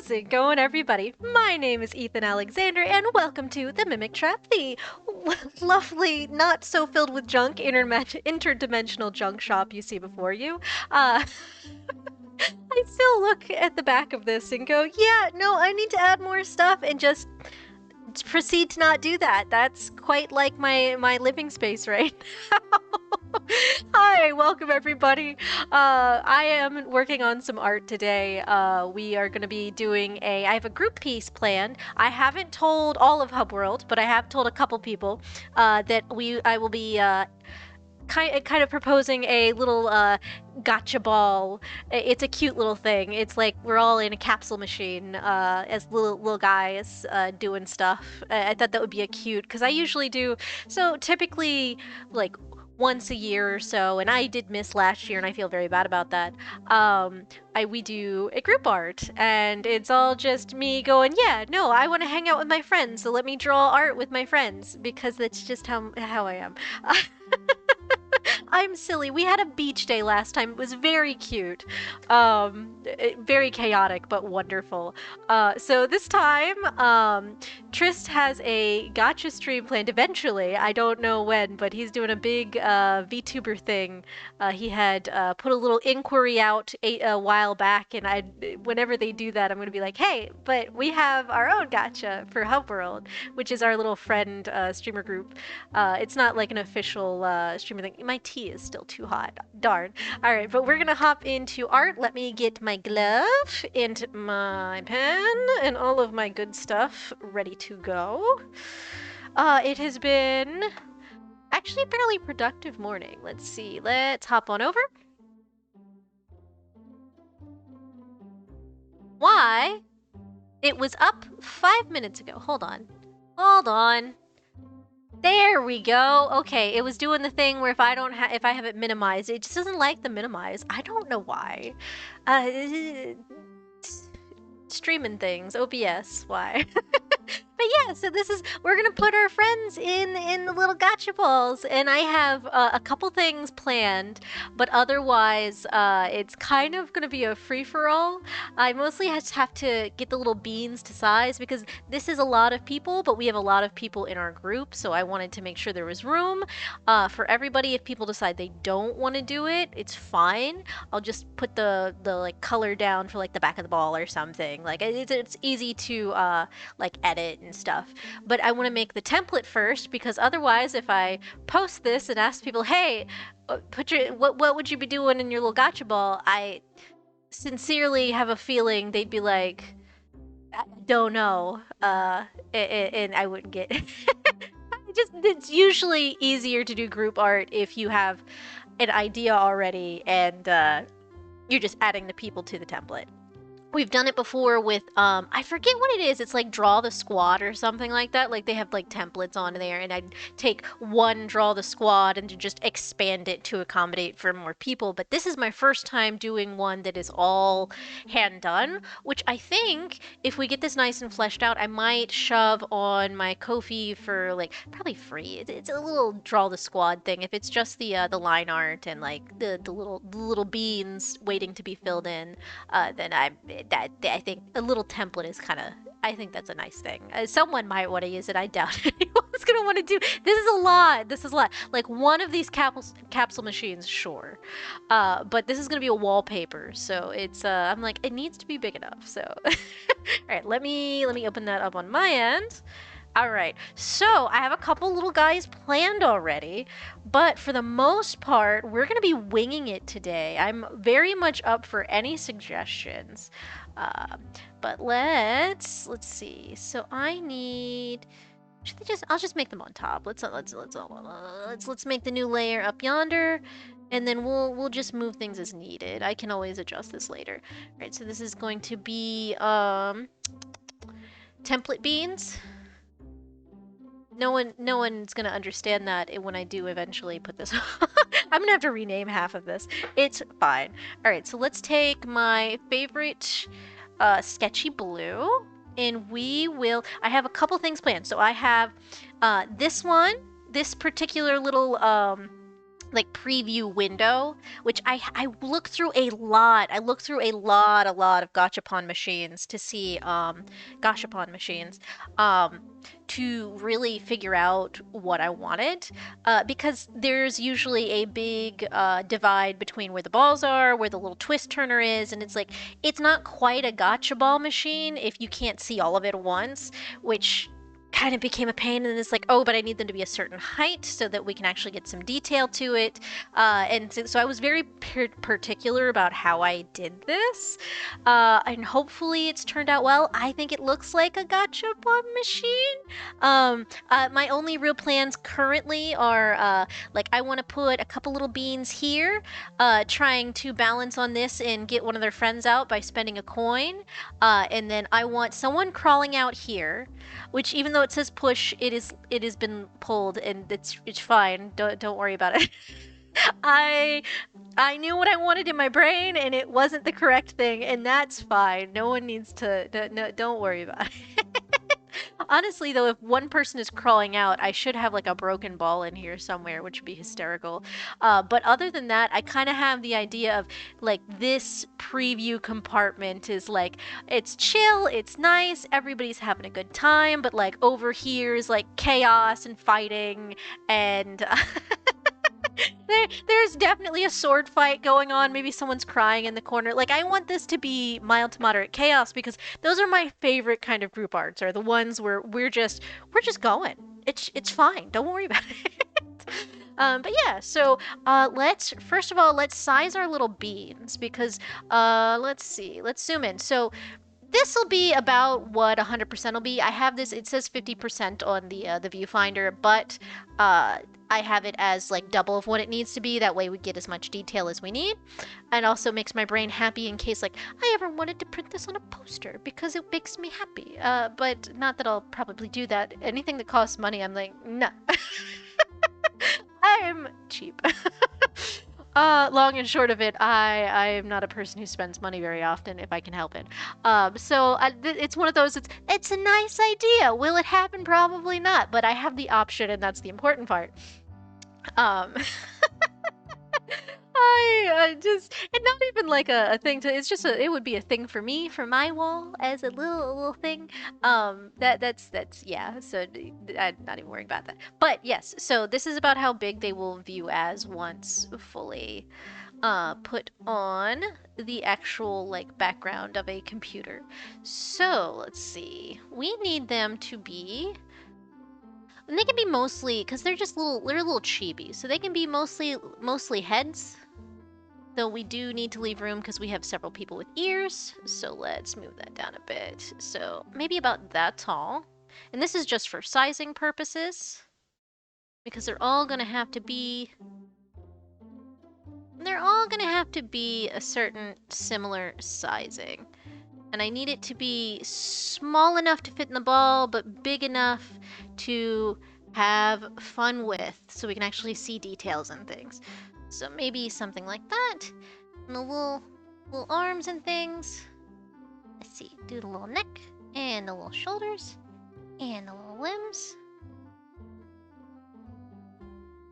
How's it going, everybody? My name is Ethan Alexander, and welcome to the Mimic Trap, the lovely, not so filled with junk interdimensional junk shop you see before you. I still look at the back of this and go, yeah, no, I need to add more stuff, and just proceed to not do that. That's quite like my living space right now. Hi, welcome everybody. I am working on some art today. We are going to be doing I have a group piece planned. I haven't told all of Hubworld, but I have told a couple people that I will be kind of proposing a little gotcha ball. It's a cute little thing. It's like we're all in a capsule machine as little guys doing stuff. I thought that would be a cute, because I usually do, so typically like once a year or so, and I did miss last year and I feel very bad about that. We do a group art, and it's all just me going, yeah, no, I want to hang out with my friends, so let me draw art with my friends, because that's just how I am. I'm silly. We had a beach day last time. It was very cute. Very chaotic, but wonderful. So this time, Trist has a Gatcha stream planned eventually. I don't know when, but he's doing a big VTuber thing. He had put a little inquiry out a while back, and whenever they do that, I'm going to be like, hey, but we have our own Gatcha for Hubworld, which is our little friend streamer group. It's not like an official streamer thing. My tea is still too hot. Darn. Alright, but we're gonna hop into art. Let me get my glove and my pen and all of my good stuff ready to go. It has been actually a fairly productive morning. Let's see. Let's hop on over. Why? It was up 5 minutes ago. Hold on. Hold on. There we go. Okay, it was doing the thing where if I have it minimized, it just doesn't like the minimize. I don't know why. Streaming things, OBS, why? But yeah, so we're gonna put our friends in the little gotcha balls, and I have a couple things planned, but otherwise it's kind of gonna be a free-for-all. I mostly have to get the little beans to size, because this is a lot of people, but we have a lot of people in our group, so I wanted to make sure there was room for everybody. If people decide they don't want to do it, it's fine. I'll just put the like color down for like the back of the ball or something. Like it's easy to like edit and stuff. But I want to make the template first, because otherwise if I post this and ask people, hey, what would you be doing in your little gotcha ball, I sincerely have a feeling they'd be like, I don't know, and I wouldn't get it's usually easier to do group art if you have an idea already and you're just adding the people to the template. We've done it before with, I forget what it is. It's like Draw the Squad or something like that. Like they have like templates on there, and I'd take one Draw the Squad and just expand it to accommodate for more people. But this is my first time doing one that is all hand done, which I think if we get this nice and fleshed out, I might shove on my Ko-fi for like probably free. It's a little Draw the Squad thing. If it's just the line art and like the little beans waiting to be filled in, then I think a little template is kind of, I think that's a nice thing. Someone might want to use it. I doubt anyone's going to want to do. This is a lot. This is a lot. Like one of these capsule machines, sure. But this is going to be a wallpaper. So it's, I'm like, it needs to be big enough. So, all right, let me open that up on my end. All right, so I have a couple little guys planned already, but for the most part, we're going to be winging it today. I'm very much up for any suggestions, but let's see. So I need. I'll just make them on top. Let's make the new layer up yonder, and then we'll just move things as needed. I can always adjust this later. All right, so this is going to be template beans. No one's gonna understand that when I do eventually put this. I'm gonna have to rename half of this. It's fine. All right, so let's take my favorite sketchy blue, and I have a couple things planned. So I have this particular little like preview window, which I looked through a lot. I looked through a lot of gachapon machines to see gachapon machines um to really figure out what I wanted, because there's usually a big divide between where the balls are, where the little twist turner is, and it's like it's not quite a gotcha ball machine if you can't see all of it at once, which kind of became a pain. And it's like, oh, but I need them to be a certain height so that we can actually get some detail to it. And so I was very particular about how I did this, and hopefully it's turned out well. I think it looks like a gachapon machine. My only real plans currently are like I want to put a couple little beans here, trying to balance on this and get one of their friends out by spending a coin, and then I want someone crawling out here, which even though it says push, it has been pulled, and it's fine. Don't worry about it. I I knew what I wanted in my brain, and it wasn't the correct thing, and that's fine. No one needs to. No, don't worry about it. Honestly, though, if one person is crawling out, I should have like a broken ball in here somewhere, which would be hysterical. But other than that, I kind of have the idea of like this preview compartment is like it's chill, it's nice, everybody's having a good time, but like over here is like chaos and fighting and there's definitely a sword fight going on. Maybe someone's crying in the corner. Like, I want this to be mild to moderate chaos because those are my favorite kind of group arts, are the ones where we're just going. It's fine. Don't worry about it. But yeah, so let's first of all let's size our little beans because let's see. Let's zoom in. So this will be about what 100% will be. I have this, it says 50% on the viewfinder, but I have it as like double of what it needs to be. That way we get as much detail as we need. And also makes my brain happy in case like I ever wanted to print this on a poster because it makes me happy. But not that I'll probably do that. Anything that costs money, I'm like, no. I'm cheap. Long and short of it, I am not a person who spends money very often if I can help it. So it's one of those. It's a nice idea. Will it happen? Probably not. But I have the option, and that's the important part. I just, and not even like a thing to, it's just it would be a thing for me, for my wall, as a little thing. That's yeah, so I'm not even worrying about that. But yes, so this is about how big they will view as once fully put on the actual like background of a computer. So let's see, we need them to be, and they can be mostly, because they're just they're a little chibi, so they can be mostly heads. Though we do need to leave room because we have several people with ears, so let's move that down a bit. So maybe about that tall. And this is just for sizing purposes, because they're all gonna have to be a certain similar sizing. And I need it to be small enough to fit in the ball, but big enough to have fun with, so we can actually see details and things. So maybe something like that. And the little arms and things. Let's see, do the little neck, and the little shoulders, and the little limbs.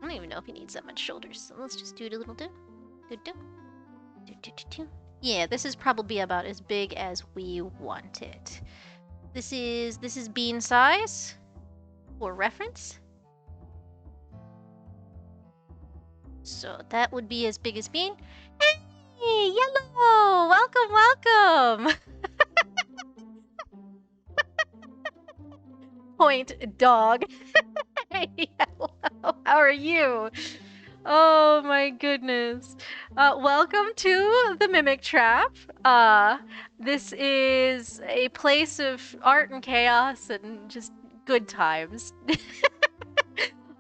I don't even know if he needs that much shoulders, so let's just do a little do. Yeah, this is probably about as big as we want it. This is bean size for reference. So that would be as big as bean. Hey, Yellow! Welcome! Point dog. Hey, Yellow! How are you? Oh my goodness. Welcome to the Mimic Trap. This is a place of art and chaos and just good times.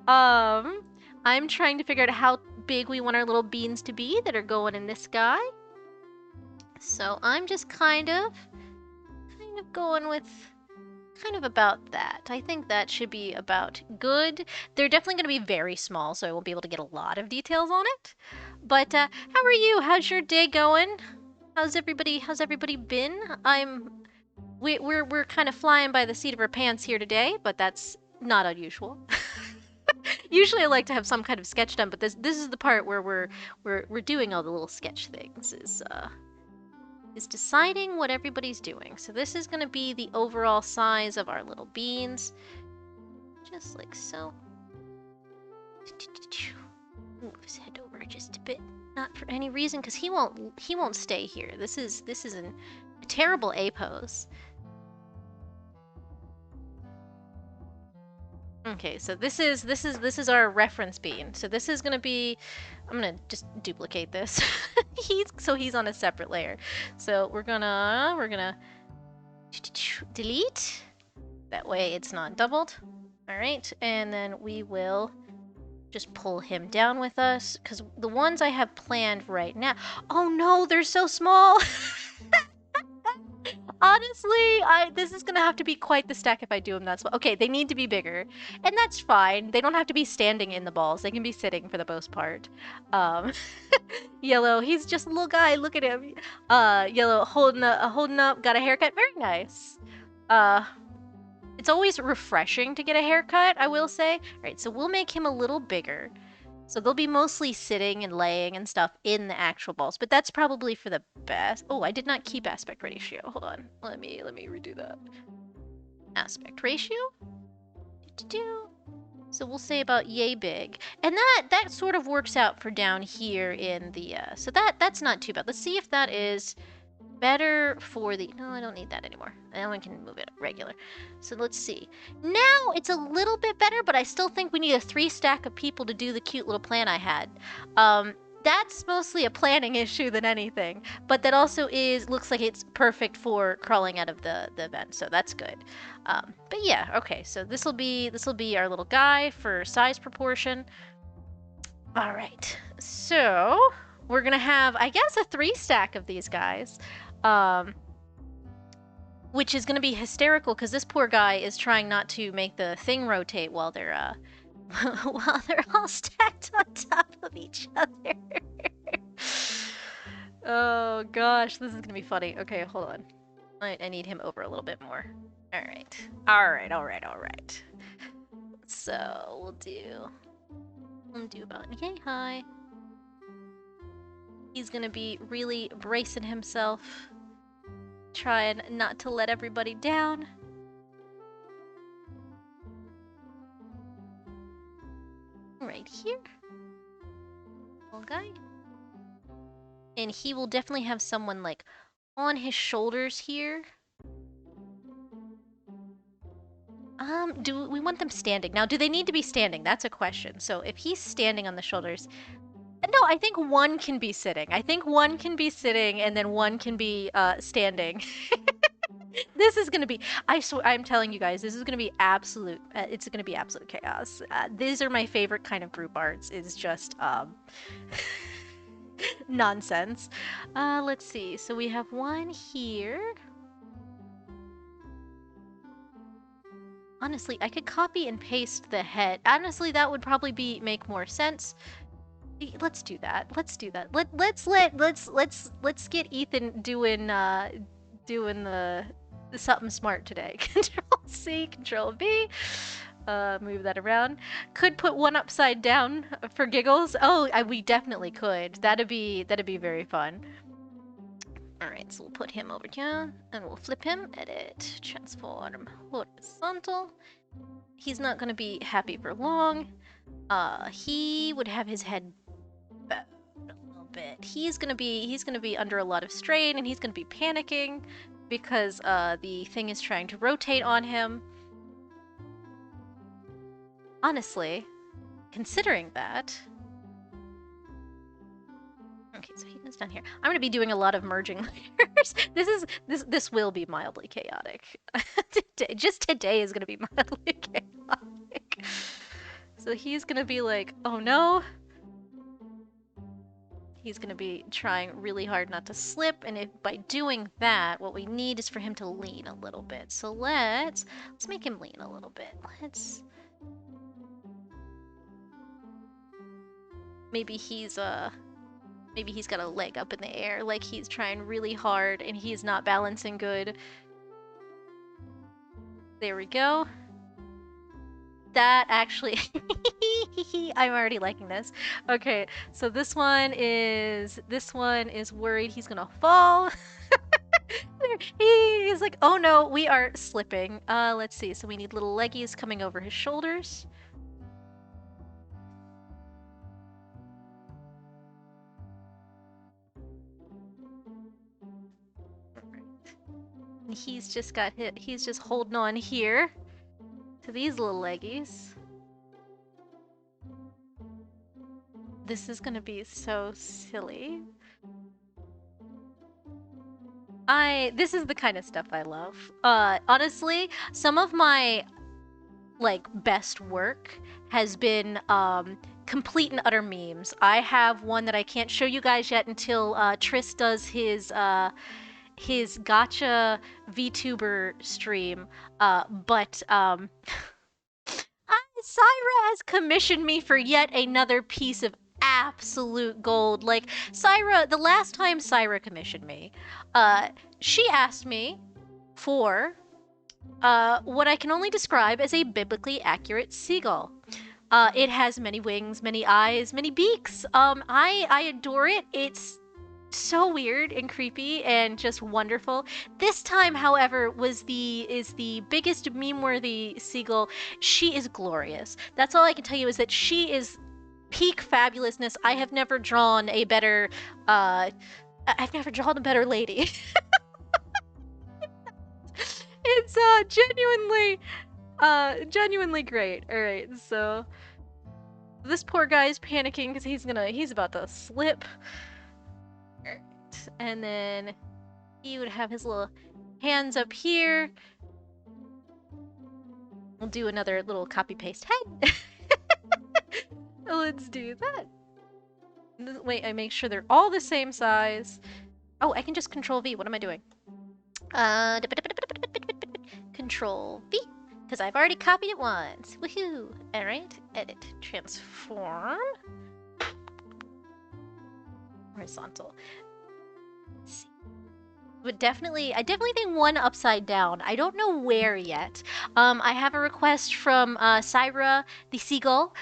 I'm trying to figure out how big we want our little beans to be that are going in this guy. So I'm just kind of going with kind of about that. I think that should be about good. They're definitely going to be very small, so I won't be able to get a lot of details on it. But how are you? How's your day going? How's everybody been? We're kind of flying by the seat of our pants here today, but that's not unusual. Usually I like to have some kind of sketch done, but this is the part where we're doing all the little sketch things, is deciding what everybody's doing. So this is gonna be the overall size of our little beans. Just like so. Move his head over just a bit. Not for any reason, because he won't stay here. This is a terrible A pose. Okay, so this is our reference bean. So this is gonna be, I'm gonna just duplicate this. he's on a separate layer. So we're gonna delete. That way it's not doubled. All right, and then we will just pull him down with us, because the ones I have planned right now. Oh no, they're so small. Honestly, this is gonna have to be quite the stack if I do them that small. Okay, they need to be bigger, and that's fine. They don't have to be standing in the balls. They can be sitting for the most part. Yellow, he's just a little guy. Look at him. Yellow holding up, got a haircut. Very nice. It's always refreshing to get a haircut, I will say. All right, so we'll make him a little bigger. So they'll be mostly sitting and laying and stuff in the actual balls, but that's probably for the best. Oh, I did not keep aspect ratio. Hold on. Let me redo that. Aspect ratio? So we'll say about yay big. And that sort of works out for down here in the so that's not too bad. Let's see if that is better for the... No, I don't need that anymore. Now I can move it regular. So let's see. Now it's a little bit better, but I still think we need a 3 stack of people to do the cute little plan I had. That's mostly a planning issue than anything, but that also looks like it's perfect for crawling out of the vent, so that's good. But yeah, okay, so this will be our little guy for size proportion. All right, so we're gonna have, I guess, a 3 stack of these guys. Which is going to be hysterical because this poor guy is trying not to make the thing rotate while they're while they're all stacked on top of each other. Oh gosh, this is going to be funny. Okay, hold on. I need him over a little bit more. All right. So we'll do about yay high. He's going to be really bracing himself. Trying not to let everybody down. Right here. Little guy. And he will definitely have someone like on his shoulders here. Do we want them standing? Now, do they need to be standing? That's a question. So if he's standing on the shoulders... No, I think one can be sitting. I think one can be sitting and then one can be standing. This is gonna be, I'm telling you guys, this is gonna be absolute, it's gonna be absolute chaos. These are my favorite kind of group arts, is just, nonsense. Let's see, so we have one here. Honestly, I could copy and paste the head. Honestly, that would probably make more sense. Let's do that. Let's get Ethan doing the something smart today. Control C, Control V. Move that around. Could put one upside down for giggles. Oh, we definitely could. That'd be very fun. All right, so we'll put him over here and we'll flip him. Edit, transform, horizontal. He's not gonna be happy for long. He would have his head back a little bit. He's gonna be under a lot of strain, and he's gonna be panicking because the thing is trying to rotate on him. Honestly, considering that. Okay, so he goes down here. I'm gonna be doing a lot of merging layers. This will be mildly chaotic. Just today is gonna be mildly chaotic. So he's gonna be like, oh no. He's gonna be trying really hard not to slip, and by doing that, what we need is for him to lean a little bit. So let's make him lean a little bit. Maybe he's got a leg up in the air, like he's trying really hard and he's not balancing good. There we go. That actually I'm already liking this. Okay, so this one is worried he's gonna fall. He's like, oh no, we are slipping. Let's see. So we need little leggies coming over his shoulders. And he's just got hit. He's just holding on here to these little leggies. This is gonna be so silly. This is the kind of stuff I love. Honestly, some of my like best work has been complete and utter memes. I have one that I can't show you guys yet until Tris does his Gatcha VTuber stream. But Syra has commissioned me for yet another piece of absolute gold. Like, Syra, the last time Syra commissioned me, she asked me for what I can only describe as a biblically accurate seagull. It has many wings, many eyes, many beaks. I adore it. It's so weird and creepy and just wonderful. This time, however, is the biggest meme-worthy seagull. She is glorious. That's all I can tell you is that she is peak fabulousness. I have never drawn a better I've never drawn a better lady. It's genuinely great. All right, so this poor guy is panicking because he's about to slip. All right. And then he would have his little hands up here. We'll do another little copy paste head. Let's do that. Wait, I make sure they're all the same size. Oh, I can just Control V. What am I doing? Control V, because I've already copied it once. Woohoo! All right, edit, transform, horizontal. Let's see. But I definitely think one upside down. I don't know where yet. I have a request from Syra the seagull.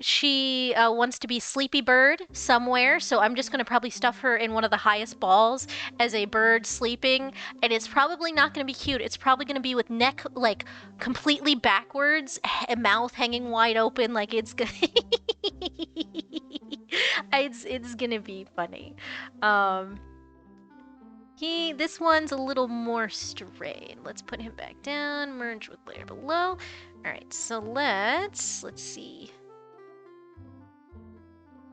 She wants to be Sleepy Bird somewhere, so I'm just gonna probably stuff her in one of the highest balls as a bird sleeping, and it's probably not gonna be cute. It's probably gonna be with neck like completely backwards, mouth hanging wide open, like it's gonna it's gonna be funny. This one's a little more straight. Let's put him back down, merge with layer below. All right, so let's see.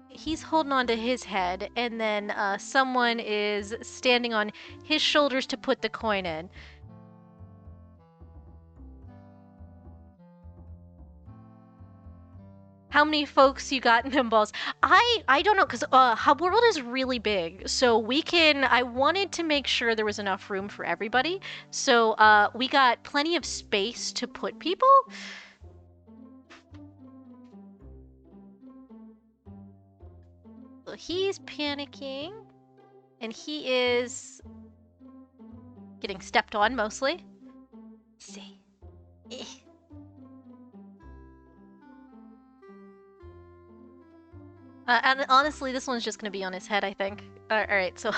He's holding on to his head, and then someone is standing on his shoulders to put the coin in. How many folks you got in them balls? I don't know, because Hubworld is really big, so I wanted to make sure there was enough room for everybody, so we got plenty of space to put people. So he's panicking, and he is getting stepped on mostly. Let's see. And honestly, this one's just gonna be on his head, I think. Alright, so...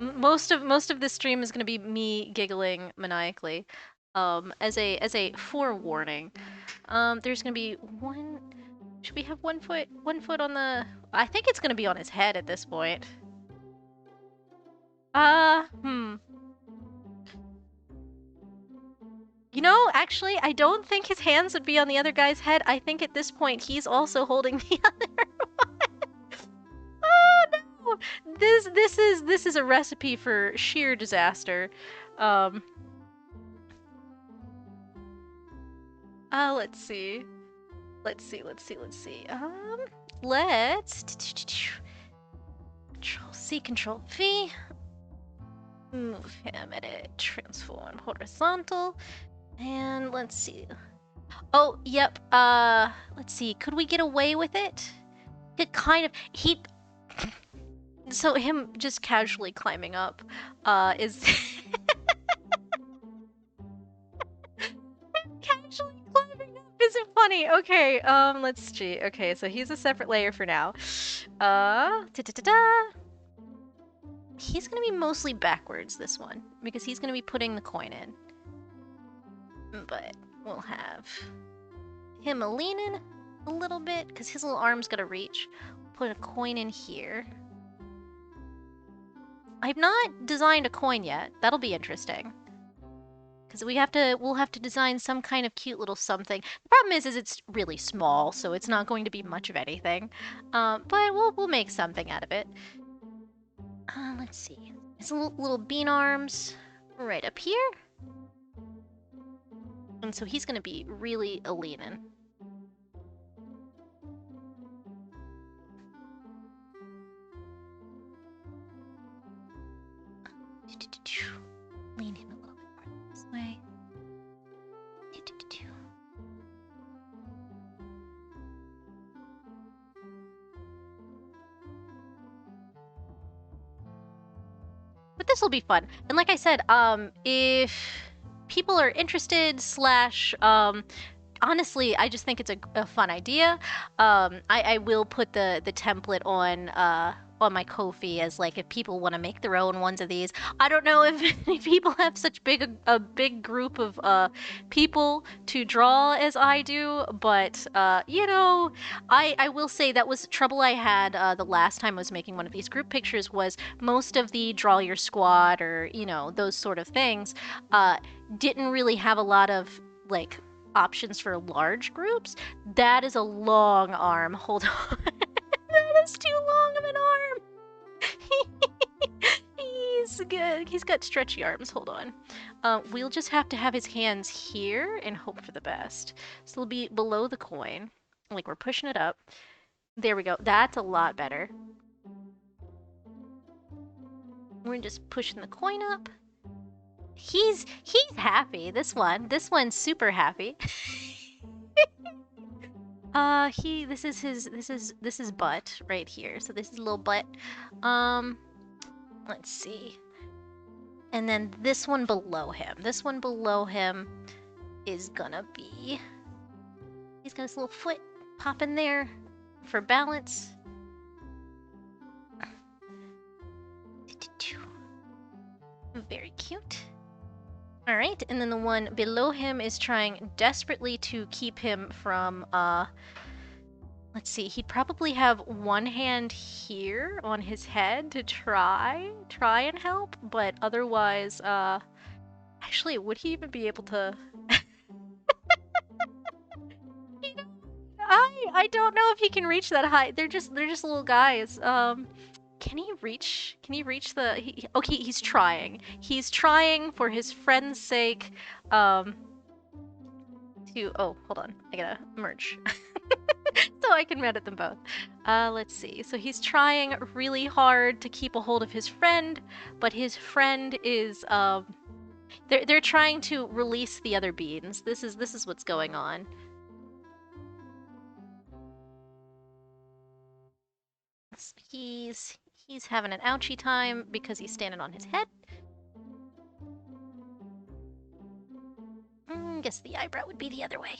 Most of this stream is gonna be me giggling maniacally. As a forewarning. There's gonna be one... Should we have one foot on the... I think it's gonna be on his head at this point. You know, actually, I don't think his hands would be on the other guy's head. I think at this point, he's also holding the other one. Oh no! This is a recipe for sheer disaster. Let's see. Let's Control C, Control V. Move him, edit, transform, horizontal. And let's see. Oh, yep. Let's see. Could we get away with it? It kind of... So him just casually climbing up is casually climbing up isn't funny. Okay, let's see. Okay, so he's a separate layer for now. Da-da-da-da. He's gonna be mostly backwards this one because he's gonna be putting the coin in. But we'll have him leaning a little bit because his little arm's gotta reach. Put a coin in here. I've not designed a coin yet. That'll be interesting. Because we'll have to design some kind of cute little something. The problem is it's really small, so it's not going to be much of anything. But we'll make something out of it. Let's see. It's little bean arms right up here. And so he's gonna be really leaning. Lean in a little bit more this way. But this will be fun. And like I said, if people are interested honestly, I just think it's a fun idea. I will put the template on my Ko-fi as like if people want to make their own ones of these. I don't know if people have such a big group of people to draw as I do, but you know, I will say that was trouble I had the last time I was making one of these group pictures was most of the draw your squad or you know those sort of things didn't really have a lot of like options for large groups. That is a long arm. Hold on. That is too long of an arm. He's good. He's got stretchy arms. Hold on. We'll just have to have his hands here and hope for the best. So they'll be below the coin. Like we're pushing it up. There we go. That's a lot better. We're just pushing the coin up. He's happy. This one's super happy. This is butt right here. So this is a little butt. Let's see. And then this one below him. This one below him is gonna be. He's got his little foot popping there for balance. Very cute. All right, and then the one below him is trying desperately to keep him from, let's see, he'd probably have one hand here on his head to try and help, but otherwise, actually, would he even be able to? You know, I don't know if he can reach that high. They're just little guys. Can he reach the... Okay, he's trying. He's trying for his friend's sake, to... Oh, hold on. I gotta merge. So I can edit them both. Let's see. So he's trying really hard to keep a hold of his friend, but his friend is, They're trying to release the other beans. This is what's going on. He's having an ouchie time because he's standing on his head. Guess the eyebrow would be the other way.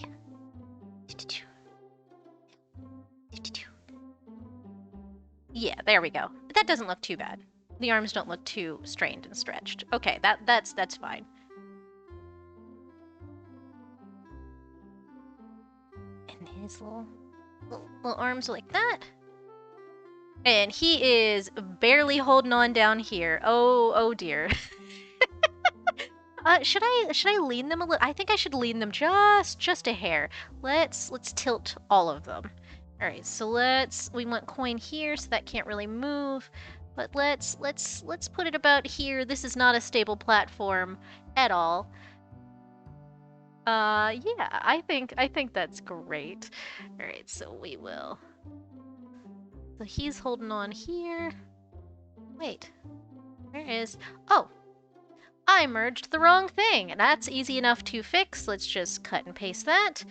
Yeah, there we go. But that doesn't look too bad. The arms don't look too strained and stretched. Okay, that's fine. And his little arms like that. And he is barely holding on down here. Oh dear. Should I lean them a little? I think I should lean them just a hair. Let's tilt all of them. All right, so we want coin here, so that can't really move. But let's put it about here. This is not a stable platform at all. Yeah, I think that's great. All right, so we will. So he's holding on here. Wait, where is... Oh, I merged the wrong thing. That's easy enough to fix. Let's just cut and paste that.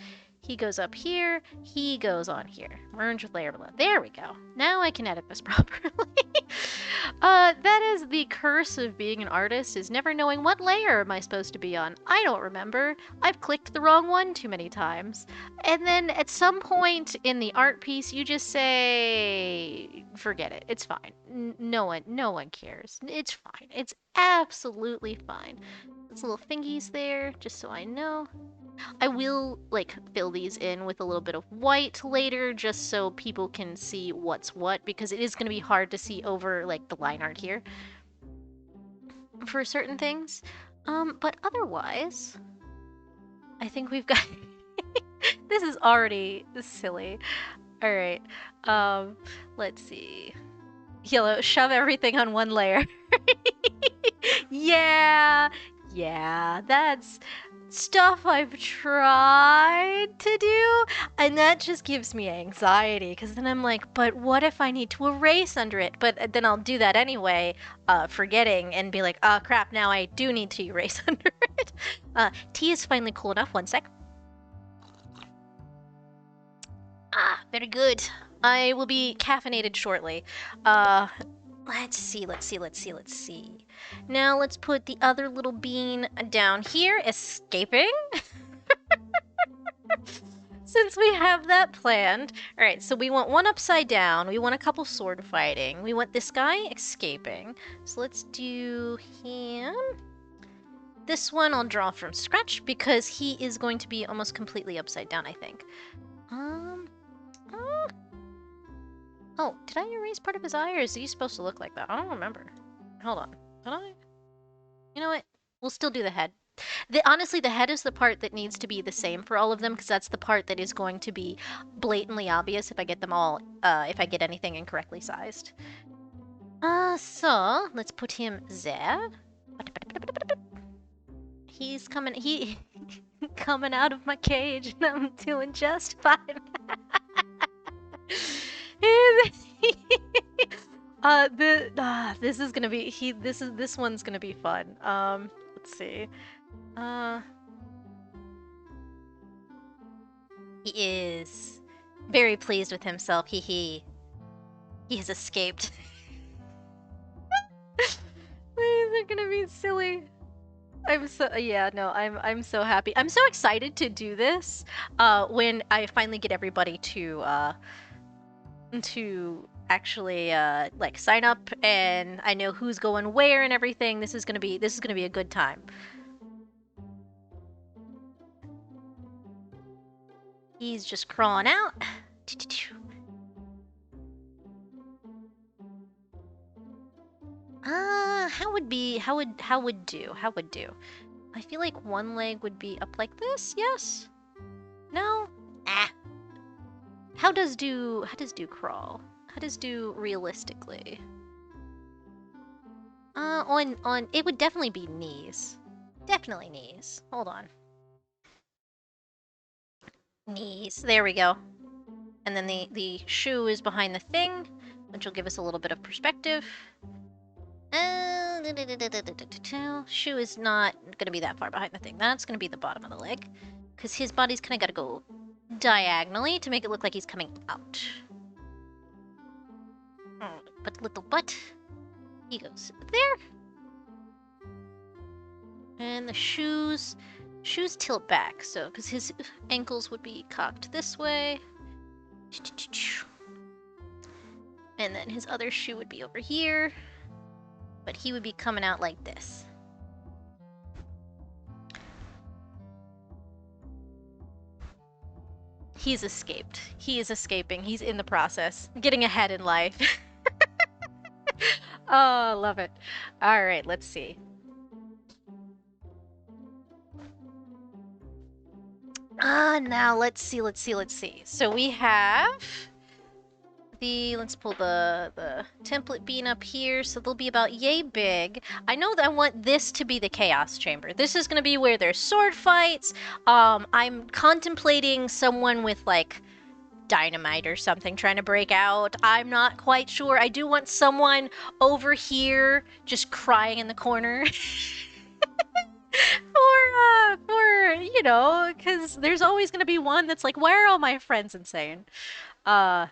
He goes up here. He goes on here. Merge with layer below. There we go. Now I can edit this properly. That is the curse of being an artist, is never knowing what layer am I supposed to be on. I don't remember. I've clicked the wrong one too many times. And then at some point in the art piece, you just say, forget it. It's fine. No one cares. It's fine. It's absolutely fine. There's little thingies there, just so I know. I will, like, fill these in with a little bit of white later, just so people can see what's what, because it is going to be hard to see over, like, the line art here for certain things. But otherwise, I think we've got... This is already silly. Alright, let's see. Yellow, shove everything on one layer. Yeah! Yeah, that's stuff I've tried to do, and that just gives me anxiety, because then I'm like, but what if I need to erase under it? But then I'll do that anyway, forgetting, and be like, oh crap, now I do need to erase under it. Tea is finally cool enough. One sec. Ah, very good. I will be caffeinated shortly. Let's see. Now let's put the other little bean down here, escaping. Since we have that planned. Alright, so we want one upside down, we want a couple sword fighting, we want this guy escaping. So let's do him. This one I'll draw from scratch because he is going to be almost completely upside down, I think. Oh, did I erase part of his eye, or is he supposed to look like that? I don't remember. Hold on. Did I? You know what? We'll still do the head. Honestly, the head is the part that needs to be the same for all of them, because that's the part that is going to be blatantly obvious if I get them all, if I get anything incorrectly sized. So, let's put him there. He's coming, coming out of my cage, and I'm doing just fine. This is gonna be this one's gonna be fun. Let's see. He is very pleased with himself. He has escaped. These are gonna be silly. I'm so I'm so happy. I'm so excited to do this when I finally get everybody to actually like sign up, and I know who's going where and everything. This is gonna be a good time. He's just crawling out. How would do? I feel like one leg would be up like this. Yes? No? How does do crawl? How does do realistically? On it would definitely be knees. Definitely knees. Hold on. Knees. There we go. And then the shoe is behind the thing, which will give us a little bit of perspective. Shoe is not gonna be that far behind the thing. That's gonna be the bottom of the leg, because his body's kind of gotta go diagonally to make it look like he's coming out. But little butt, he goes there. And the shoes tilt back, so because his ankles would be cocked this way. And then his other shoe would be over here, but he would be coming out like this. He's escaped. He is escaping. He's in the process. Getting ahead in life. Oh, love it. All right, let's see. Now let's see. So we have let's pull the template bean up here, so they'll be about yay big. I know that I want this to be the chaos chamber. This is gonna be where there's sword fights. I'm contemplating someone with like dynamite or something trying to break out. I'm not quite sure. I do want someone over here just crying in the corner. for you know, because there's always gonna be one that's like, why are all my friends insane? What?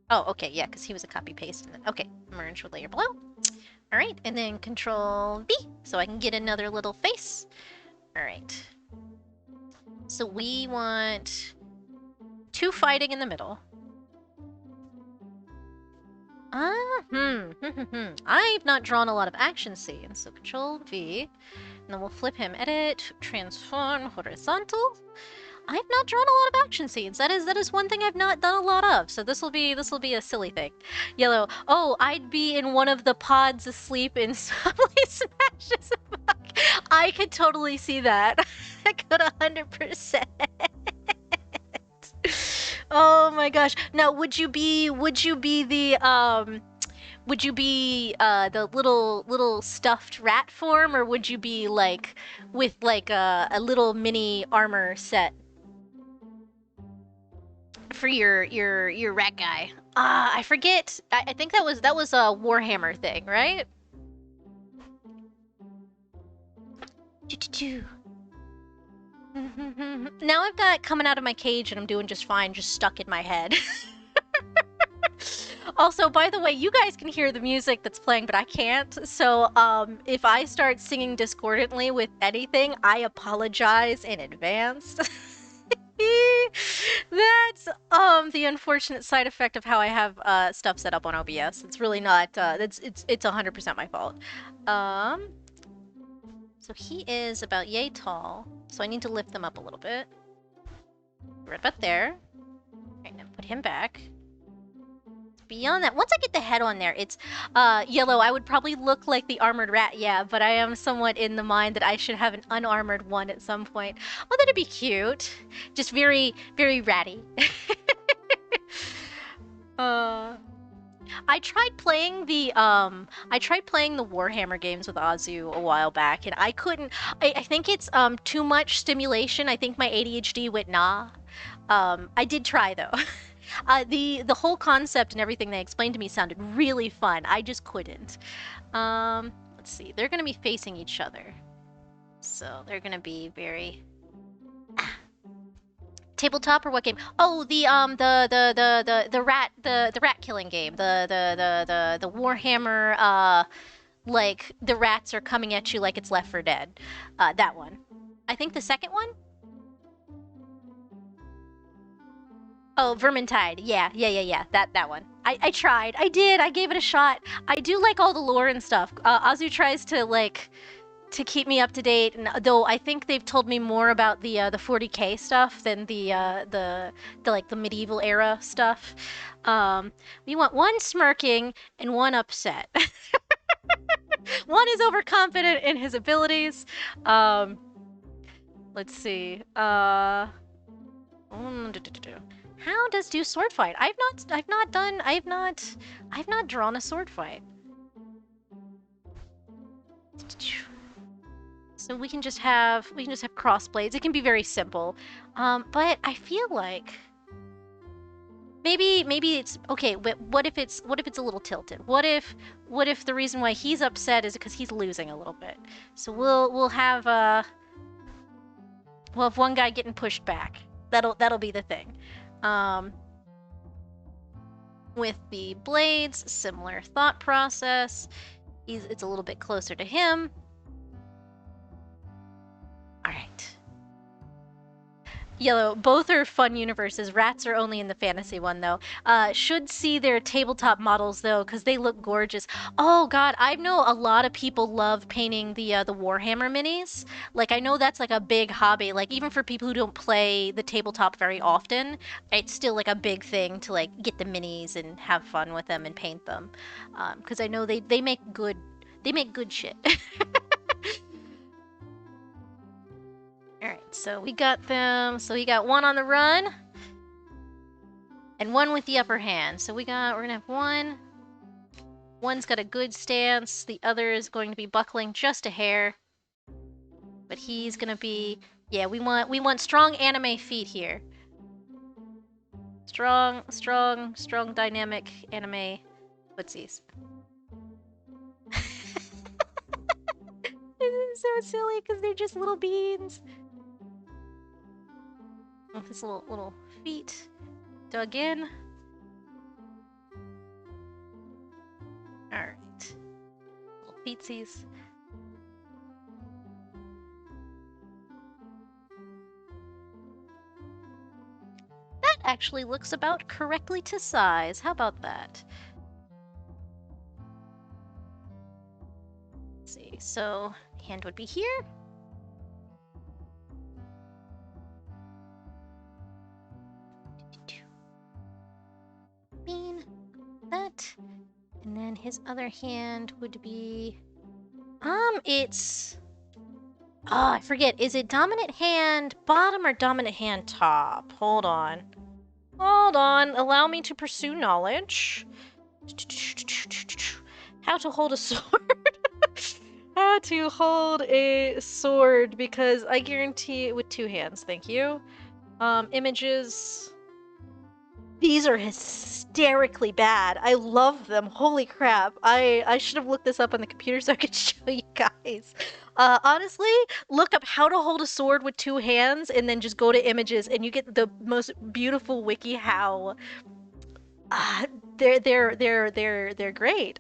Oh, okay, yeah, because he was a copy paste. Okay, merge with layer below. All right, and then Control V, so I can get another little face. All right. So we want 2 fighting in the middle. I've not drawn a lot of action scenes, so Control V, and then we'll flip him. Edit, transform, horizontal. I've not drawn a lot of action scenes. That is one thing I've not done a lot of. So this will be a silly thing. Yellow. Oh, I'd be in one of the pods asleep in Subway Smashes. I could totally see that. I could 100%. Oh my gosh. Now, would you be the little stuffed rat form, or would you be like with like a little mini armor set for your rat guy? I forget. I think that was a Warhammer thing, right? Now I've got Coming Out of My Cage and I'm doing just fine, just stuck in my head. Also, by the way, you guys can hear the music that's playing, but I can't. So, if I start singing discordantly with anything, I apologize in advance. That's the unfortunate side effect of how I have stuff set up on OBS. It's really not. It's 100% my fault. So he is about yay tall. So I need to lift them up a little bit. Right about there. Right, now put him back. Beyond that, once I get the head on there, it's yellow. I would probably look like the armored rat, yeah, but I am somewhat in the mind that I should have an unarmored one at some point. Oh, that'd be cute. Just very, very ratty. I tried playing the Warhammer games with Azu a while back, and I couldn't. I think it's too much stimulation. I think my ADHD went nah. I did try though. The whole concept and everything they explained to me sounded really fun. I just couldn't. Let's see. They're gonna be facing each other, so they're gonna be very. Tabletop or what game? Oh, the rat killing game. The Warhammer like the rats are coming at you like it's Left 4 Dead. That one. I think the second one. Oh, Vermintide. Yeah. That one. I tried. I did. I gave it a shot. I do like all the lore and stuff. Azu tries to keep me up to date, and though I think they've told me more about the 40K stuff than the like the medieval era stuff. We want one smirking and one upset. One is overconfident in his abilities. Let's see. How does do sword fight? I've not drawn a sword fight. So we can just have cross blades. It can be very simple, but I feel like maybe it's okay. But what if it's a little tilted? What if the reason why he's upset is because he's losing a little bit? So we'll have one guy getting pushed back. That'll be the thing. With the blades, similar thought process. It's a little bit closer to him. All right. Yellow, both are fun universes. Rats are only in the fantasy one, though. Should see their tabletop models, though, because they look gorgeous. Oh, God, I know a lot of people love painting the Warhammer minis. Like, I know that's, like, a big hobby. Like, even for people who don't play the tabletop very often, it's still, like, a big thing to, like, get the minis and have fun with them and paint them. Because I know they make good shit. Alright, so we got them. So we got one on the run. And one with the upper hand. So we're gonna have one. One's got a good stance. The other is going to be buckling just a hair. But he's gonna be... Yeah, we want strong anime feet here. Strong dynamic anime footsies. This is so silly because they're just little beans. With his little feet dug in. feetsies. That actually looks about correctly to size. How about that? Let's see, so hand would be here. Bean, that. And then his other hand would be... it's... Oh, I forget. Is it dominant hand bottom or dominant hand top? Hold on. Hold on. Allow me to pursue knowledge. How to hold a sword. How to hold a sword, because I guarantee it with 2 hands. Thank you. Images... These are hysterically bad. I love them. Holy crap. I should have looked this up on the computer so I could show you guys. Honestly, look up how to hold a sword with 2 hands and then just go to images and you get the most beautiful WikiHow. They're great.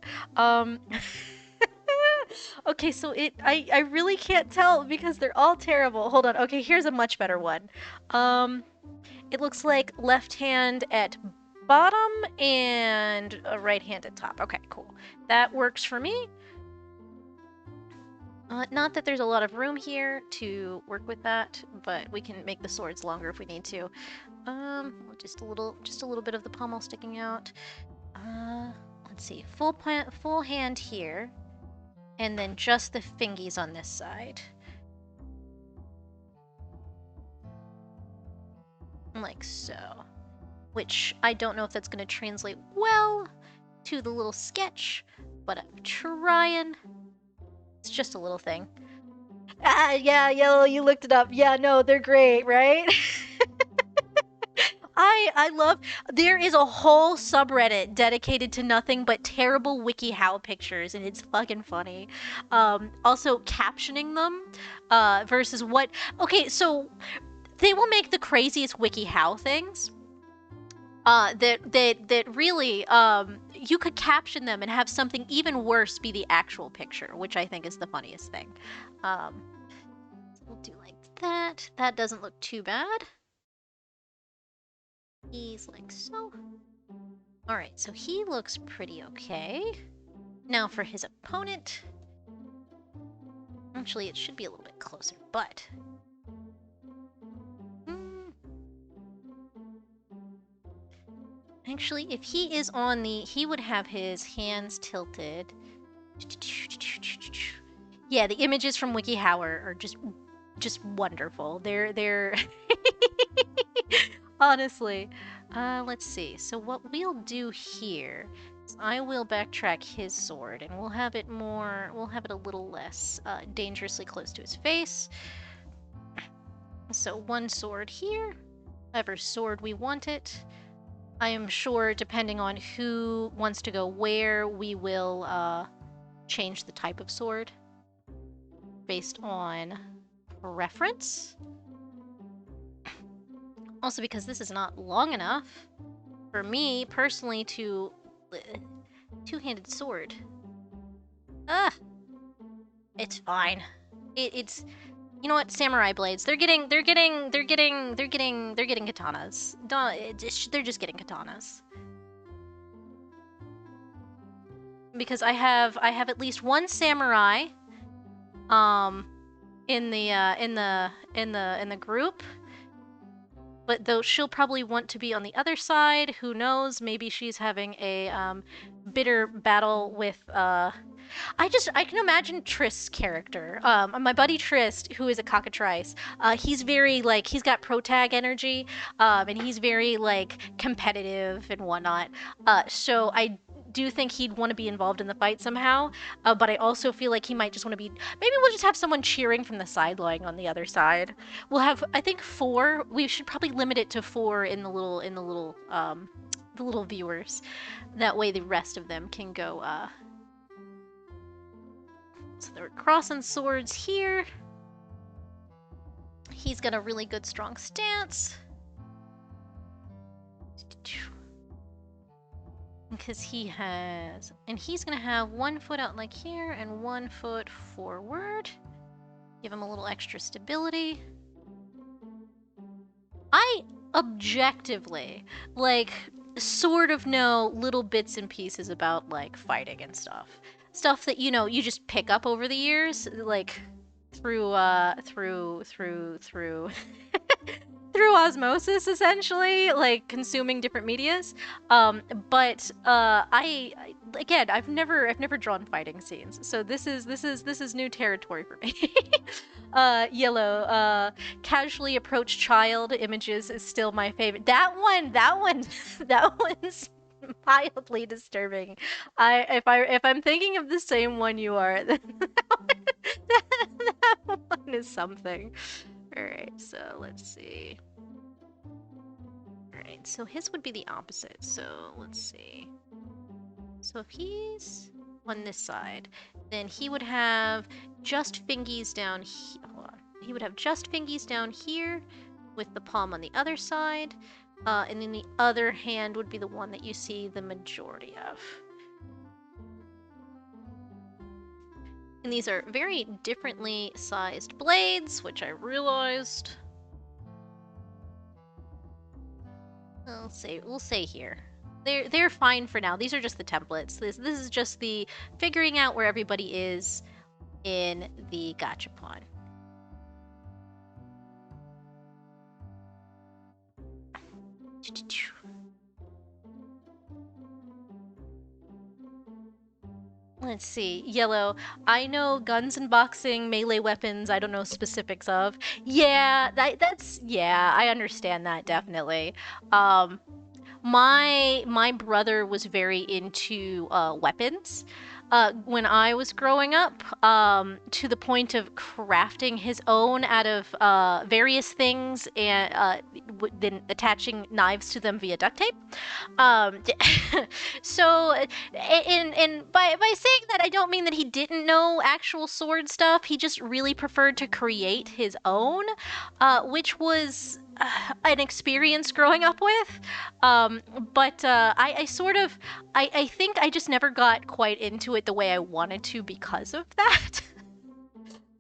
Okay, so I really can't tell because they're all terrible. Hold on. Okay, here's a much better one. It looks like left hand at bottom and a right hand at top. Okay, cool. That works for me. Not that there's a lot of room here to work with that, but we can make the swords longer if we need to. Just a little bit of the pommel sticking out. Let's see, full hand here, and then just the fingies on this side. Like so. Which I don't know if that's going to translate well to the little sketch, but I'm trying. It's just a little thing. Ah, yeah, Yellow, you looked it up. Yeah, no, they're great, right? I love... There is a whole subreddit dedicated to nothing but terrible WikiHow pictures, and it's fucking funny. Also, captioning them versus what... Okay, so they will make the craziest WikiHow things. That really, you could caption them and have something even worse be the actual picture, which I think is the funniest thing. So we'll do like that. That doesn't look too bad. He's like so. Alright, so he looks pretty okay. Now for his opponent. Actually, it should be a little bit closer, but... Actually, if he is on the... He would have his hands tilted. Yeah, the images from WikiHow are just wonderful. They're... Honestly. Let's see. So what we'll do here is I will backtrack his sword, and we'll have it a little less dangerously close to his face. So 1 sword here. Whatever sword we want it. I am sure, depending on who wants to go where, we will change the type of sword based on preference. Also, because this is not long enough for me, personally, to... 2-handed sword. It's fine. It's... You know what? Samurai blades. They're getting katanas. They're just getting katanas. Because I have at least 1 samurai in the group. But though she'll probably want to be on the other side, who knows? Maybe she's having a bitter battle with I can imagine Trist's character. My buddy Trist, who is a cockatrice, he's very, like, he's got protag energy, and he's very, like, competitive and whatnot. So I do think he'd want to be involved in the fight somehow, but I also feel like he might just want to be... Maybe we'll just have someone cheering from the sideline on the other side. We'll have, I think, 4. We should probably limit it to 4 in the little viewers. That way the rest of them can go, So they're crossing swords here. He's got a really good strong stance. Because he has, and he's gonna have 1 foot out like here and 1 foot forward. Give him a little extra stability. I objectively, like, sort of know little bits and pieces about, like, fighting and stuff. Stuff that, you know, you just pick up over the years, like, through through osmosis, essentially, like consuming different medias. But again, I've never drawn fighting scenes, so this is new territory for me. Yellow, casually approach child images is still my favorite. That one, that one's mildly disturbing. If I'm thinking of the same one you are, then that one is something. Alright, so let's see. Alright, so his would be the opposite, so let's see. So if he's on this side, then he would have just fingies down here. Hold on. He would have just fingies down here with the palm on the other side, and then the other hand would be the one that you see the majority of. And these are very differently sized blades, which I realized. We'll say here. They're fine for now. These are just the templates. This is just the figuring out where everybody is in the gachapon. Let's see. Yellow. I know guns and boxing, melee weapons, I don't know specifics of. Yeah, that's yeah, I understand that definitely. My brother was very into weapons when I was growing up, to the point of crafting his own out of various things and then attaching knives to them via duct tape. So, and by saying that, I don't mean that he didn't know actual sword stuff. He just really preferred to create his own, which was an experience growing up with. But I sort of, I think I just never got quite into it the way I wanted to because of that.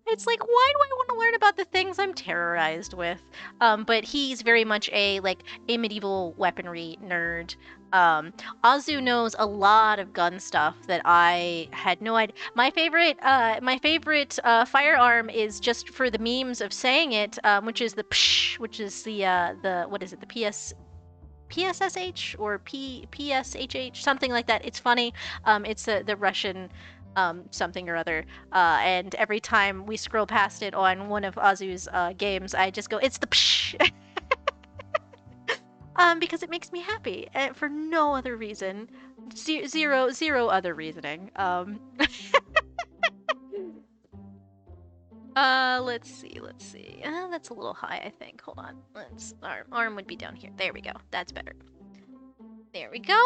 It's like, why do I want to learn about the things I'm terrorized with? But he's very much a medieval weaponry nerd. Azu knows a lot of gun stuff that I had no idea. My favorite firearm is just for the memes of saying it, which is the psh, which is the what is it, the PSSH or PSHH, something like that. It's funny. It's the Russian something or other. And every time we scroll past it on one of Azu's games, I just go, it's the psh. Because it makes me happy, for no other reason. Zero other reasoning. Let's see. That's a little high, I think. Hold on. Arm would be down here. There we go. That's better. There we go.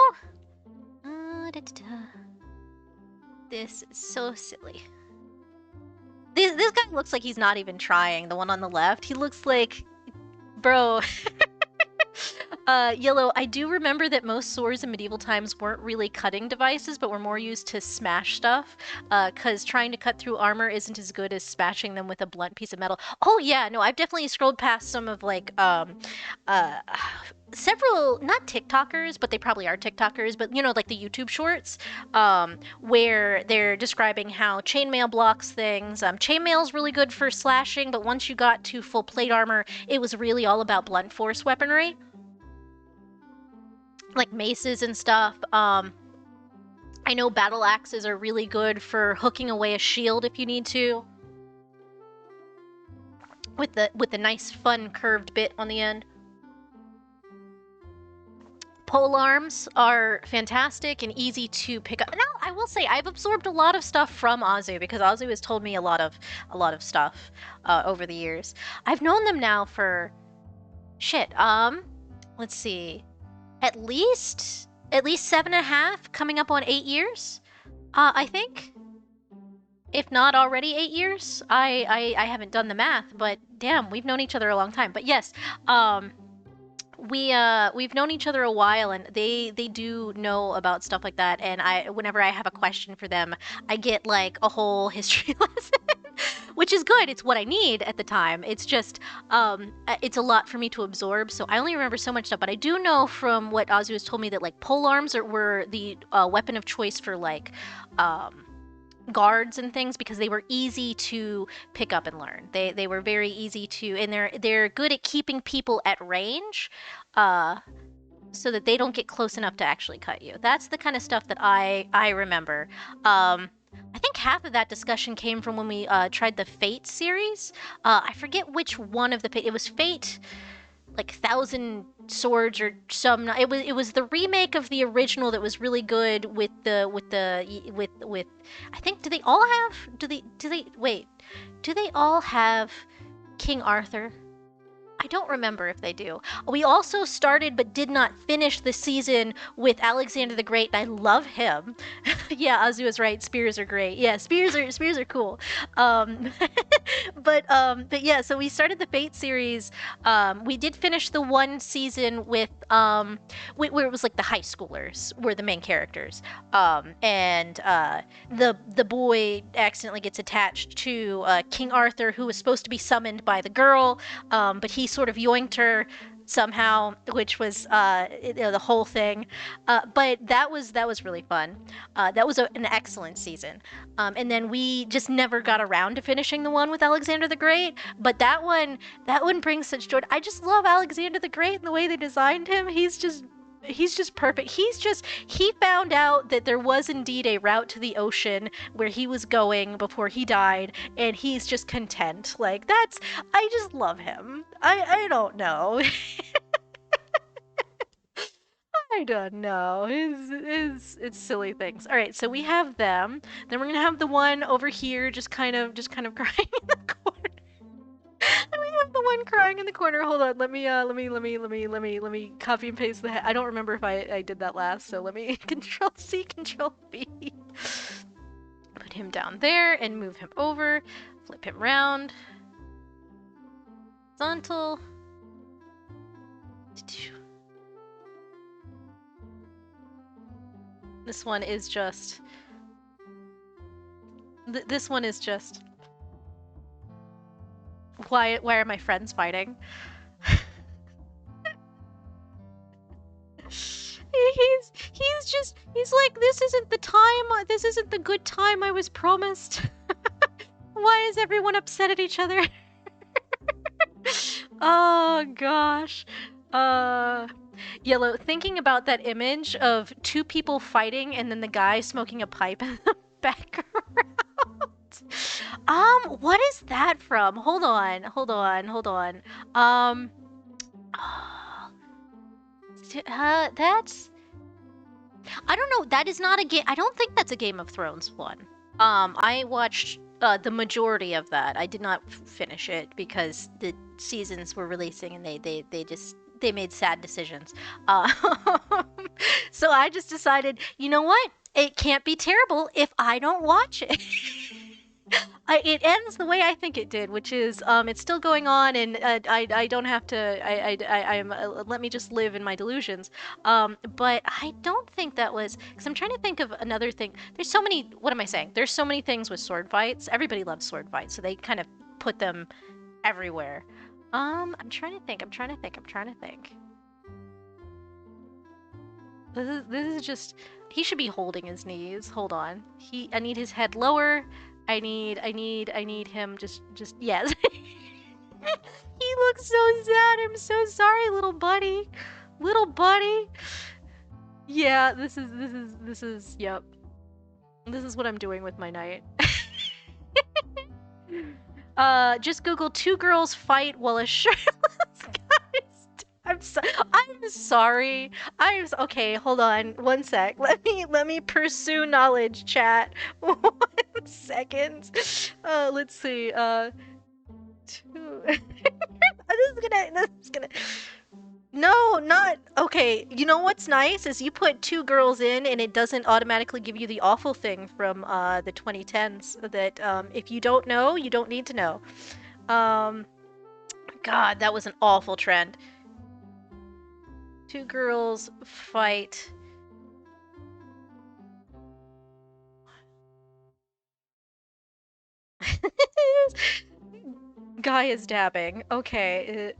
This is so silly. This guy looks like he's not even trying, the one on the left. He looks like... Bro... Yellow, I do remember that most swords in medieval times weren't really cutting devices, but were more used to smash stuff, because trying to cut through armor isn't as good as smashing them with a blunt piece of metal. Oh yeah, no, I've definitely scrolled past some of, like, several, not TikTokers, but they probably are TikTokers, but, you know, like the YouTube shorts, where they're describing how chainmail blocks things. Chainmail's really good for slashing, but once you got to full plate armor, it was really all about blunt force weaponry. Like maces and stuff. I know battle axes are really good for hooking away a shield if you need to. With the nice fun curved bit on the end. Pole arms are fantastic and easy to pick up. Now, I will say I've absorbed a lot of stuff from Azu, because Azu has told me a lot of stuff over the years. I've known them now for shit. Let's see. At least 7.5, coming up on 8 years, I think. If not already 8 years. I haven't done the math, but damn, we've known each other a long time. But yes, we've known each other a while, and they do know about stuff like that. And whenever I have a question for them, I get like a whole history lesson, which is good. It's what I need at the time. It's just it's a lot for me to absorb, so I only remember so much stuff. But I do know from what Azu has told me that like pole arms were the weapon of choice for like guards and things, because they were easy to pick up and learn. They were very easy to, and they're good at keeping people at range, so that they don't get close enough to actually cut you. That's the kind of stuff that I remember. I think half of that discussion came from when we tried the Fate series. I forget which one of it was Fate, like Thousand Swords or some. It was the remake of the original that was really good with I think, do they all have King Arthur? I don't remember if they do. We also started but did not finish the season with Alexander the Great, and I love him. Yeah, Azu is right. Spears are great. Yeah, spears are cool. But yeah, so we started the Fate series. We did finish the one season with where it was like the high schoolers were the main characters. And the boy accidentally gets attached to King Arthur, who was supposed to be summoned by the girl, but he sort of yoinked her somehow, which was the whole thing. But that was really fun. That was an excellent season. And then we just never got around to finishing the one with Alexander the Great. But that one brings such joy. I just love Alexander the Great and the way they designed him. He's just perfect. He found out that there was indeed a route to the ocean where he was going before he died, and he's just content. Like, I just love him. I don't know. I don't know. It's silly things. All right, so we have them. Then we're gonna have the one over here, just kind of crying in the corner. And we have the one crying in the corner. Hold on. Let me copy and paste the. I don't remember if I did that last. So let me Control C, Control V. Put him down there and move him over. Flip him round. Horizontal. This one is just. This one is just. Why are my friends fighting? He's like, this isn't the good time I was promised. Why is everyone upset at each other? Oh gosh. Yellow, thinking about that image of two people fighting and then the guy smoking a pipe in the background. What is that from? Hold on. That's... I don't know. That is not a game. I don't think that's a Game of Thrones one. I watched the majority of that. I did not finish it because the seasons were releasing and they made sad decisions. So I just decided, you know what? It can't be terrible if I don't watch it. It ends the way I think it did, which is it's still going on, and I don't have to. Let me just live in my delusions. But I don't think that was, because I'm trying to think of another thing. There's so many. What am I saying? There's so many things with sword fights. Everybody loves sword fights, so they kind of put them everywhere. I'm trying to think. This is just. He should be holding his knees. Hold on. I need his head lower. I need him just yes. He looks so sad. I'm so sorry, little buddy. Yeah, this is yep. This is what I'm doing with my night. Just Google 2 girls fight while a shirtless guy is... I'm sorry. Okay, hold on. 1 sec. Let me pursue knowledge, chat. 1 second. Let's see. 2. This is gonna. No, not okay. You know what's nice is you put 2 girls in, and it doesn't automatically give you the awful thing from the 2010s that if you don't know, you don't need to know. God, that was an awful trend. Two girls fight. Guy is dabbing. Okay.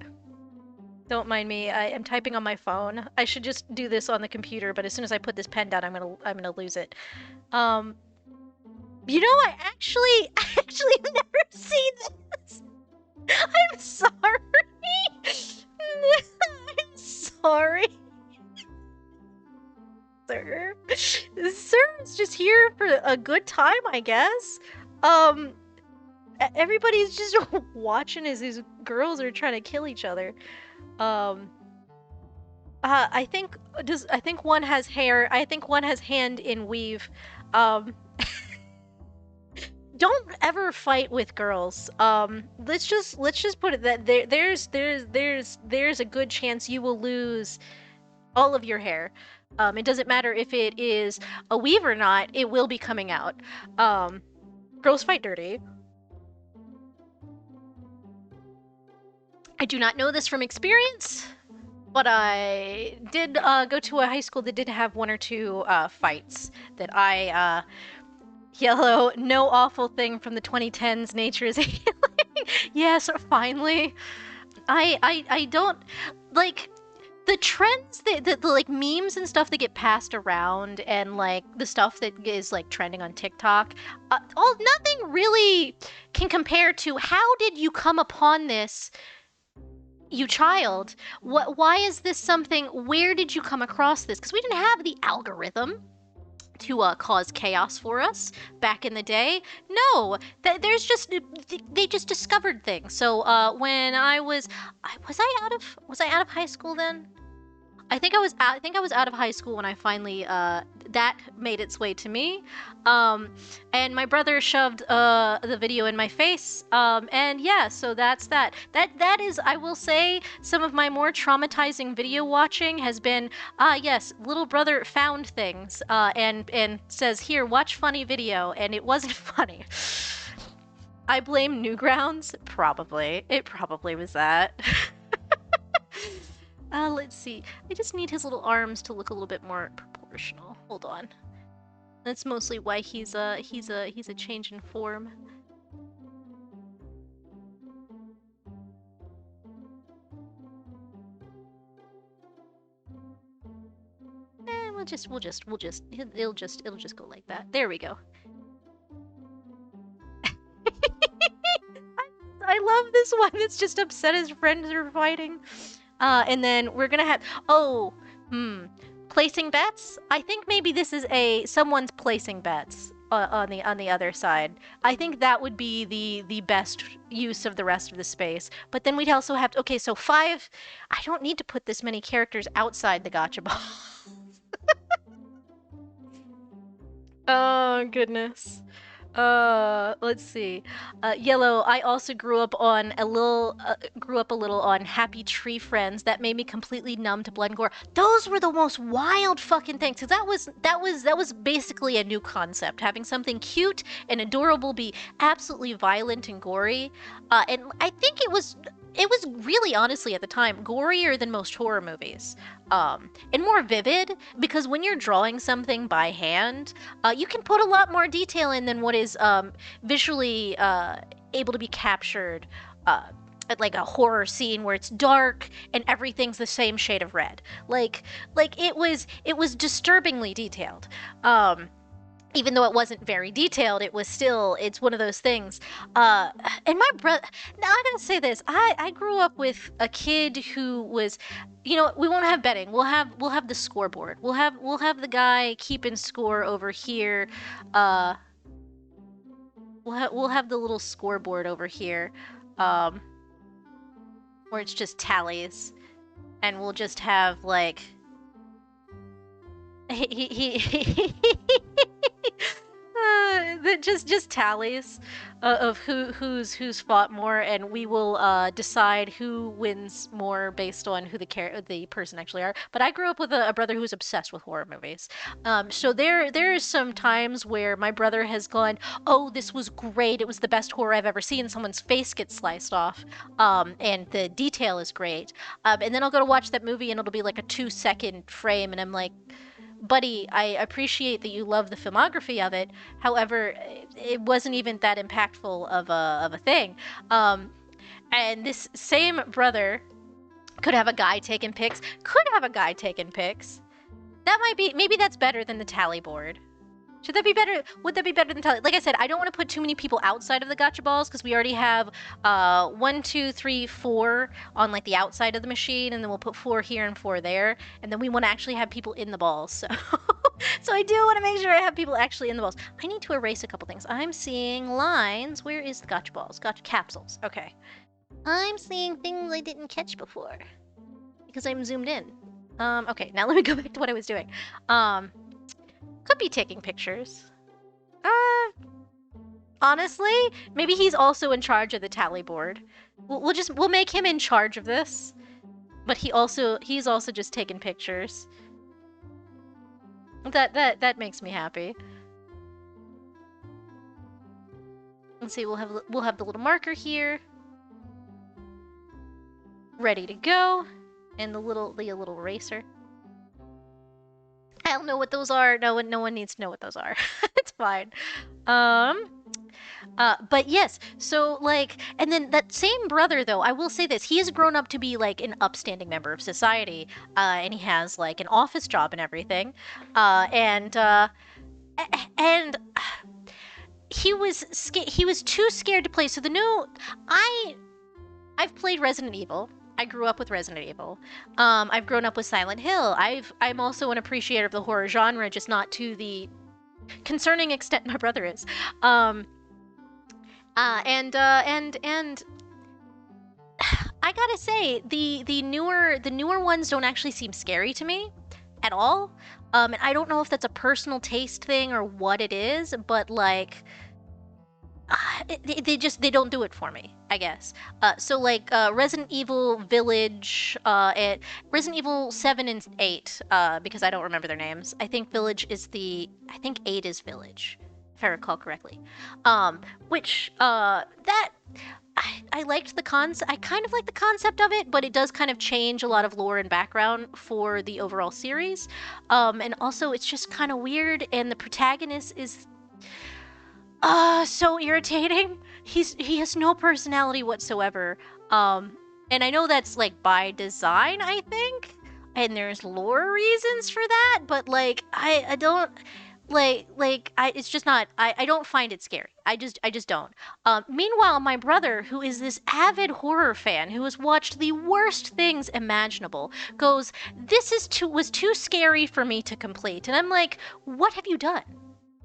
Don't mind me. I am typing on my phone. I should just do this on the computer, but as soon as I put this pen down, I'm gonna lose it. You know, I actually have never seen this. I'm sorry. I'm sorry. Sir. Sir is just here for a good time, I guess. Everybody's just watching as these girls are trying to kill each other. I think one has hair. I think one has hand in weave. Don't ever fight with girls. Let's just put it that there's a good chance you will lose all of your hair. It doesn't matter if it is a weave or not, it will be coming out. Girls fight dirty. I do not know this from experience, but I did go to a high school that did have one or two fights that I Yellow, no awful thing from the 2010s. Nature is healing. Yes, finally. I don't like the trends that the like memes and stuff that get passed around, and like the stuff that is like trending on TikTok. Nothing really can compare to how did you come upon this, you child? Why is this something? Where did you come across this? Because we didn't have the algorithm to cause chaos for us back in the day. No, there's just they just discovered things. So when was I out of high school then? I think I was out of high school when I finally that made its way to me, and my brother shoved the video in my face, and yeah, so that's that. That is, I will say, some of my more traumatizing video watching has been yes, little brother found things and says, here, watch funny video, and it wasn't funny. I blame Newgrounds. Probably it probably was that. Let's see. I just need his little arms to look a little bit more proportional. Hold on. That's mostly why he's a change in form. It'll just go like that. There we go. I love this one that's just upset his friends are fighting. And then we're gonna have placing bets. I think maybe this is someone's placing bets on the other side. I think that would be the best use of the rest of the space. But then we'd also have to, okay, so 5. I don't need to put this many characters outside the gotcha ball. Oh goodness. Let's see. Yellow, I also grew up a little on Happy Tree Friends. That made me completely numb to blood and gore. Those were the most wild fucking things, because that was basically a new concept, having something cute and adorable be absolutely violent and gory. And I think it was really, honestly, at the time, gorier than most horror movies. And more vivid, because when you're drawing something by hand, you can put a lot more detail in than what is visually able to be captured at like a horror scene where it's dark and everything's the same shade of red. Like it was disturbingly detailed. Even though it wasn't very detailed, it's one of those things. And my brother, now I gotta say this, I grew up with a kid who was, we won't have betting. We'll have the scoreboard. We'll have the guy keeping score over here. We'll have the little scoreboard over here, where it's just tallies, and we'll just have like just tallies of who's fought more, and we will decide who wins more based on who the person actually are. But I grew up with a brother who was obsessed with horror movies. So there is some times where my brother has gone, "Oh, this was great! It was the best horror I've ever seen." Someone's face gets sliced off, and the detail is great. And then I'll go to watch that movie, and it'll be like a 2-second frame, and I'm like, buddy, I appreciate that you love the filmography of it. However, it wasn't even that impactful of a thing. And this same brother could have a guy taking pics. That might be, maybe that's better than the tally board. Should that be better? Would that be better than tally? Like I said, I don't want to put too many people outside of the gotcha balls because we already have 1, 2, 3, 4 on like the outside of the machine, and then we'll put 4 here and 4 there, and then we want to actually have people in the balls. So, so I do want to make sure I have people actually in the balls. I need to erase a couple things. I'm seeing lines. Where is the gotcha balls? Gotcha capsules. Okay. I'm seeing things I didn't catch before because I'm zoomed in. Okay, now let me go back to what I was doing. Could be taking pictures. Honestly, maybe he's also in charge of the tally board. We'll make him in charge of this, but he's also just taking pictures. That makes me happy. Let's see. We'll have the little marker here, ready to go, and the little eraser. I don't know what those are. No one needs to know what those are. It's fine. But yes, so like, and then that same brother though, I will say this, he has grown up to be like an upstanding member of society, and he has like an office job and everything, and he was too scared to play. So I've played Resident Evil. I grew up with Resident Evil. I've grown up with Silent Hill. I'm also an appreciator of the horror genre, just not to the concerning extent my brother is. And I gotta say, the newer ones don't actually seem scary to me at all. And I don't know if that's a personal taste thing or what it is, but like, they don't do it for me, I guess. So like Resident Evil Village, Resident Evil 7 and 8, because I don't remember their names. I think 8 is Village, if I recall correctly. Which that I liked the I kind of like the concept of it, but it does kind of change a lot of lore and background for the overall series. And also it's just kind of weird, and the protagonist is so irritating. He has no personality whatsoever. And I know that's like by design, I think, and there's lore reasons for that, but like I don't it's just not, I don't find it scary. I just don't. Meanwhile, my brother, who is this avid horror fan, who has watched the worst things imaginable, goes, "This was too scary for me to complete." And I'm like, what have you done?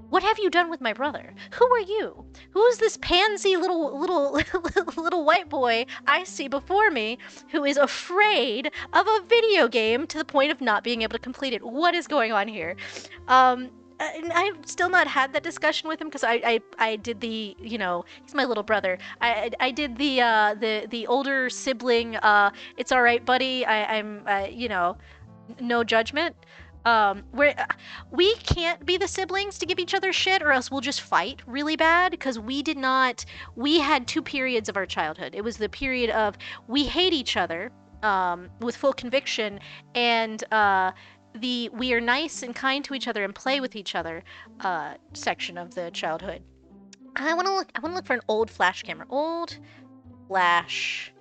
What have you done with my brother? Who are you? Who is this pansy little white boy I see before me who is afraid of a video game to the point of not being able to complete it? What is going on here? And I've still not had that discussion with him because I did the, he's my little brother. I did the older sibling. It's all right, buddy. I'm no judgment. We can't be the siblings to give each other shit, or else we'll just fight really bad, because we had 2 periods of our childhood. It was the period of we hate each other with full conviction, and the we are nice and kind to each other and play with each other section of the childhood. I want to look for an old flash camera. Old flash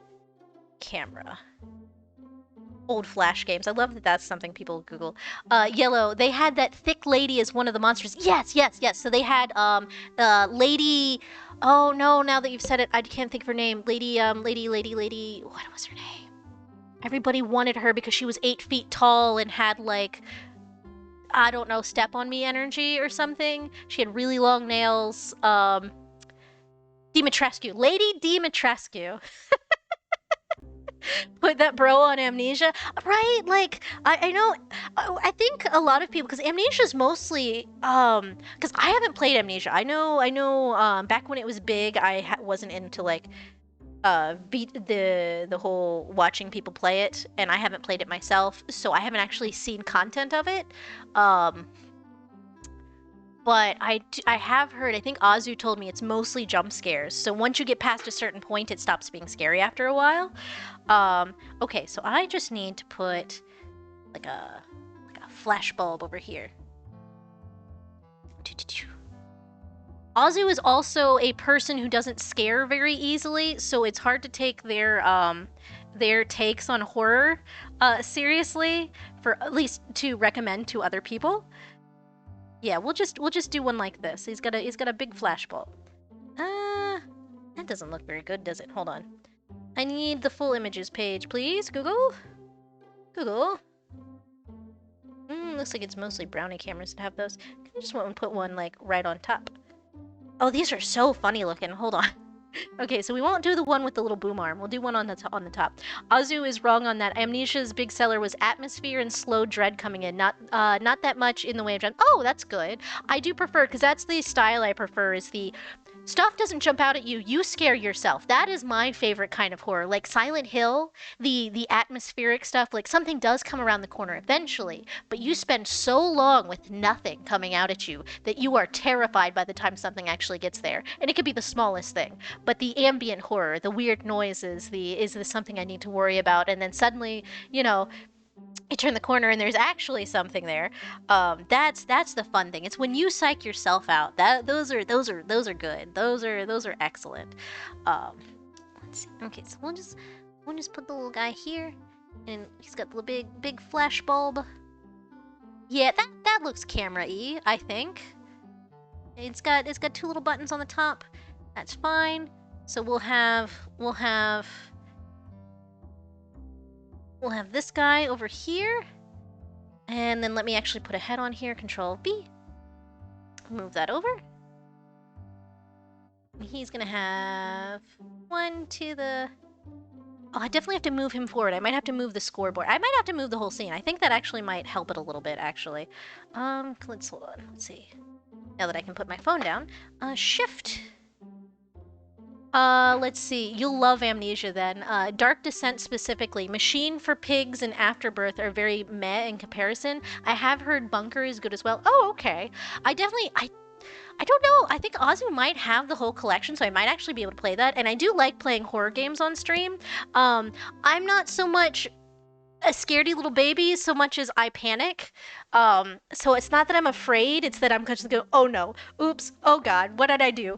camera. Old Flash games. I love that that's something people Google. Yellow, they had that thick lady as one of the monsters. Yes. So they had Lady, oh no, now that you've said it, I can't think of her name. Lady, what was her name? Everybody wanted her because she was 8 feet tall and had like, I don't know, step on me energy or something. She had really long nails. Dimitrescu. Lady Dimitrescu. Put that bro on Amnesia, right? Like I know, I think a lot of people, because Amnesia is mostly because I haven't played Amnesia. I know back when it was big, wasn't into like beat the whole watching people play it, and I haven't played it myself, so I haven't actually seen content of it. Um, but I have heard, I think Azu told me it's mostly jump scares. So once you get past a certain point, it stops being scary after a while. Okay, so I just need to put like a flash bulb over here. Azu is also a person who doesn't scare very easily, so it's hard to take their takes on horror seriously, for at least to recommend to other people. Yeah, we'll just do one like this. He's got a big flash bulb. That doesn't look very good, does it? Hold on. I need the full images page, please. Google. Google. Looks like it's mostly brownie cameras that have those. I just want to put one like right on top. Oh, these are so funny looking. Hold on. Okay, so we won't do the one with the little boom arm. We'll do one on the top. Azu is wrong on that. Amnesia's big seller was atmosphere and slow dread coming in. Not that much in the way of dread. Oh, that's good. I do prefer, because that's the style I prefer, is the stuff doesn't jump out at you, you scare yourself. That is my favorite kind of horror. Like Silent Hill, the atmospheric stuff, like something does come around the corner eventually, but you spend so long with nothing coming out at you that you are terrified by the time something actually gets there. And it could be the smallest thing. But the ambient horror, the weird noises, is this something I need to worry about? And then suddenly, you know, you turn the corner and there's actually something there. That's the fun thing. It's when you psych yourself out. Those are good. Those are excellent. Let's see. Okay, so we'll just put the little guy here, and he's got the big flash bulb. Yeah, that looks camera-y, I think. It's got two little buttons on the top. That's fine. So we'll have this guy over here, and then let me actually put a head on here. Control V. Move that over. He's gonna have one to the. Oh, I definitely have to move him forward. I might have to move the scoreboard. I might have to move the whole scene. I think that actually might help it a little bit, actually. Let's hold on. Let's see. Now that I can put my phone down, Shift. Let's see. You'll love Amnesia then. Dark Descent specifically. Machine for Pigs and Afterbirth are very meh in comparison. I have heard Bunker is good as well. Oh, okay. I don't know. I think Azu might have the whole collection, so I might actually be able to play that. And I do like playing horror games on stream. I'm not so much a scaredy little baby so much as I panic. So it's not that I'm afraid, it's that I'm just go, oh no, oops, oh god, what did I do?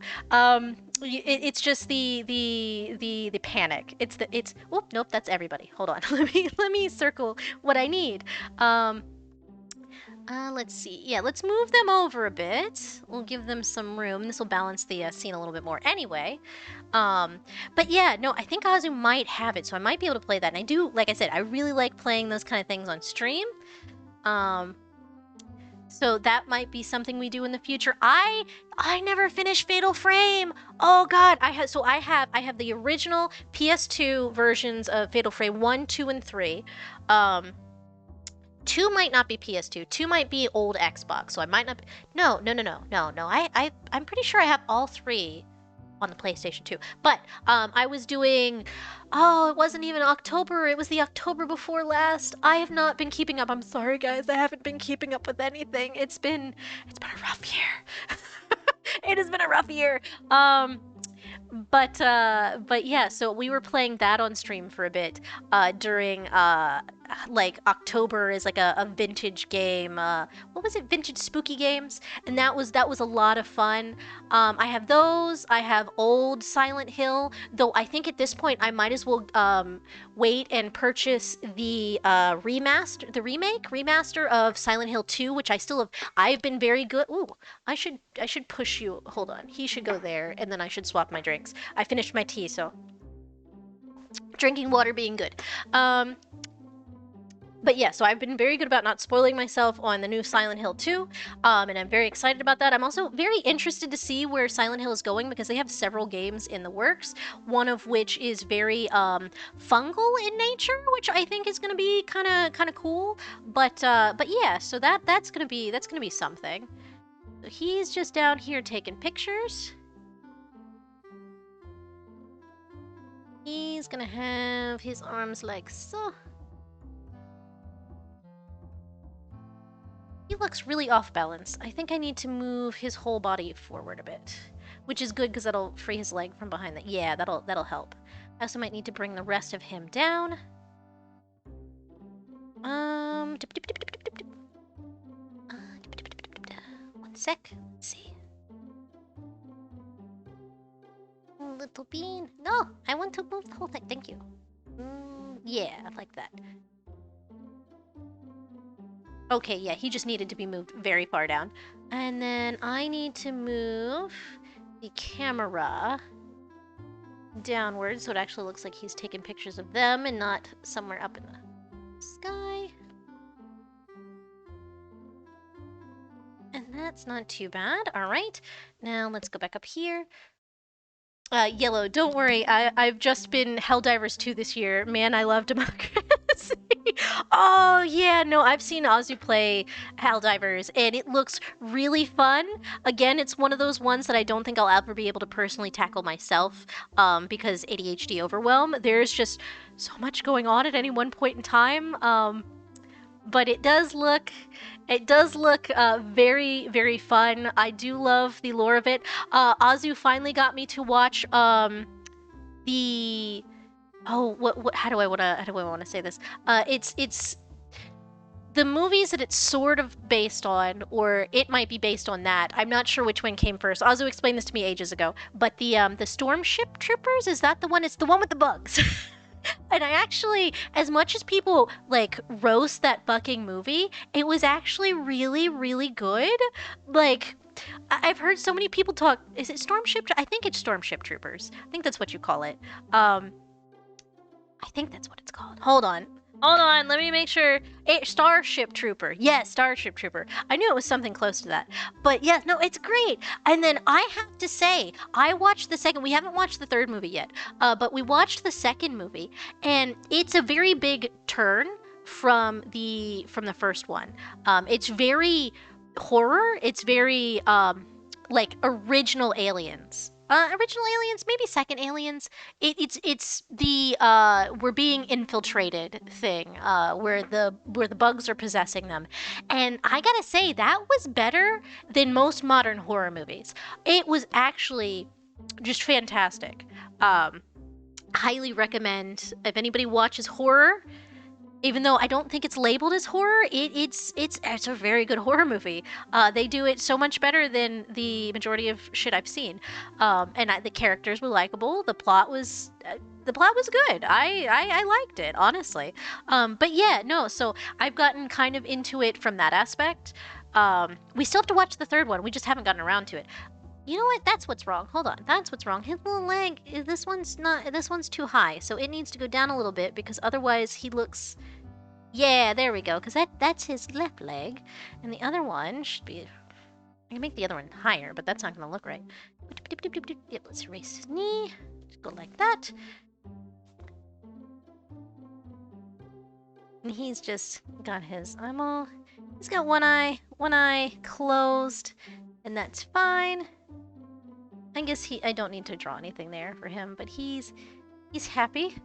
It's just the panic. Oh nope, that's everybody. Hold on. let me circle what I need. Let's see. Yeah, let's move them over a bit. We'll give them some room. This will balance the scene a little bit more anyway. But yeah, no, I think Azu might have it, so I might be able to play that. And I do, like I said, I really like playing those kind of things on stream. So that might be something we do in the future. I never finished Fatal Frame. Oh god, I have the original PS2 versions of Fatal Frame 1, 2, and 3. 2 might not be PS2. 2 might be old Xbox, so I might not be... No. I'm pretty sure I have all 3 on the PlayStation 2. But I was doing... Oh, it wasn't even October. It was the October before last. I have not been keeping up. I'm sorry, guys. I haven't been keeping up with anything. It's been a rough year. It has been a rough year. But yeah, so we were playing that on stream for a bit during like October is like a vintage game. What was it? Vintage spooky games, and that was a lot of fun. I have those. I have old Silent Hill, though I think at this point I might as well wait and purchase the remaster of Silent Hill 2, which I still have. I've been very good. Ooh, I should push you. Hold on. He should go there, and then I should swap my drinks. I finished my tea, so drinking water being good. But yeah, so I've been very good about not spoiling myself on the new Silent Hill 2, and I'm very excited about that. I'm also very interested to see where Silent Hill is going because they have several games in the works, one of which is very fungal in nature, which I think is going to be kind of cool. But yeah, so that's gonna be something. So he's just down here taking pictures. He's gonna have his arms like so. He looks really off balance. I think I need to move his whole body forward a bit, which is good because that'll free his leg from behind that. Yeah, that'll help. I also might need to bring the rest of him down. One sec. Let's see. Little bean. No, I want to move the whole thing. Thank you. Yeah, like that. Okay, yeah, he just needed to be moved very far down. And then I need to move the camera downwards so it actually looks like he's taking pictures of them and not somewhere up in the sky. And that's not too bad. All right, now let's go back up here. Yellow, don't worry. I've just been Helldivers 2 this year. Man, I love democracy. Oh, yeah, no, I've seen Azu play Helldivers, and it looks really fun. Again, it's one of those ones that I don't think I'll ever be able to personally tackle myself, because ADHD overwhelm. There's just so much going on at any one point in time. But it does look very, very fun. I do love the lore of it. Azu finally got me to watch the how do I want to say this? It's the movies that it's sort of based on, or it might be based on that. I'm not sure which one came first. Azu explained this to me ages ago. But the Stormship Troopers, is that the one? It's the one with the bugs. And I actually, as much as people like roast that fucking movie, it was actually really, really good. Like, I've heard so many people talk. Is it Stormship? I think it's Stormship Troopers. I think that's what you call it. I think that's what it's called. Hold on, let me make sure. Starship Trooper. Yes, Starship Trooper. I knew it was something close to that. But yeah, no, it's great. And then I have to say, I watched the second. We haven't watched the third movie yet, but we watched the second movie, and it's a very big turn from the first one. It's very horror. It's very like original Aliens. Original Aliens, maybe second Aliens. It's the we're being infiltrated thing, where the bugs are possessing them, and I gotta say that was better than most modern horror movies. It was actually just fantastic. Highly recommend if anybody watches horror. Even though I don't think it's labeled as horror, it's a very good horror movie. They do it so much better than the majority of shit I've seen. And the characters were likable. The plot was good. I liked it, honestly. But yeah, no. So I've gotten kind of into it from that aspect. We still have to watch the third one. We just haven't gotten around to it. You know what? That's what's wrong. Hold on. That's what's wrong. His little leg, this one's too high. So it needs to go down a little bit because otherwise he looks... Yeah, there we go. Because that's his left leg. And the other one should be... I can make the other one higher, but that's not going to look right. Yep, let's erase his knee. Just go like that. And he's just got his eyeball. He's got one eye closed. And that's fine. I guess I don't need to draw anything there for him, but he's happy.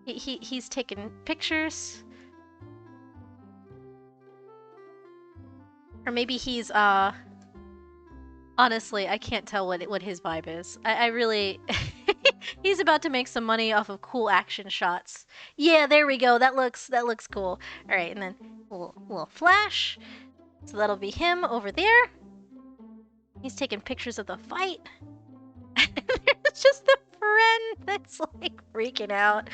He's taking pictures. Or maybe he's honestly, I can't tell what his vibe is. I really he's about to make some money off of cool action shots. Yeah, there we go. That looks cool. All right, and then a little flash. So that'll be him over there. He's taking pictures of the fight. There's just the friend that's like freaking out.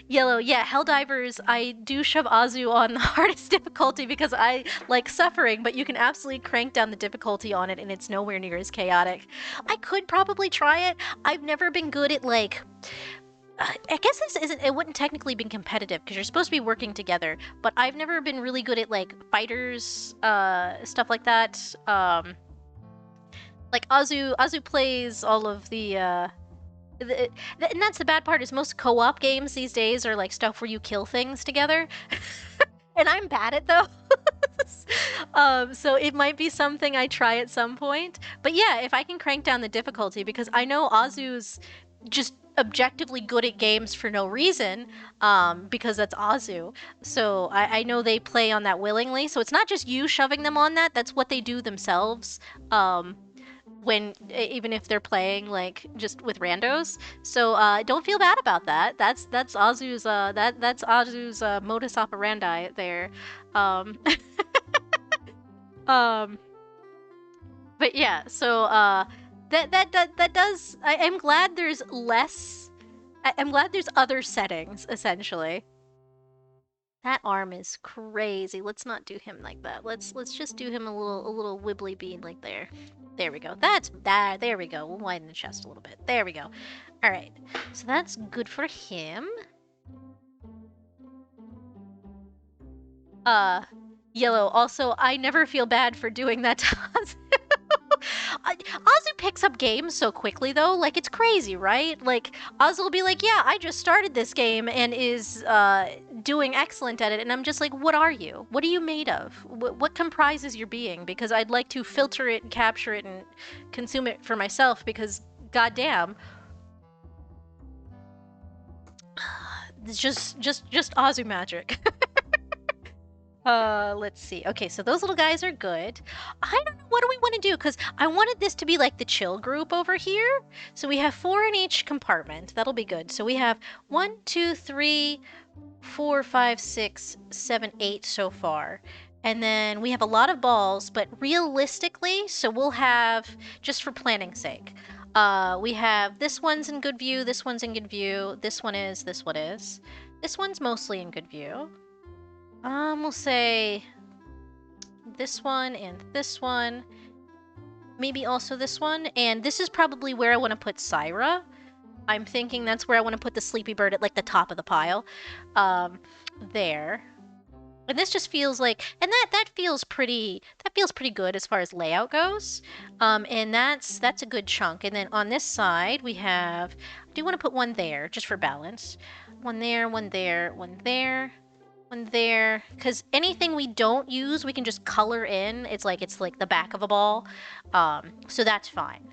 Yellow, yeah, Helldivers, I do shove Azu on the hardest difficulty because I like suffering, but you can absolutely crank down the difficulty on it and it's nowhere near as chaotic. I could probably try it. I've never been good at like I guess this isn't. It wouldn't technically be competitive because you're supposed to be working together. But I've never been really good at like fighters, stuff like that. Like Azu plays all of the, and that's the bad part is most co-op games these days are like stuff where you kill things together, and I'm bad at those. So it might be something I try at some point. But yeah, if I can crank down the difficulty, because I know Azu's just objectively good at games for no reason, because that's Azu. So I know they play on that willingly. So it's not just you shoving them on that. That's what they do themselves. When even if they're playing like just with randos, so don't feel bad about that. That's Azu's that's Azu's modus operandi there. Um, um, but yeah, so that does. I'm glad there's less. I'm glad there's other settings essentially. That arm is crazy. Let's not do him like that. Let's just do him a little wibbly bean like there. There we go. That's that. There we go. We'll widen the chest a little bit. There we go. All right. So that's good for him. Yellow. Also, I never feel bad for doing that to Azu. Azu picks up games so quickly, though. Like, it's crazy, right? Like, Azu will be like, yeah, I just started this game and is doing excellent at it. And I'm just like, what are you? What are you made of? What comprises your being? Because I'd like to filter it and capture it and consume it for myself because, goddamn. It's just Azu magic. Let's see. Okay, so those little guys are good. I don't know, what do we want to do? Because I wanted this to be like the chill group over here. So we have 4 in each compartment. That'll be good. So we have 1, 2, 3, 4, 5, 6, 7, 8 so far. And then we have a lot of balls, but realistically, so we'll have, just for planning's sake, we have this one's in good view, this one's in good view, this one is, this one is. This one's mostly in good view. We'll say this one and this one. Maybe also this one. And this is probably where I want to put Syra. I'm thinking that's where I want to put the sleepy bird at like the top of the pile. There. And this just feels like, and that feels pretty good as far as layout goes. And that's a good chunk. And then on this side we have, I do want to put one there just for balance. One there, one there, one there. One there, because anything we don't use we can just color in. It's like the back of a ball, so that's fine.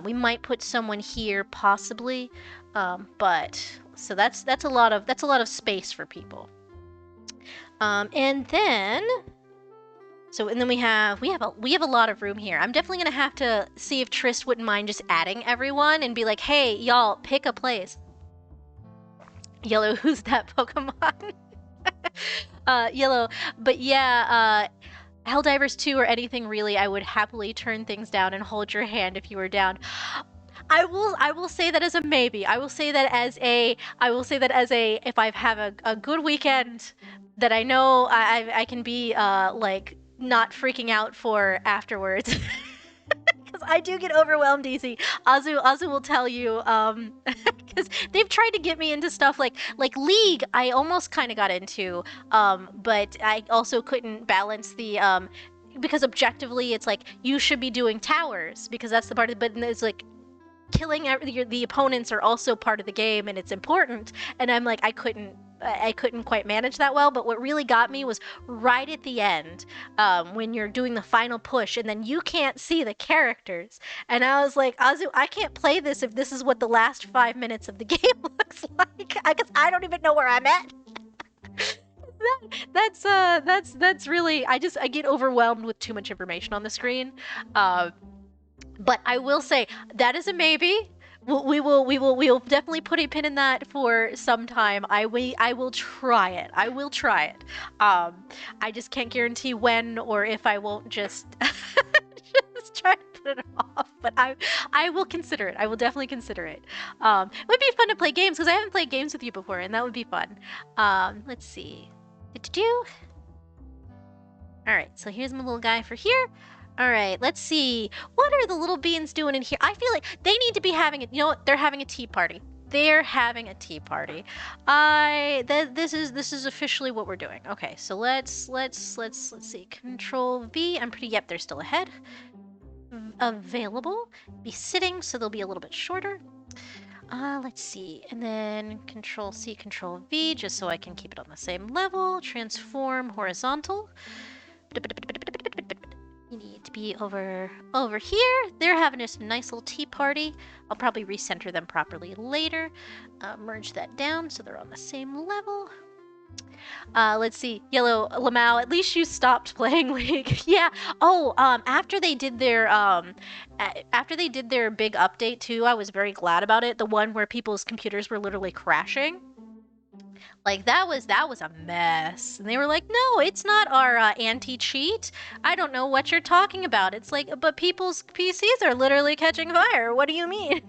We might put someone here possibly, but so that's a lot of space for people. And then we have a lot of room here. I'm definitely gonna have to see if Trist wouldn't mind just adding everyone and be like, hey y'all, pick a place. Yellow, who's that Pokemon? Yellow, but yeah, Helldivers 2 or anything really, I would happily turn things down and hold your hand if you were down. I will say that as a maybe. I will say that as a if I have a good weekend that I know I can be like not freaking out for afterwards. Because I do get overwhelmed easy. Azu will tell you, because they've tried to get me into stuff like League. I almost kind of got into, but I also couldn't balance the because objectively it's like you should be doing towers because that's the part of, but it's like killing the opponents are also part of the game and it's important. And I'm like I couldn't quite manage that well, but what really got me was right at the end, when you're doing the final push and then you can't see the characters. And I was like, Azu, I can't play this if this is what the last 5 minutes of the game looks like, because I don't even know where I'm at. That's really, I get overwhelmed with too much information on the screen. But I will say that is a maybe. We will definitely put a pin in that for some time. I will try it. I will try it. I just can't guarantee when or if I won't just just try to put it off. But I will consider it. I will definitely consider it. It would be fun to play games because I haven't played games with you before, and that would be fun. Let's see. All right. So here's my little guy for here. All right, let's see. What are the little beans doing in here? I feel like they need to be having it. You know what? They're having a tea party. they're having a tea party. This is officially what we're doing. Okay, so let's see. Control V. I'm pretty. Yep, they're still ahead. Available. Be sitting, so they'll be a little bit shorter. Let's see, and then Control C, Control V, just so I can keep it on the same level. Transform horizontal. You need to be over here. They're having a nice little tea party. I'll probably recenter them properly later. Merge that down so they're on the same level. Let's see, Yellow Lamau, at least you stopped playing League. Yeah. Oh, after they did their big update too, I was very glad about it. The one where people's computers were literally crashing. Like that was a mess. And they were like, "No, it's not our anti-cheat. I don't know what you're talking about." It's like, "But people's PCs are literally catching fire. What do you mean?"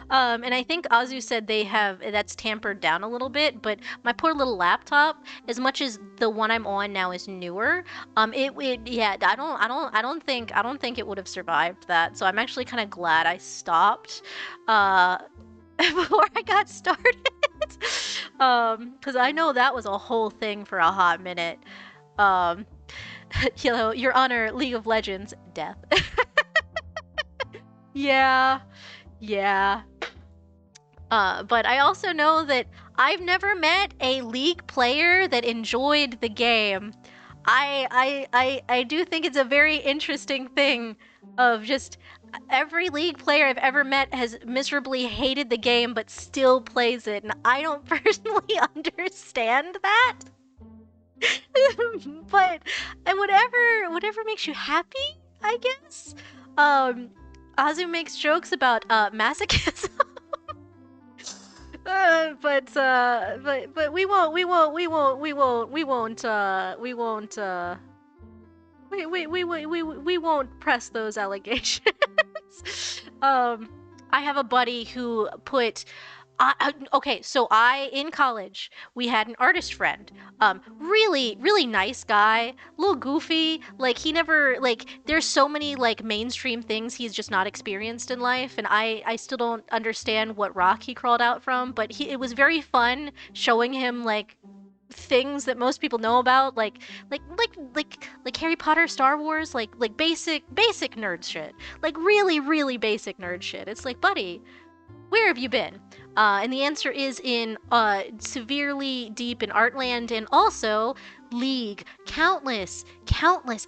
And I think Azu said that's tampered down a little bit, but my poor little laptop, as much as the one I'm on now is newer, yeah, I don't think it would have survived that. So I'm actually kind of glad I stopped before I got started. Because I know that was a whole thing for a hot minute. Yellow, Your Honor, League of Legends, death. Yeah. But I also know that I've never met a League player that enjoyed the game. I do think it's a very interesting thing of just every League player I've ever met has miserably hated the game but still plays it, and I don't personally understand that. But whatever makes you happy, I guess. Azu makes jokes about masochism. But we won't press those allegations. I have a buddy who put okay, so in college, we had an artist friend. Really nice guy, a little goofy. Like, he never, like, there's so many, like, mainstream things he's just not experienced in life, and I still don't understand what rock he crawled out from, but it was very fun showing him, like, things that most people know about, like Harry Potter, Star Wars, like basic nerd shit. Like, really basic nerd shit. It's like, buddy, where have you been? And the answer is in severely deep in Artland, and also League. Countless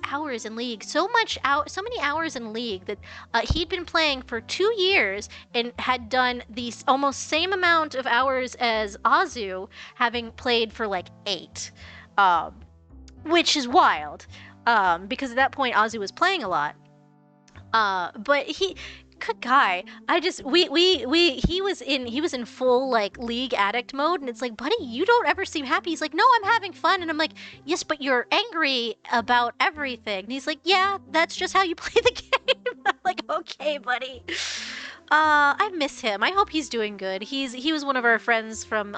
hours in League. So many hours in League that he'd been playing for 2 years and had done the almost same amount of hours as Azu, having played for like 8. Which is wild. Because at that point Azu was playing a lot. But good guy. He was in full like League addict mode, and it's like, buddy, you don't ever seem happy. He's like, no, I'm having fun. And I'm like, yes, but you're angry about everything. And he's like, yeah, that's just how you play the game. I'm like, okay, buddy. I miss him. I hope he's doing good. He was one of our friends from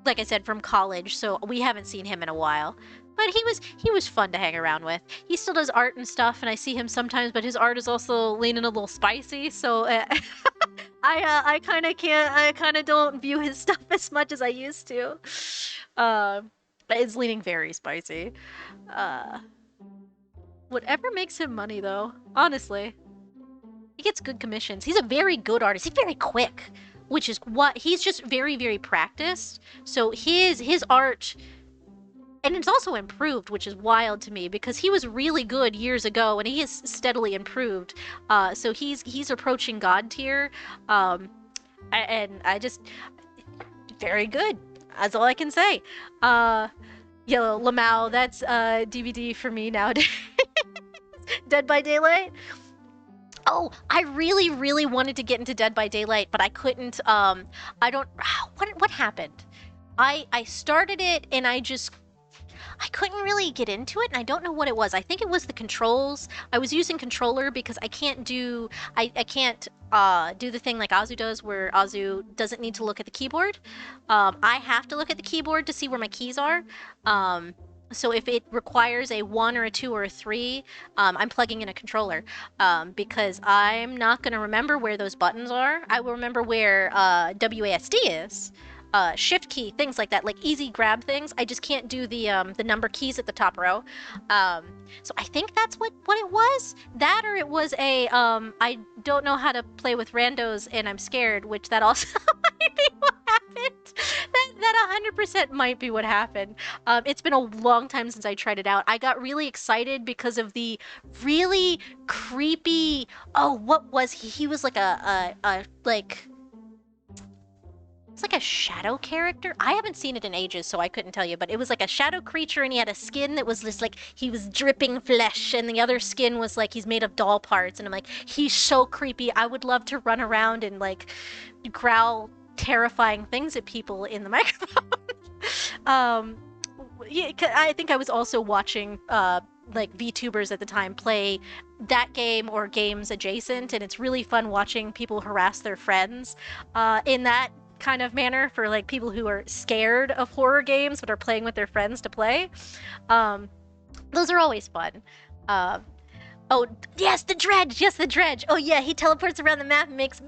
like I said, from college, so we haven't seen him in a while. But he was fun to hang around with. He still does art and stuff, and I see him sometimes, but his art is also leaning a little spicy, so I kind of don't view his stuff as much as I used to. It's leaning very spicy. Whatever makes him money, though, honestly. He gets good commissions. He's a very good artist. He's very quick, which is what he's just very practiced. So his art. And it's also improved, which is wild to me, because he was really good years ago, and he has steadily improved. So he's approaching God tier, and I just very good. That's all I can say. Yellow Lamau, that's DVD for me nowadays. Dead by Daylight. Oh, I really wanted to get into Dead by Daylight, but I couldn't. What happened? I started it, and I couldn't really get into it, and I don't know what it was. I think it was the controls. I was using controller because I can't do the thing like Azu does, where Azu doesn't need to look at the keyboard. I have to look at the keyboard to see where my keys are. So if it requires a 1 or a 2 or a 3, I'm plugging in a controller, because I'm not going to remember where those buttons are. I will remember where WASD is, shift key, things like that, like easy grab things. I just can't do the number keys at the top row. So I think that's what it was. That, or it was a I don't know how to play with randos and I'm scared, which that also might be what happened. That 100% might be what happened. It's been a long time since I tried it out. I got really excited because of the really creepy. Oh, what was he? He was like like. It's like a shadow character. I haven't seen it in ages, so I couldn't tell you, but it was like a shadow creature, and he had a skin that was just like, he was dripping flesh, and the other skin was like he's made of doll parts, and I'm like, he's so creepy. I would love to run around and like growl terrifying things at people in the microphone. Yeah, I think I was also watching like VTubers at the time play that game or games adjacent, and it's really fun watching people harass their friends in that kind of manner, for like people who are scared of horror games but are playing with their friends to play. Those are always fun. Oh yes, the dredge. Yes, the dredge. Oh yeah, he teleports around the map and makes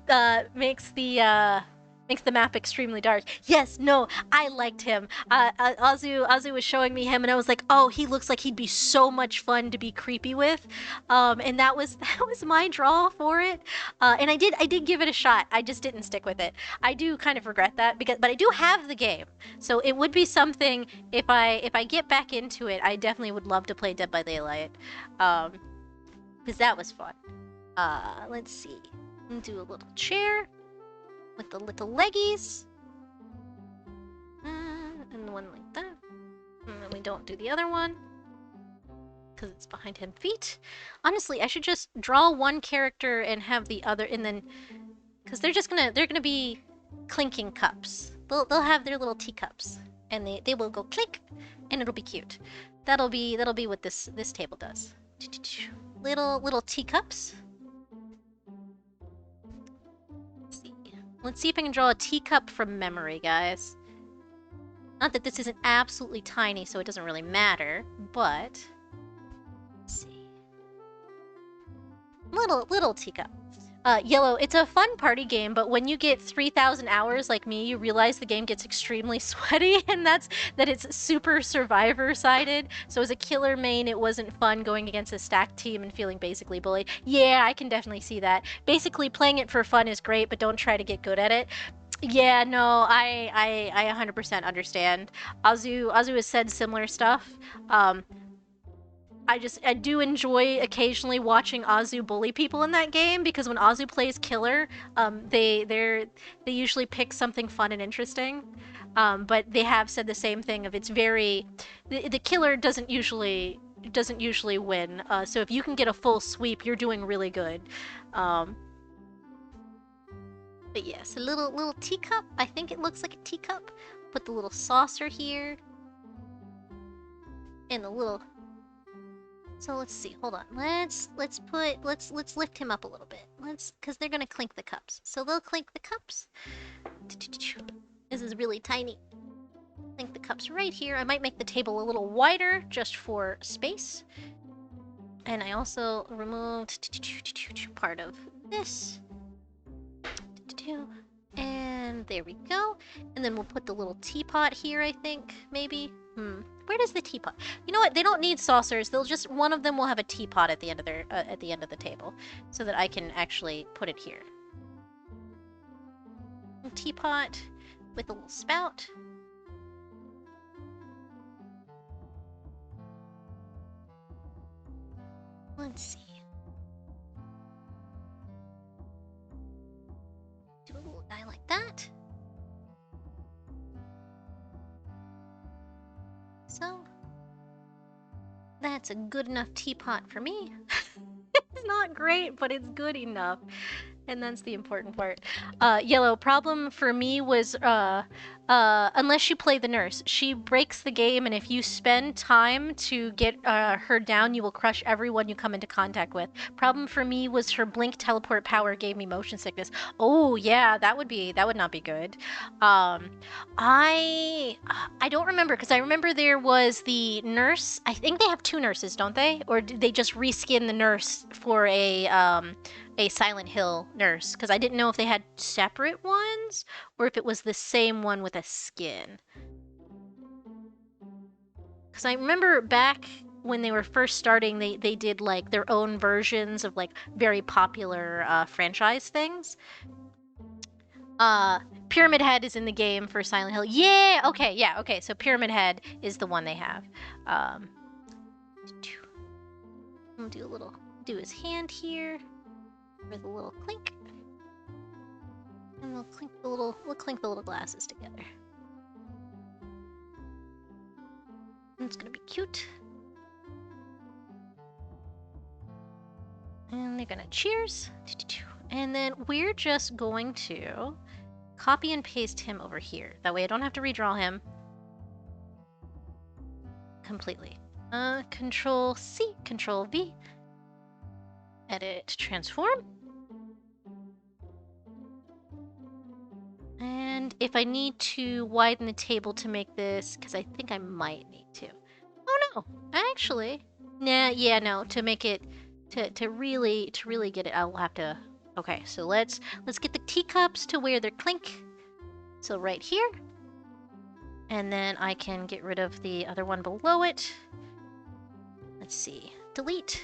the map extremely dark. Yes, no, I liked him. Azu was showing me him, and I was like, oh, he looks like he'd be so much fun to be creepy with. And that was my draw for it. And I did give it a shot. I just didn't stick with it. I do kind of regret that, but I do have the game, so it would be something if I get back into it. I definitely would love to play Dead by Daylight. Because that was fun. Let's see. Do a little chair with the little leggies. And one like that. And then we don't do the other one because it's behind 10 feet. Honestly, I should just draw one character and have the other, and then, because they're gonna be clinking cups. They'll have their little teacups, and they will go clink, and it'll be cute. That'll be what this table does. Little teacups. Let's see if I can draw a teacup from memory, guys. Not that this isn't absolutely tiny, so it doesn't really matter, but let's see. Little teacup. Yellow, it's a fun party game, but when you get 3,000 hours like me, you realize the game gets extremely sweaty, and that it's super survivor-sided. So as a killer main, it wasn't fun going against a stacked team and feeling basically bullied. Yeah, I can definitely see that. Basically, playing it for fun is great, but don't try to get good at it. Yeah, no, I 100% understand. Azu has said similar stuff. I do enjoy occasionally watching Azu bully people in that game, because when Azu plays killer, they usually pick something fun and interesting. But they have said the same thing of, it's very, the killer doesn't usually win. So if you can get a full sweep, you're doing really good. But yes, a little teacup. I think it looks like a teacup. Put the little saucer here, and the little. So let's see. Hold on. Let's lift him up a little bit. Because they're gonna clink the cups. So they'll clink the cups. This is really tiny. Clink the cups right here. I might make the table a little wider just for space. And I also removed part of this. And there we go. And then we'll put the little teapot here, I think, maybe. Where does the teapot? You know what? They don't need saucers. They'll just, one of them will have a teapot at the end of their at the end of the table, so that I can actually put it here. A teapot with a little spout. Let's see. Do a little guy like that. So, that's a good enough teapot for me. It's not great, but it's good enough. And that's the important part. Yellow, problem for me was unless you play the nurse, she breaks the game, and if you spend time to get her down, you will crush everyone you come into contact with. Problem for me was her blink teleport power gave me motion sickness. Oh yeah, that would not be good. I don't remember, because I remember there was the nurse. I think they have two nurses, don't they? Or did they just reskin the nurse for a Silent Hill nurse? Because I didn't know if they had separate ones or if it was the same one with a skin. Because I remember back when they were first starting, they did like their own versions of like very popular franchise things. Pyramid Head is in the game for Silent Hill. Yeah, okay. So Pyramid Head is the one they have. I'm gonna do his hand here with a little clink. And we'll clink the little glasses together. It's gonna be cute. And they're gonna cheers. And then we're just going to copy and paste him over here. That way I don't have to redraw him completely. Control C, Control V. Edit, transform. And if I need to widen the table to make this, because I think I might need to. Oh no, actually, nah, yeah, no. To make it, to really get it, I'll have to. Okay, so let's get the teacups to where they're clink. So right here, and then I can get rid of the other one below it. Let's see, delete.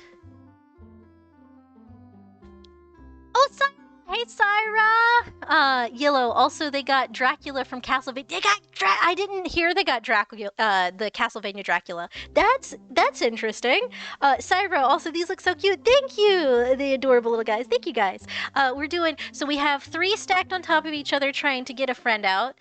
Oh, sorry. Hey, Syra! Yellow, also they got Dracula from Castlevania. They got I didn't hear they got Dracula, the Castlevania Dracula. That's interesting. Syra, also these look so cute. Thank you, the adorable little guys. Thank you, guys. So we have 3 stacked on top of each other trying to get a friend out.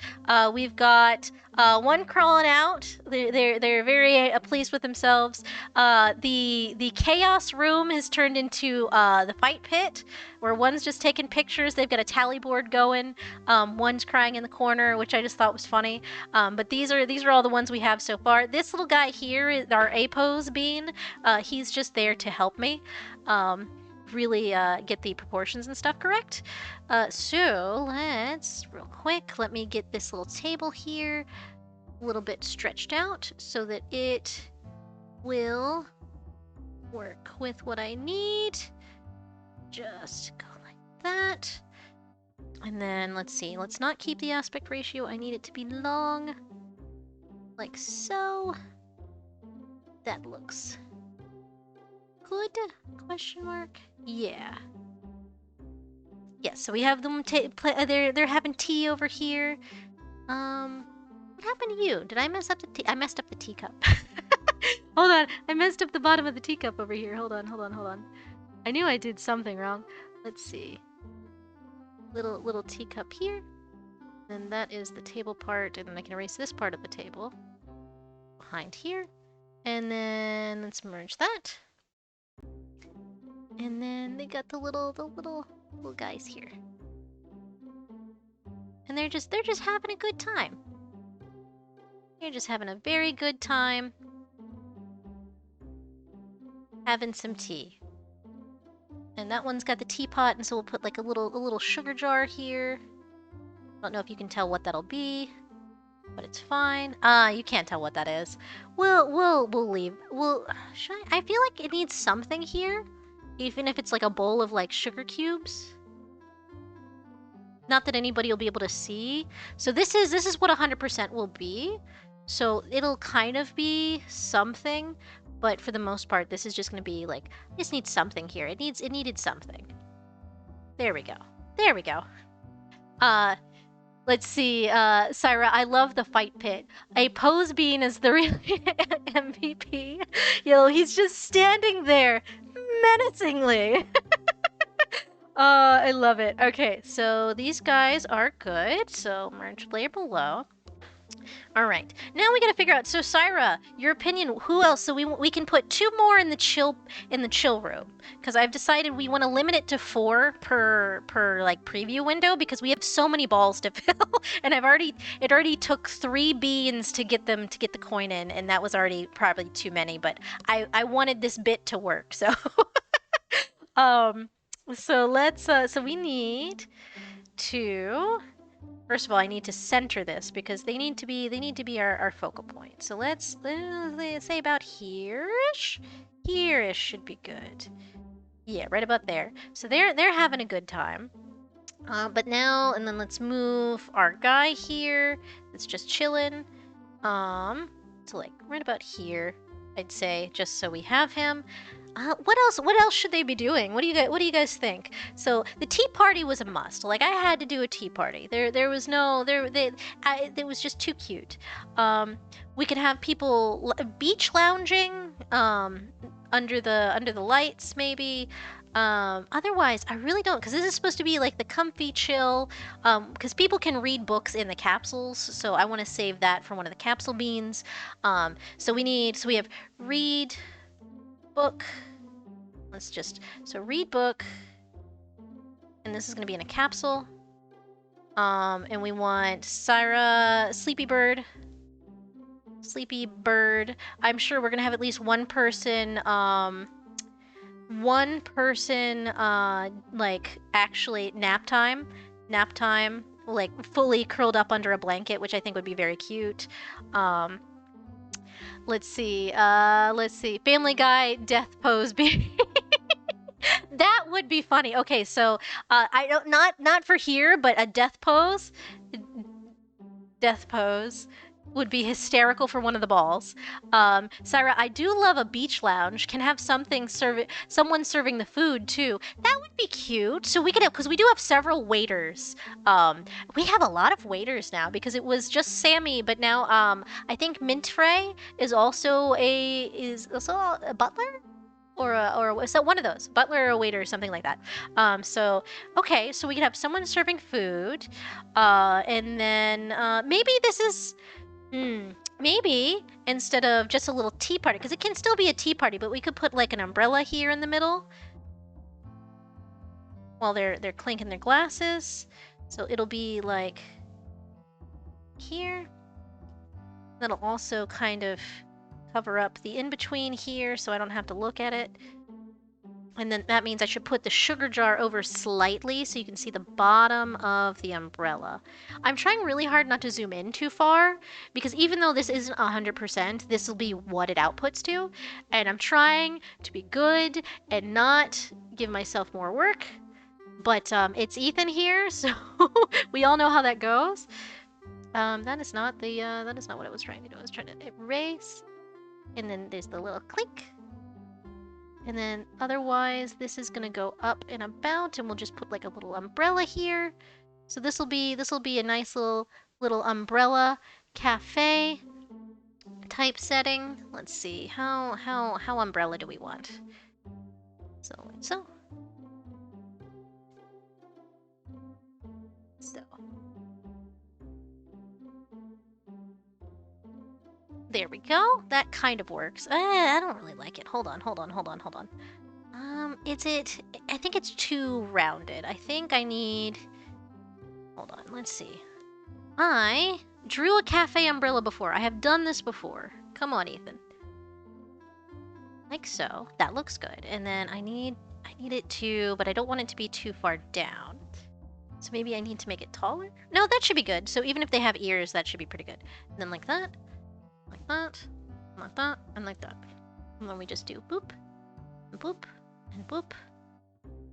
We've got one crawling out. They're very pleased with themselves. The chaos room has turned into the fight pit, where one's just taking pictures. They've got a tally board going. One's crying in the corner, which I just thought was funny. But these are all the ones we have so far. This little guy here is our A-pose bean. He's just there to help me really get the proportions and stuff correct. So let's, real quick, let me get this little table here a little bit stretched out so that it will work with what I need. Just go like that. And then let's see, let's not keep the aspect ratio. I need it to be long, like so. That looks good? Question mark? Yeah. Yes, so we have them, they're having tea over here. What happened to you? Did I mess up the tea? I messed up the teacup. Hold on, I messed up the bottom of the teacup over here. Hold on. I knew I did something wrong. Let's see. Little teacup here. Then that is the table part, and then I can erase this part of the table behind here. And then let's merge that. And then they got the little guys here. And they're just having a good time. They're just having a very good time. Having some tea. And that one's got the teapot, and so we'll put like a little sugar jar here. I don't know if you can tell what that'll be, but it's fine. You can't tell what that is. We'll leave. I feel like it needs something here, even if it's like a bowl of like sugar cubes. Not that anybody will be able to see. So this is what 100% will be. So it'll kind of be something, but for the most part, this is just going to be like, this needs something here. It needed something. There we go. Let's see, Syra, I love the fight pit. A pose bean is the real MVP. He's just standing there menacingly. I love it. Okay, so these guys are good. So merge layer below. All right, now we gotta figure out. So Syra, your opinion. Who else? So we can put 2 more in the chill room because I've decided we want to limit it to 4 per like preview window because we have so many balls to fill, and it already took 3 beans to get the coin in, and that was already probably too many. But I wanted this bit to work, so so let's so we need to. First of all, I need to center this because they need to be our focal point. So let's say about here-ish. Here-ish should be good. Yeah, right about there. So they're having a good time. But now, and then let's move our guy here. That's just chilling. So like right about here, I'd say, just so we have him. What else should they be doing? What do you guys think? So the tea party was a must. Like I had to do a tea party. There was no it was just too cute. We could have people beach lounging under the lights maybe. Otherwise, I really don't, because this is supposed to be like the comfy chill, because people can read books in the capsules, so I want to save that for one of the capsule beans. So we have read book. So read book, and this is going to be in a capsule. And we want Syra, Sleepy Bird. I'm sure we're going to have at least one person, like actually nap time, like fully curled up under a blanket, which I think would be very cute. Let's see, Family Guy death pose be that would be funny. Okay, so I don't not for here, but a death pose would be hysterical for one of the balls. Syra, I do love a beach lounge. Can have someone serving the food too. That would be cute. So we could have, because we do have several waiters. We have a lot of waiters now because it was just Sammy, but now I think Mintfrey is also a butler. Or so one of those, butler or a waiter or something like that. So okay, so we could have someone serving food, and then maybe this is, maybe instead of just a little tea party, because it can still be a tea party, but we could put like an umbrella here in the middle while they're clinking their glasses. So it'll be like here. That'll also kind of cover up the in-between here so I don't have to look at it. And then that means I should put the sugar jar over slightly so you can see the bottom of the umbrella. I'm trying really hard not to zoom in too far because even though this isn't 100%, this will be what it outputs to. And I'm trying to be good and not give myself more work. But it's Ethan here, so we all know how that goes. That is not what I was trying to do. I was trying to erase. And then there's the little click. And then otherwise, this is gonna go up and about, and we'll just put like a little umbrella here. So this will be a nice little umbrella cafe type setting. Let's see, how umbrella do we want? So. There we go. That kind of works. I don't really like it. Hold on. I think it's too rounded. I think I need... Hold on, let's see. I drew a cafe umbrella before. I have done this before. Come on, Ethan. Like so. That looks good. And then I need it to... But I don't want it to be too far down. So maybe I need to make it taller? No, that should be good. So even if they have ears, that should be pretty good. And then like that. Like that, and like that. And then we just do boop, and boop, and boop,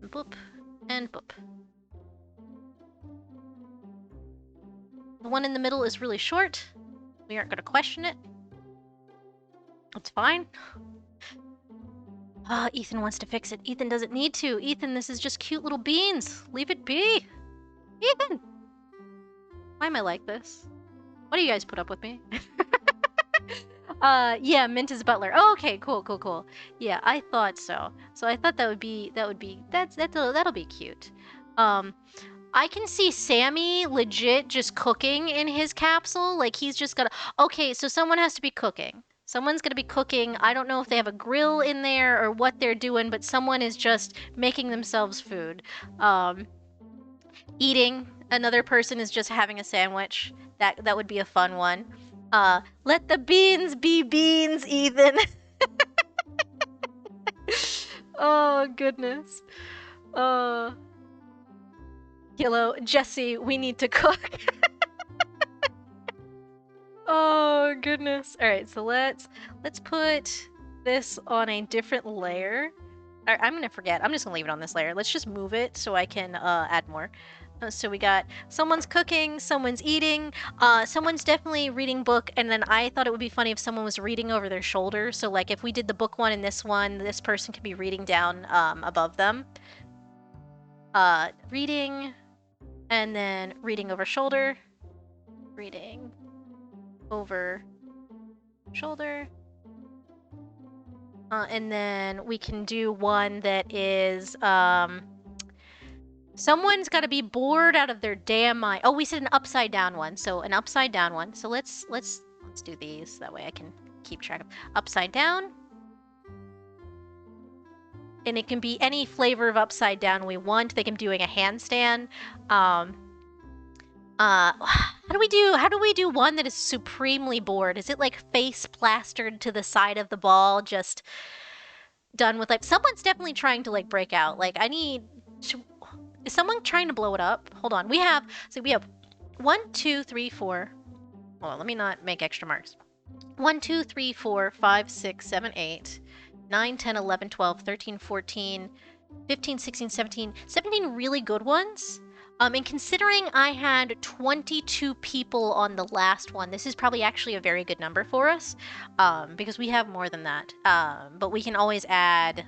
and boop, and boop. The one in the middle is really short. We aren't going to question it. It's fine. Ah, Ethan wants to fix it. Ethan doesn't need to. Ethan, this is just cute little beans. Leave it be. Ethan! Why am I like this? Why do you guys put up with me? Yeah, Mint is butler. Oh, okay, cool. Yeah, I thought so. So I thought that'll be cute. I can see Sammy legit just cooking in his capsule. Like, he's just gonna... Okay, so someone has to be cooking. Someone's gonna be cooking. I don't know if they have a grill in there or what they're doing, but someone is just making themselves food. Eating. Another person is just having a sandwich. That would be a fun one. Let the beans be beans, Ethan. Oh, goodness. Yellow, Jesse, we need to cook. Oh, goodness. All right, so let's put this on a different layer. I'm gonna forget. I'm just gonna leave it on this layer. Let's just move it so I can add more. So we got someone's cooking, someone's eating, someone's definitely reading book, and then I thought it would be funny if someone was reading over their shoulder. So like if we did the book one and this person could be reading down above them. Reading, and then reading over shoulder, reading over shoulder. And then we can do one that is someone's got to be bored out of their damn mind. Oh, we said an upside down one, so an upside down one. So let's do these, that way I can keep track of upside down. And it can be any flavor of upside down we want. They can be doing a handstand. How do we do one that is supremely bored? Is it like face plastered to the side of the ball, just done with like... Someone's definitely trying to like break out. Like is someone trying to blow it up? Hold on. We have 1, 2, 3, 4. Hold on, let me not make extra marks. 1, 2, 3, 4, 5, 6, 7, 8, 9, 10, 11, 12, 13, 14, 15, 16, 17. 17 really good ones. And considering I had 22 people on the last one, this is probably actually a very good number for us, because we have more than that. But we can always add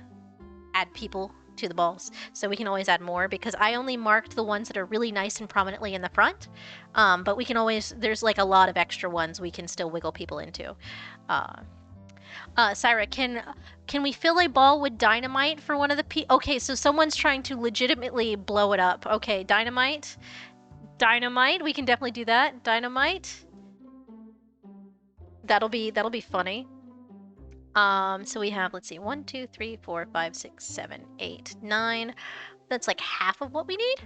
people to the balls, so we can always add more, because I only marked the ones that are really nice and prominently in the front. But we can always... There's like a lot of extra ones we can still wiggle people into. Syra, can we fill a ball with dynamite for one of the okay, so someone's trying to legitimately blow it up. Okay, dynamite. Dynamite, we can definitely do that. Dynamite. That'll be funny. So we have, let's see, 1, 2, 3, 4, 5, 6, 7, 8, 9. That's like half of what we need.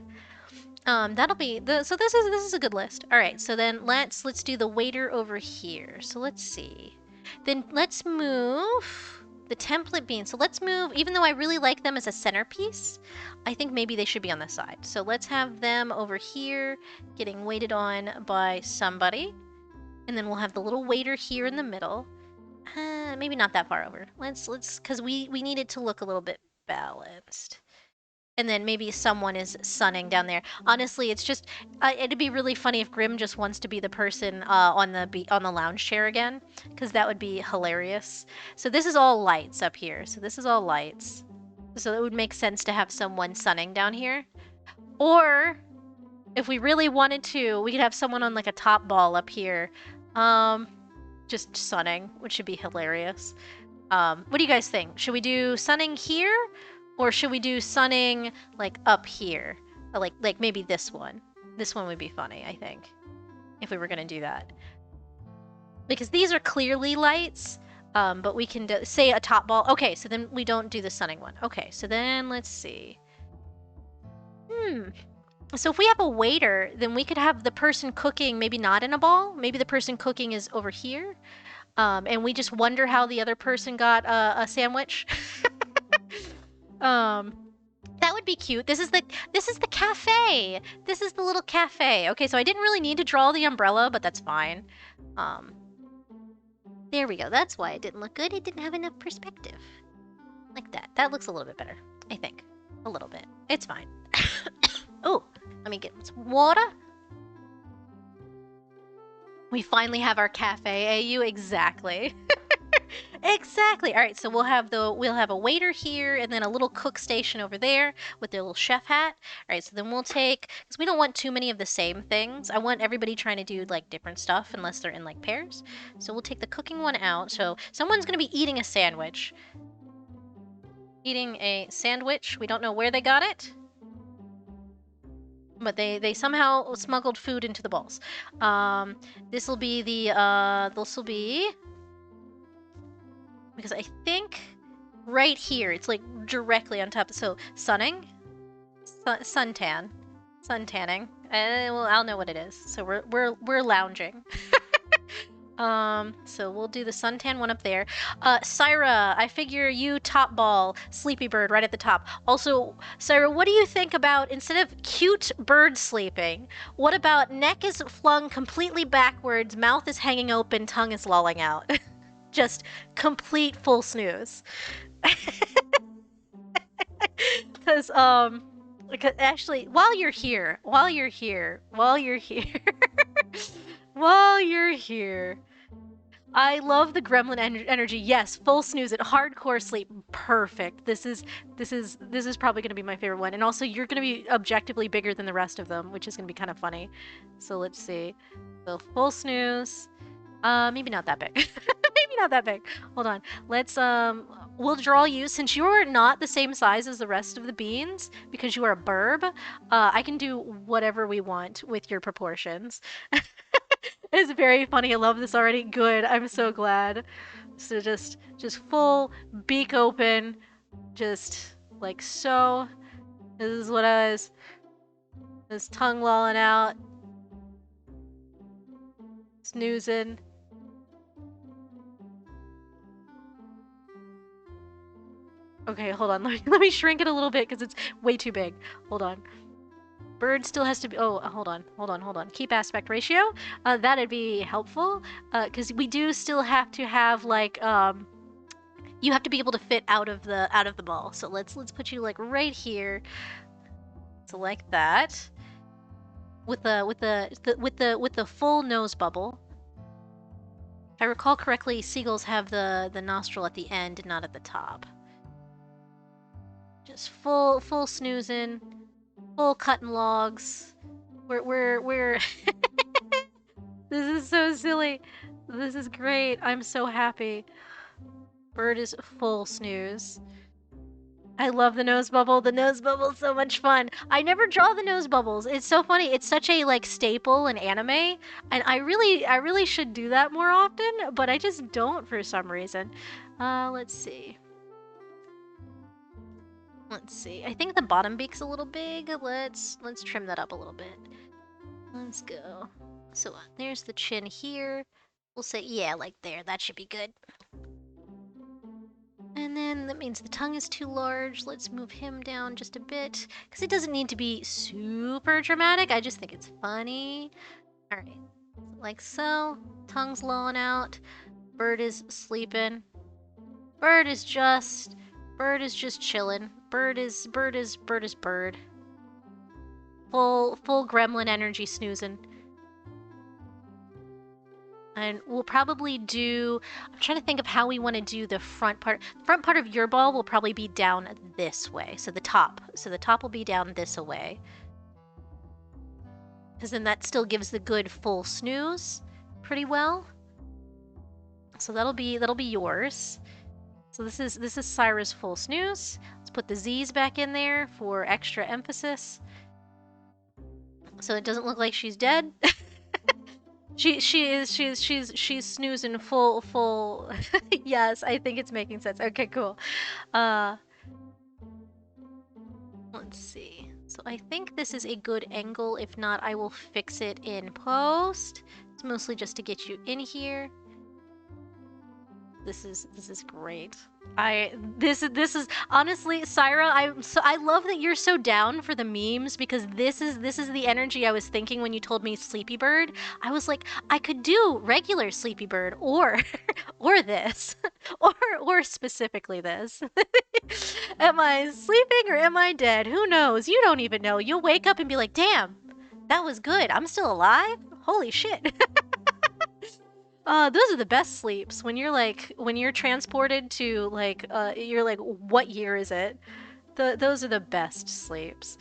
That'll be so this is a good list. All right, so then let's do the waiter over here. So let's see. Then let's move the template bean. So let's move, even though I really like them as a centerpiece, I think maybe they should be on the side. So let's have them over here getting waited on by somebody. And then we'll have the little waiter here in the middle. Maybe not that far over. Let's because we need it to look a little bit balanced. And then maybe someone is sunning down there. Honestly, it's just it'd be really funny if Grim just wants to be the person on the lounge chair again, because that would be hilarious. So this is all lights up here. So this is all lights. So it would make sense to have someone sunning down here. Or if we really wanted to, we could have someone on like a top ball up here. Just sunning, which should be hilarious. What do you guys think? Should we do sunning here? Or should we do sunning like up here? Or like maybe this one. This one would be funny, I think, if we were gonna do that. Because these are clearly lights, but we can say a top ball. Okay, so then we don't do the sunning one. Okay, so then let's see. So if we have a waiter, then we could have the person cooking maybe not in a ball. Maybe the person cooking is over here. And we just wonder how the other person got a sandwich. That would be cute. This is the cafe. This is the little cafe. Okay, so I didn't really need to draw the umbrella, but that's fine. There we go. That's why it didn't look good. It didn't have enough perspective. Like that. That looks a little bit better, I think. A little bit. It's fine. Oh, let me get some water. We finally have our cafe, AU. Exactly. Exactly. All right, so we'll have a waiter here and then a little cook station over there with their little chef hat. All right, so then we'll take, because we don't want too many of the same things. I want everybody trying to do like different stuff unless they're in like pairs. So we'll take the cooking one out. So someone's going to be eating a sandwich. Eating a sandwich. We don't know where they got it. But they somehow smuggled food into the balls. This will be this will be, because I think right here it's like directly on top. So sunning, suntan, suntanning. Well, I'll know what it is. So we're lounging. So we'll do the suntan one up there. Syra, I figure you top ball Sleepy Bird right at the top. Also, Syra, what do you think about, instead of cute bird sleeping, what about neck is flung completely backwards, mouth is hanging open, tongue is lolling out? Just complete full snooze. Because, actually, while you're here, while you're here, I love the gremlin energy. Yes, full snooze it, hardcore sleep, perfect. This is probably gonna be my favorite one. And also, you're gonna be objectively bigger than the rest of them, which is gonna be kind of funny. So let's see. So full snooze. Maybe not that big. Maybe not that big. Hold on. Let's we'll draw you, since you're not the same size as the rest of the beans because you are a burb. I can do whatever we want with your proportions. It's very funny. I love this already. Good. I'm so glad. So just full beak open, just like so. This is what I was. This tongue lolling out, snoozing. Okay, hold on. Let me shrink it a little bit because it's way too big. Hold on. Bird still has to be. Oh, hold on. Keep aspect ratio. That'd be helpful. Because we do still have to have like you have to be able to fit out of the ball. So let's put you like right here. So like that. With the full nose bubble. If I recall correctly, seagulls have the nostril at the end, not at the top. Just full snoozing, full cutting logs. We're This is so silly. This is great. I'm so happy. Bird is full snooze. I love the nose bubble. The nose bubble is so much fun. I never draw the nose bubbles. It's so funny. It's such a like staple in anime, and I really should do that more often, but I just don't for some reason. Let's see. Let's see. I think the bottom beak's a little big. Let's trim that up a little bit. Let's go. So there's the chin here. We'll say, yeah, like there. That should be good. And then that means the tongue is too large. Let's move him down just a bit. Because it doesn't need to be super dramatic. I just think it's funny. Alright. Like so. Tongue's lolling out. Bird is sleeping. Bird is just chilling. Bird is bird. Full gremlin energy snoozing. And we'll probably do, I'm trying to think of how we want to do the front part. The front part of your ball will probably be down this way. So the top will be down this way. Because then that still gives the good full snooze pretty well. So that'll be yours. So this is Syra's full snooze. Let's put the Z's back in there for extra emphasis. So it doesn't look like she's dead. She's snoozing full. Yes, I think it's making sense. Okay, cool. Let's see. So I think this is a good angle. If not, I will fix it in post. It's mostly just to get you in here. This is great. This is honestly, Syra, I love that you're so down for the memes, because this is the energy I was thinking when you told me Sleepy Bird. I was like, I could do regular Sleepy Bird or this or specifically this. Am I sleeping or am I dead? Who knows? You don't even know. You'll wake up and be like, damn, that was good. I'm still alive? Holy shit. Those are the best sleeps, when you're transported to you're like, what year is it? Those are the best sleeps.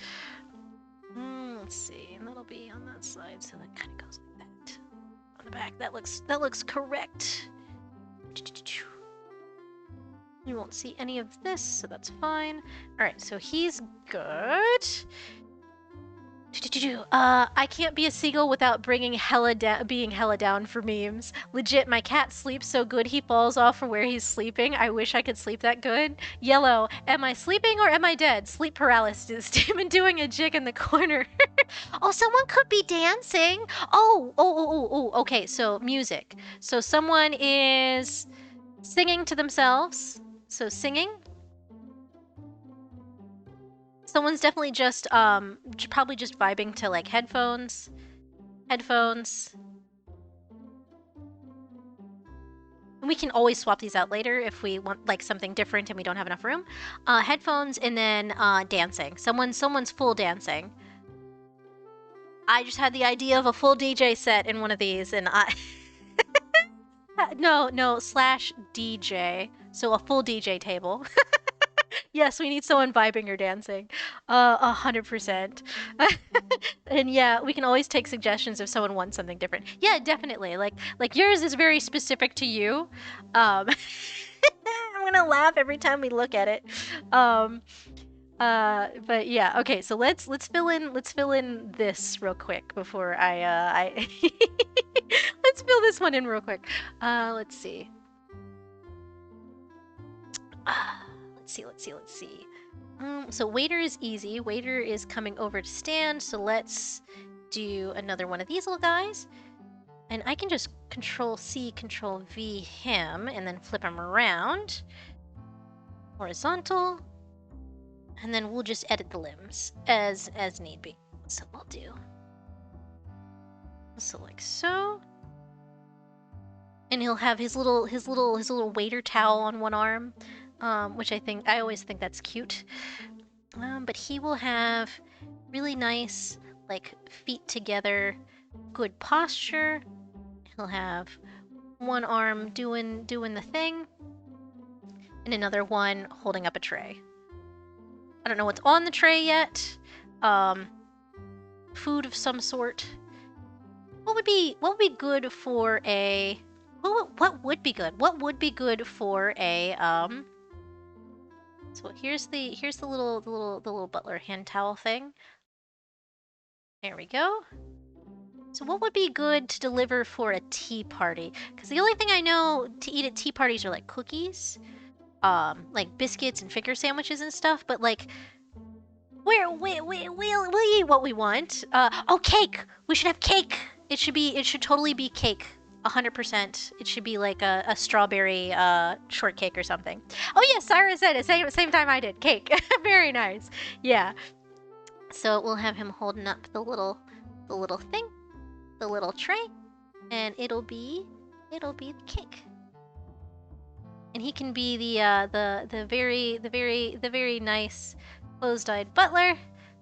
Let's see, and that'll be on that side, so that kind of goes like that. On the back, that looks correct. You won't see any of this, so that's fine. All right, so he's good. I can't be a seagull without bringing being hella down for memes. Legit, my cat sleeps so good he falls off from where he's sleeping. I wish I could sleep that good. Yellow, am I sleeping or am I dead? Sleep paralysis. Demon doing a jig in the corner. Oh, someone could be dancing. Okay, so music. So someone is singing to themselves. So singing. Someone's definitely just probably just vibing to like headphones. And we can always swap these out later if we want like something different and we don't have enough room. Headphones and then dancing. Someone's full dancing. I just had the idea of a full DJ set in one of these, and I no /DJ, so a full DJ table. Yes, we need someone vibing or dancing. 100%. And yeah, we can always take suggestions if someone wants something different. Yeah, definitely. Like yours is very specific to you. I'm gonna laugh every time we look at it. But yeah, okay, so let's fill in this real quick before I let's fill this one in real quick. Let's see. Let's see. So waiter is easy. Waiter is coming over to stand, so let's do another one of these little guys. And I can just Control-C, Control-V him, and then flip him around. Horizontal. And then we'll just edit the limbs as need be. So we'll do. So like so. And he'll have his little waiter towel on one arm. Which I always think that's cute. But he will have really nice, like, feet together, good posture. He'll have one arm doing the thing, and another one holding up a tray. I don't know what's on the tray yet. Food of some sort. What would be good for a? What would be good? What would be good for a So here's the little butler hand towel thing. There we go. So what would be good to deliver for a tea party? Because the only thing I know to eat at tea parties are like cookies, like biscuits and finger sandwiches and stuff. But like, we'll eat what we want. Oh, cake. We should have cake. It should totally be cake. 100%. It should be like a strawberry shortcake or something. Oh yeah, Cyrus said it same time I did. Cake. Very nice. Yeah. So we'll have him holding up the little thing, the little tray, and it'll be the cake. And he can be the very nice closed-eyed butler.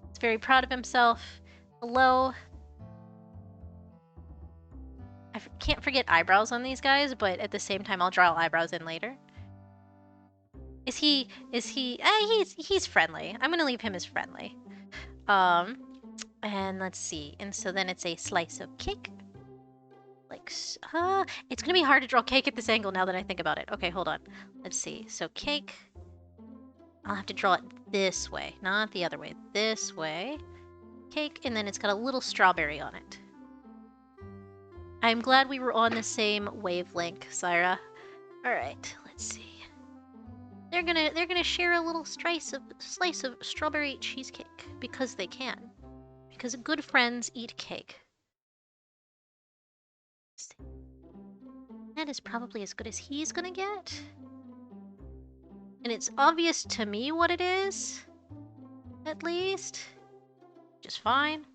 He's very proud of himself. Hello. I can't forget eyebrows on these guys, but at the same time, I'll draw eyebrows in later. Is he? He's friendly. I'm gonna leave him as friendly. And let's see. And so then it's a slice of cake. Like, it's gonna be hard to draw cake at this angle now that I think about it. Okay, hold on. Let's see. So cake. I'll have to draw it this way, not the other way. This way. Cake, and then it's got a little strawberry on it. I'm glad we were on the same wavelength, Syra. All right, let's see. They're gonna share a little slice of strawberry cheesecake because they can. Because good friends eat cake. That is probably as good as he's gonna get. And it's obvious to me what it is, at least. Just fine.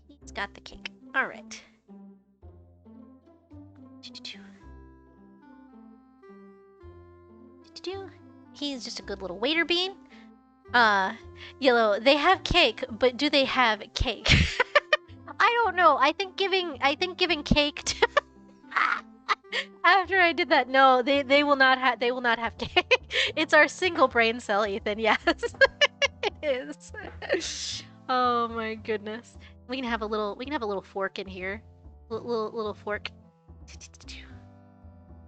He's got the cake. All right. He's just a good little waiter bean. Yellow, they have cake, but do they have cake? I don't know. I think giving cake to after I did that, no, they will not have cake. It's our single brain cell, Ethan. Yes, it is. Oh my goodness. We can have a little fork in here, little fork,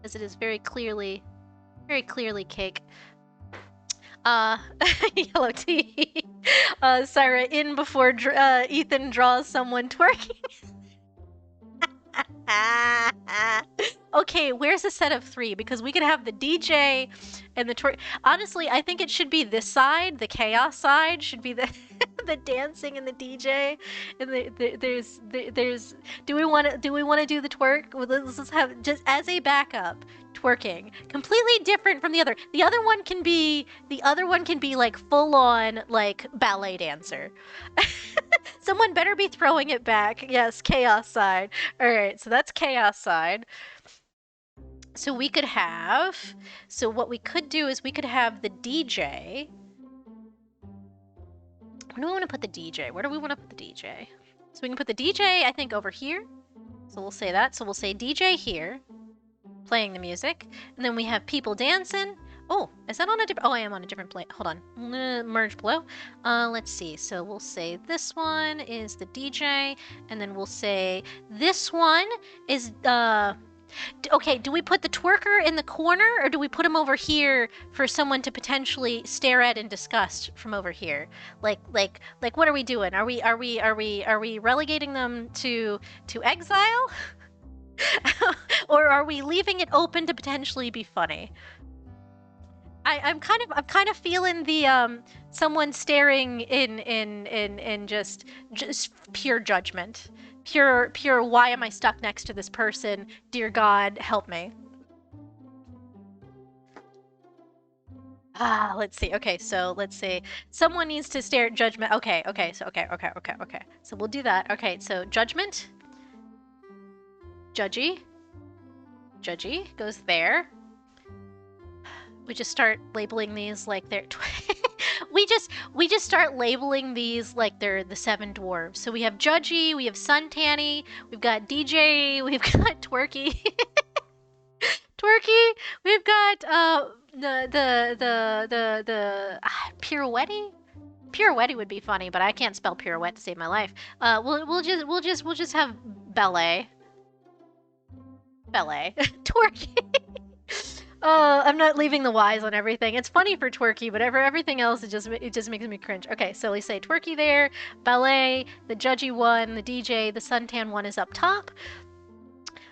as it is very clearly cake. Uh, yellow tea. Sarah, in before Ethan draws someone twerking. Okay, where's a set of 3? Because we could have the DJ and the twerk. Honestly, I think it should be this side. The chaos side should be the the dancing and the DJ. And there's. Do we want to do the twerk? Let's just have just as a backup. Twerking, completely different from the other. The other one can be like full on like ballet dancer. Someone better be throwing it back. Yes, chaos side. All right, so that's chaos side. So we could have. So what we could do is we could have the DJ. Where do we want to put the DJ? Where do we want to put the DJ? So we can put the DJ, I think, over here. So we'll say that. So we'll say DJ here, playing the music, and then we have people dancing. Oh, is that on a different? Oh, I am on a different plane. Hold on. I'm gonna merge below. Let's see. So we'll say this one is the DJ, and then we'll say this one is okay, do we put the twerker in the corner, or do we put him over here for someone to potentially stare at in disgust from over here? Like what are we doing? Are we relegating them to exile? Or are we leaving it open to potentially be funny? I'm kind of feeling the someone staring in just pure judgment. Pure why am I stuck next to this person? Dear God, help me. Let's see. Okay, so let's see. Someone needs to stare at judgment. Okay. So okay. So we'll do that. Okay, so judgment. Judgy goes there. We just start labeling these like they're we just start labeling these like they're the 7 dwarves. So we have Judgy, we have Suntanny, we've got DJ, we've got Twerky. Twerky, we've got the Pirouette. Pirouette would be funny, but I can't spell pirouette to save my life. We'll just have ballet. Twerky. I'm not leaving the Y's on everything. It's funny for Twerky, but for everything else, it just makes me cringe. Okay, so we say Twerky there, ballet, the Judgy one, the DJ, the Suntan one is up top.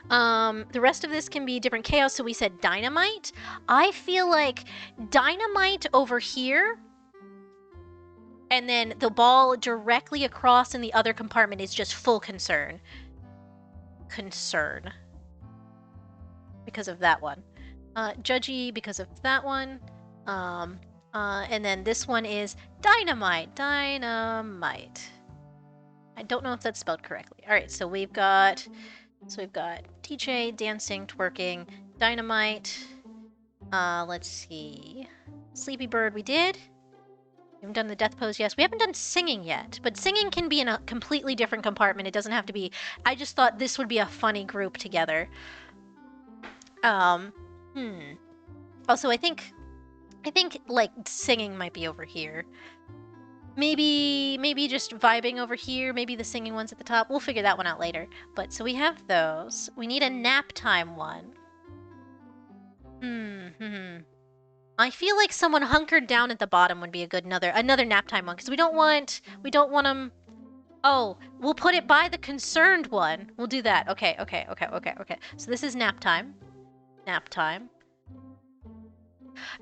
The rest of this can be different chaos, so we said dynamite. I feel like dynamite over here, and then the ball directly across in the other compartment is just full concern. Because of that one. Judgy because of that one. And then this one is dynamite. Dynamite. I don't know if that's spelled correctly. All right, so we've got DJ, dancing, twerking, dynamite. Let's see. Sleepy bird we did. We haven't done the death pose, yes. We haven't done singing yet, but singing can be in a completely different compartment. It doesn't have to be. I just thought this would be a funny group together. Also, I think like singing might be over here. Maybe just vibing over here. Maybe the singing one's at the top. We'll figure that one out later. But so we have those. We need a nap time one. I feel like someone hunkered down at the bottom would be a good another nap time one, because we don't want them. Oh, we'll put it by the concerned one. We'll do that. Okay. So this is nap time. Nap time.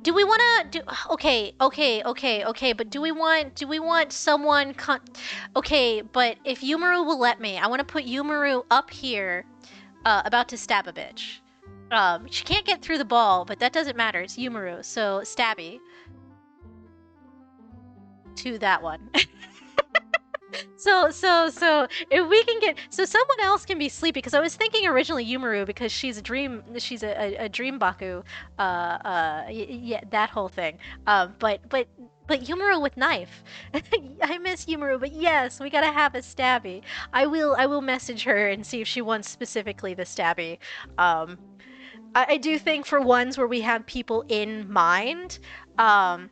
Do we want to do? Okay. But do we want someone? Okay, but if Yumaru will let me, I want to put Yumaru up here, about to stab a bitch. She can't get through the ball, but that doesn't matter. It's Yumaru, so stabby to that one. So if we can get someone else can be sleepy, because I was thinking originally Yumaru because she's a dream Baku, yeah, that whole thing. But Yumaru with knife. I miss Yumaru, but yes, we gotta have a stabby. I will message her and see if she wants specifically the stabby. I do think for ones where we have people in mind, I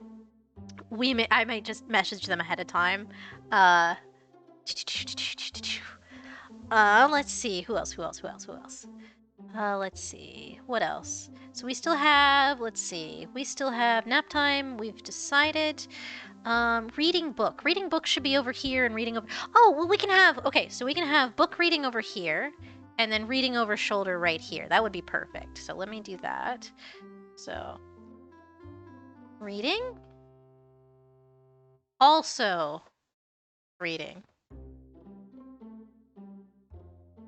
might just message them ahead of time. Let's see. Who else? Let's see. What else? So we still have, let's see. We still have nap time. We've decided. Reading book. Reading book should be over here and reading over... Oh, well, we can have... Okay, so we can have book reading over here and then reading over shoulder right here. That would be perfect. So let me do that. So... Reading. Also... Reading.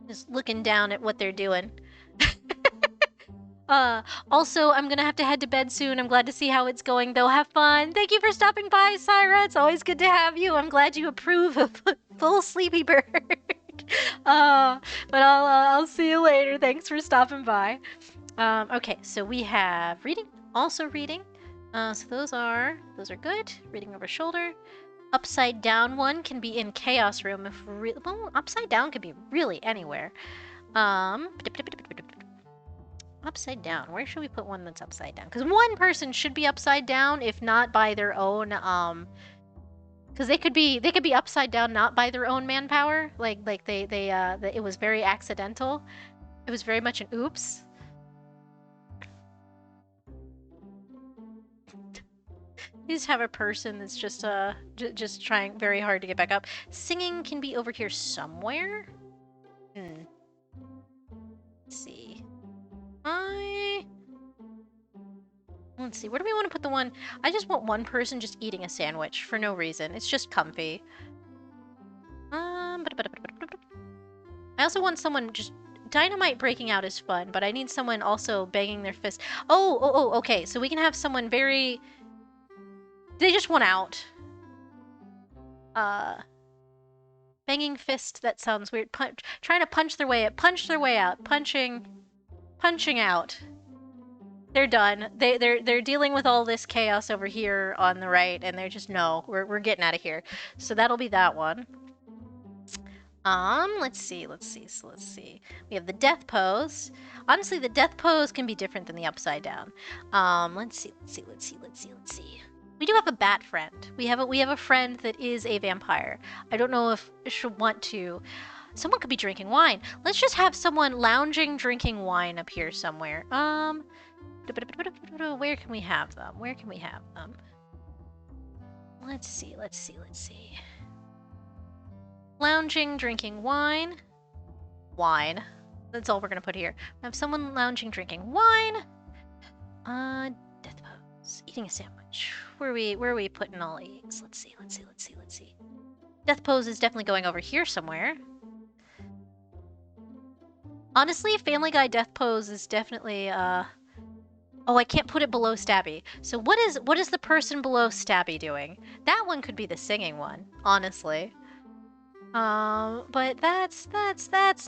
Just looking down at what they're doing. Also, I'm gonna have to head to bed soon. I'm glad to see how it's going, though. Have fun. Thank you for stopping by, Syra. It's always good to have you. I'm glad you approve of full sleepy bird. But I'll see you later. Thanks for stopping by. Okay, so we have reading, also reading. So those are good. Reading over shoulder. Upside down one can be in chaos room. If well, upside down could be really anywhere. Upside down. Where should we put one that's upside down? Because one person should be upside down, if not by their own. Because they could be upside down, not by their own manpower. Like it was very accidental. It was very much an oops. You just have a person that's just trying very hard to get back up. Singing can be over here somewhere. Let's see. Let's see, where do we want to put the one? I just want one person just eating a sandwich for no reason. It's just comfy. I also want someone just... Dynamite breaking out is fun, but I need someone also banging their fist. Oh, okay. So we can have someone very... They just want out. Banging fist, that sounds weird. Trying to punch their way out. Punching out. They're done. They're dealing with all this chaos over here on the right, and they're just, no, we're getting out of here. So that'll be that one. Let's see. So let's see. We have the death pose. Honestly, the death pose can be different than the upside down. Let's see. We do have a bat friend. We have a friend that is a vampire. I don't know if she'll want to. Someone could be drinking wine. Let's just have someone lounging, drinking wine up here somewhere. Where can we have them? Let's see. Lounging, drinking wine. Wine. That's all we're gonna put here. We have someone lounging, drinking wine. Death pose. Eating a sandwich. Where are we putting all these? Let's see. Death pose is definitely going over here somewhere. Honestly, Family Guy death pose is definitely, Oh, I can't put it below Stabby. So what is the person below Stabby doing? That one could be the singing one, honestly. But that's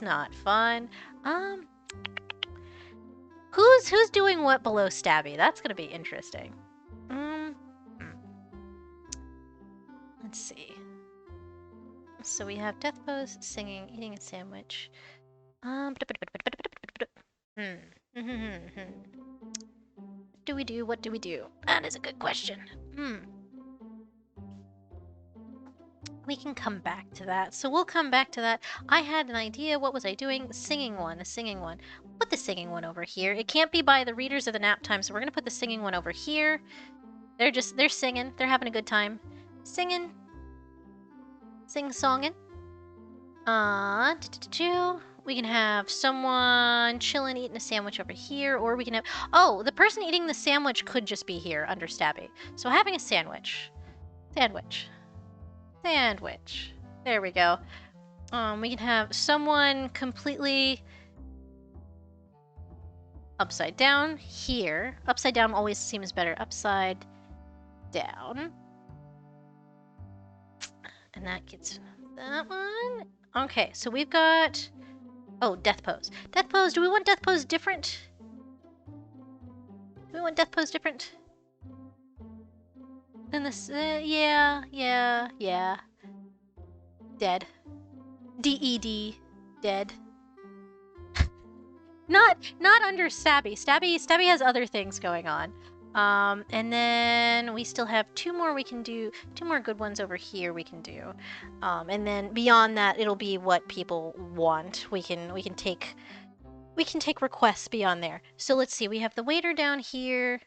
not fun. Who's doing what below Stabby? That's gonna be interesting. Let's see. So we have death pose, singing, eating a sandwich. What do we do? That is a good question. We can come back to that. So we'll come back to that. I had an idea. What was I doing? A singing one. Put the singing one over here. It can't be by the readers of the nap time, so we're gonna put the singing one over here. They're singing. They're having a good time. Singing. Sing-songing. We can have someone chilling, eating a sandwich over here, or we can have... Oh, the person eating the sandwich could just be here under Stabby. So having a sandwich. Sandwich. There we go. We can have someone completely upside down here. Upside down always seems better. Upside down. And that gets that one. Okay, so we've got... Oh, death pose. Death pose, do we want death pose different? Than this? Yeah. Dead. D-E-D. Dead. Not under Stabby. Stabby has other things going on. And then we still have two more we can do. Two more good ones over here we can do. And then beyond that, it'll be what people want. We can take we can take requests beyond there. So let's see, we have the waiter down here.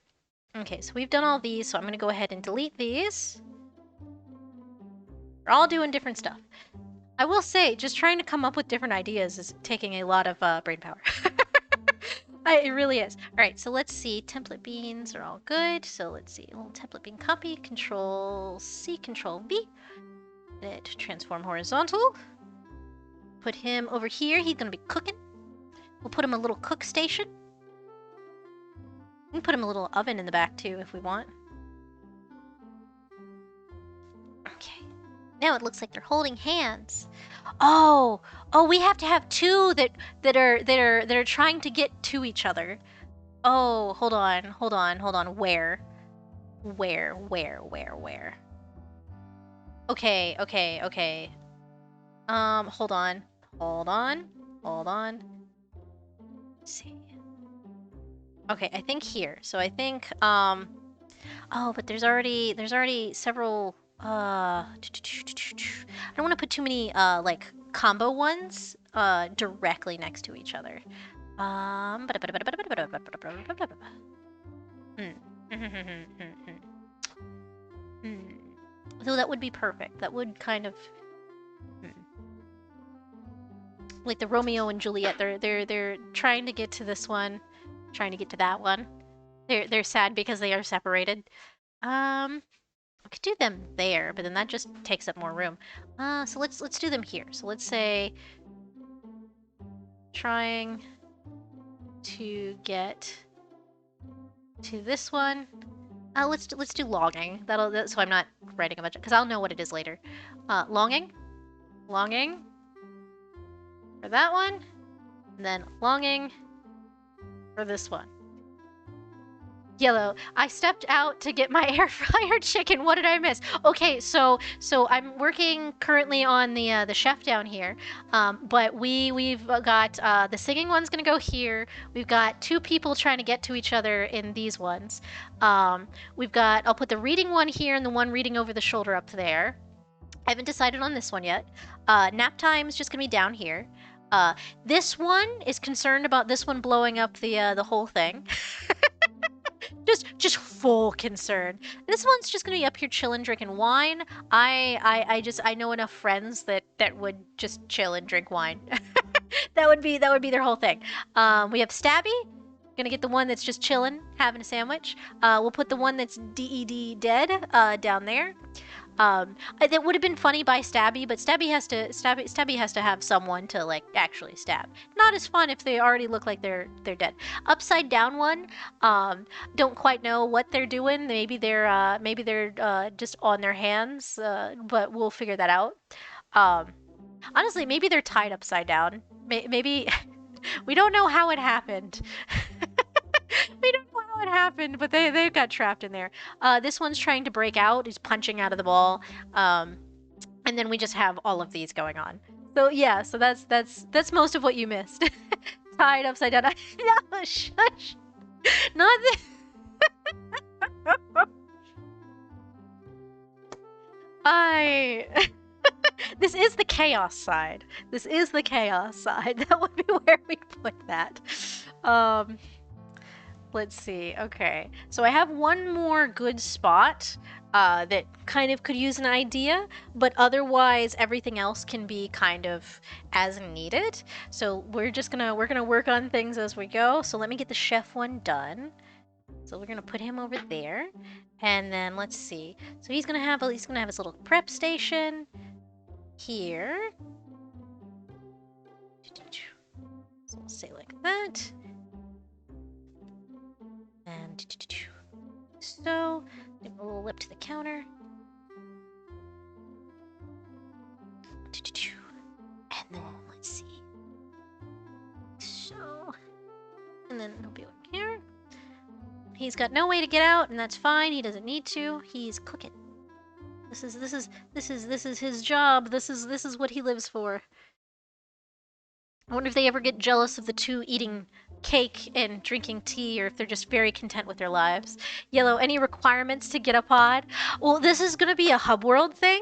Okay, so we've done all these, so I'm gonna go ahead and delete these. We're all doing different stuff. I will say, just trying to come up with different ideas is taking a lot of brain power. It really is. All right, so let's see. Template beans are all good. So let's see. A little template bean copy. Control C, Control V. It transform horizontal. Put him over here. He's gonna be cooking. We'll put him a little cook station. We can put him a little oven in the back too if we want. Okay. Now it looks like they're holding hands. Oh, we have to have two that are trying to get to each other. Oh, hold on. Where? Okay. Hold on. Let's see. Okay, I think here. So I think oh, but there's already several I don't want to put too many like combo ones directly next to each other. So that would be perfect. That would kind of like the Romeo and Juliet. They're trying to get to this one, trying to get to that one. They're sad because they are separated. We could do them there, but then that just takes up more room. So let's do them here. So let's say trying to get to this one. Let's do longing. So I'm not writing a bunch because I'll know what it is later. Longing for that one, and then longing for this one. Yellow. I stepped out to get my air fryer chicken. What did I miss? Okay, so I'm working currently on the chef down here, but we've got the singing one's gonna go here. We've got two people trying to get to each other in these ones. We've got, I'll put the reading one here and the one reading over the shoulder up there. I haven't decided on this one yet. Nap time is just gonna be down here. This one is concerned about this one blowing up the whole thing. just full concern. This one's just gonna be up here chilling, drinking wine. I know enough friends that would just chill and drink wine. that would be their whole thing. We have Stabby. Gonna get the one that's just chilling, having a sandwich. We'll put the one that's dead down there. That would have been funny by Stabby, but Stabby has to have someone to like actually stab. Not as fun if they already look like they're dead. Upside down one, don't quite know what they're doing. Maybe they're just on their hands, but we'll figure that out. Honestly, maybe they're tied upside down. Maybe we don't know how it happened. We don't know how it happened, but they got trapped in there. This one's trying to break out. He's punching out of the ball. And then we just have all of these going on. So yeah, so that's most of what you missed. Tied upside down. No, shush. Not this. This is the chaos side. That would be where we put that. Let's see. Okay, so I have one more good spot that kind of could use an idea, but otherwise everything else can be kind of as needed. So we're gonna work on things as we go. So let me get the chef one done. So we're gonna put him over there, and then let's see. So he's gonna have his little prep station here. So we'll say like that. And so, give a little lip to the counter. And then let's see. So, and then he'll be over here. He's got no way to get out, and that's fine. He doesn't need to. He's cooking. This is his job. This is what he lives for. I wonder if they ever get jealous of the two eating cake and drinking tea, or if they're just very content with their lives. Yellow, any requirements to get a pod? Well, this is going to be a Hubworld thing.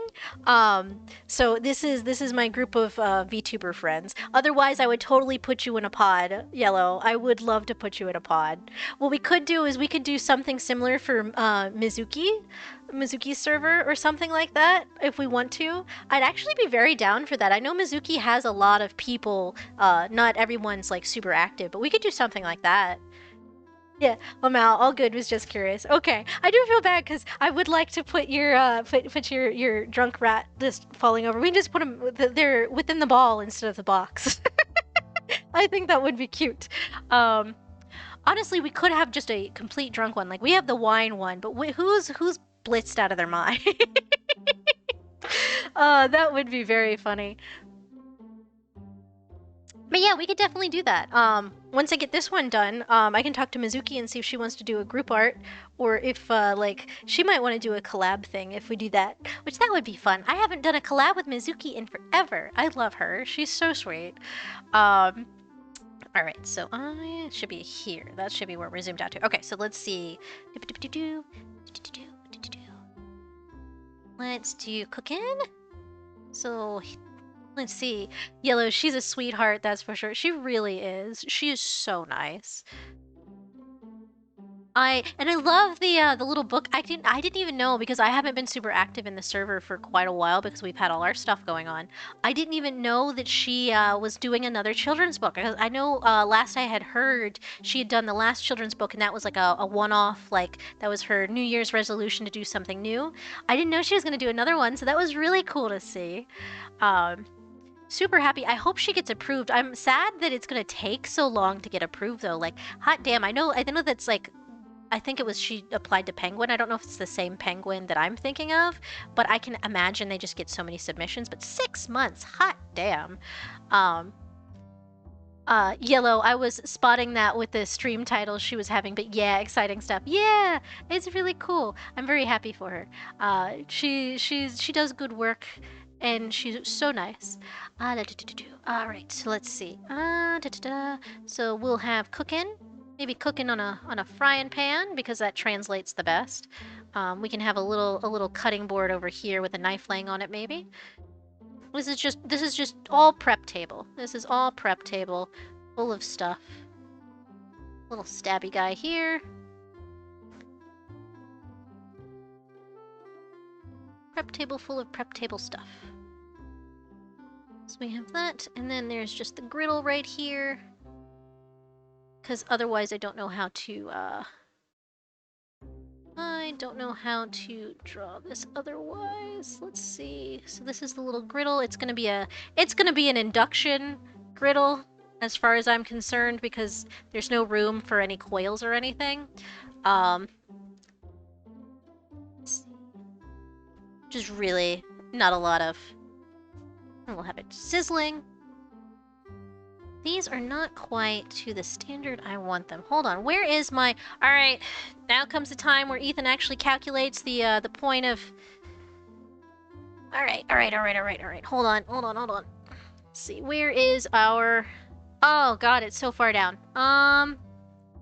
So this is my group of VTuber friends. Otherwise, I would totally put you in a pod, Yellow. I would love to put you in a pod. What we could do is we could do something similar for Mizuki's server or something like that if we want to. I'd actually be very down for that. I know Mizuki has a lot of people. Not everyone's like super active, but we could do something like that. Yeah, Mal, all good. Was just curious. Okay, I do feel bad because I would like to put your put your drunk rat just falling over. We can just put them they're within the ball instead of the box. I think that would be cute. Honestly, we could have just a complete drunk one. Like we have the wine one, but who's blitzed out of their mind? That would be very funny. But yeah, we could definitely do that. Once I get this one done, I can talk to Mizuki and see if she wants to do a group art, or if like she might want to do a collab thing if we do that, which that would be fun. I haven't done a collab with Mizuki in forever. I love her. She's so sweet. All right, so I should be here. That should be where we're zoomed out to. Okay, so let's see. Let's do cooking. So let's see. Yellow, she's a sweetheart, that's for sure. She really is. She is so nice. I love the little book. I didn't even know, because I haven't been super active in the server for quite a while because we've had all our stuff going on. I didn't even know that she was doing another children's book. I know last I had heard she had done the last children's book, and that was like a one-off, like that was her New Year's resolution to do something new. I didn't know she was going to do another one, so that was really cool to see. Super happy. I hope she gets approved. I'm sad that it's gonna take so long to get approved though. Like, hot damn, I know that's like, I think it was she applied to Penguin. I don't know if it's the same Penguin that I'm thinking of, but I can imagine they just get so many submissions. But 6 months, hot damn. Yellow, I was spotting that with the stream titles she was having, but yeah, exciting stuff. Yeah, it's really cool. I'm very happy for her. She does good work, and she's so nice. All right, so let's see. So we'll have cooking. Maybe cooking on a frying pan, because that translates the best. We can have a little cutting board over here with a knife laying on it, maybe. This is just all prep table. This is all prep table, full of stuff. Little stabby guy here. Prep table full of prep table stuff. So we have that, and then there's just the griddle right here. Because otherwise I don't know how to, I don't know how to draw this otherwise. Let's see. So this is the little griddle. It's gonna be an induction griddle, as far as I'm concerned, because there's no room for any coils or anything. Just really not a lot of. And we'll have it sizzling. These are not quite to the standard I want them. Hold on, where is my... Alright, now comes the time where Ethan actually calculates the point of... Alright. Hold on. Let's see, where is our... Oh god, it's so far down.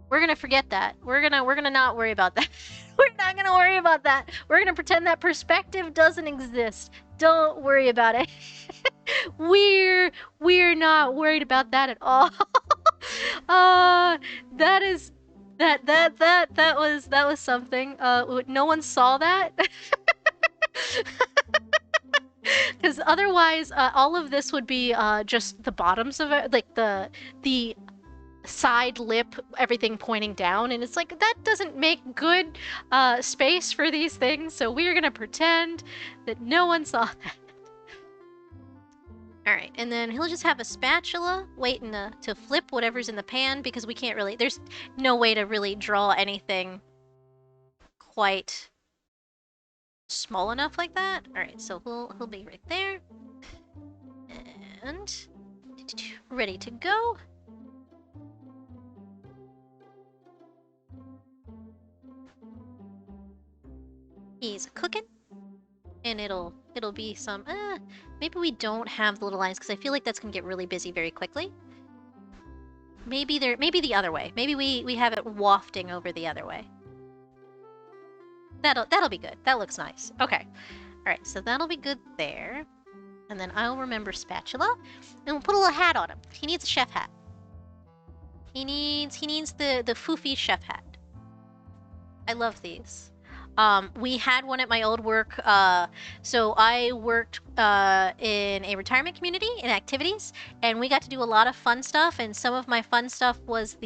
We're gonna forget that. We're gonna not worry about that. We're not gonna worry about that. We're gonna pretend that perspective doesn't exist. Don't worry about it. We're not worried about that at all. That was something. No one saw that. Because otherwise, all of this would be just the bottoms of it, like the side lip, everything pointing down, and it's like, that doesn't make good space for these things, so we're gonna pretend that no one saw that. Alright, and then he'll just have a spatula waiting to flip whatever's in the pan, because we can't really, there's no way to really draw anything quite small enough like that. Alright, so he'll be right there. And ready to go. He's cooking. And it'll be some, maybe we don't have the little lines, because I feel like that's gonna get really busy very quickly. Maybe the other way. Maybe we have it wafting over the other way. That'll be good. That looks nice. Okay. All right, so that'll be good there. And then I'll remember spatula. And we'll put a little hat on him. He needs a chef hat. He needs the foofy chef hat. I love these. We had one at my old work. So I worked in a retirement community in activities, and we got to do a lot of fun stuff. And some of my fun stuff was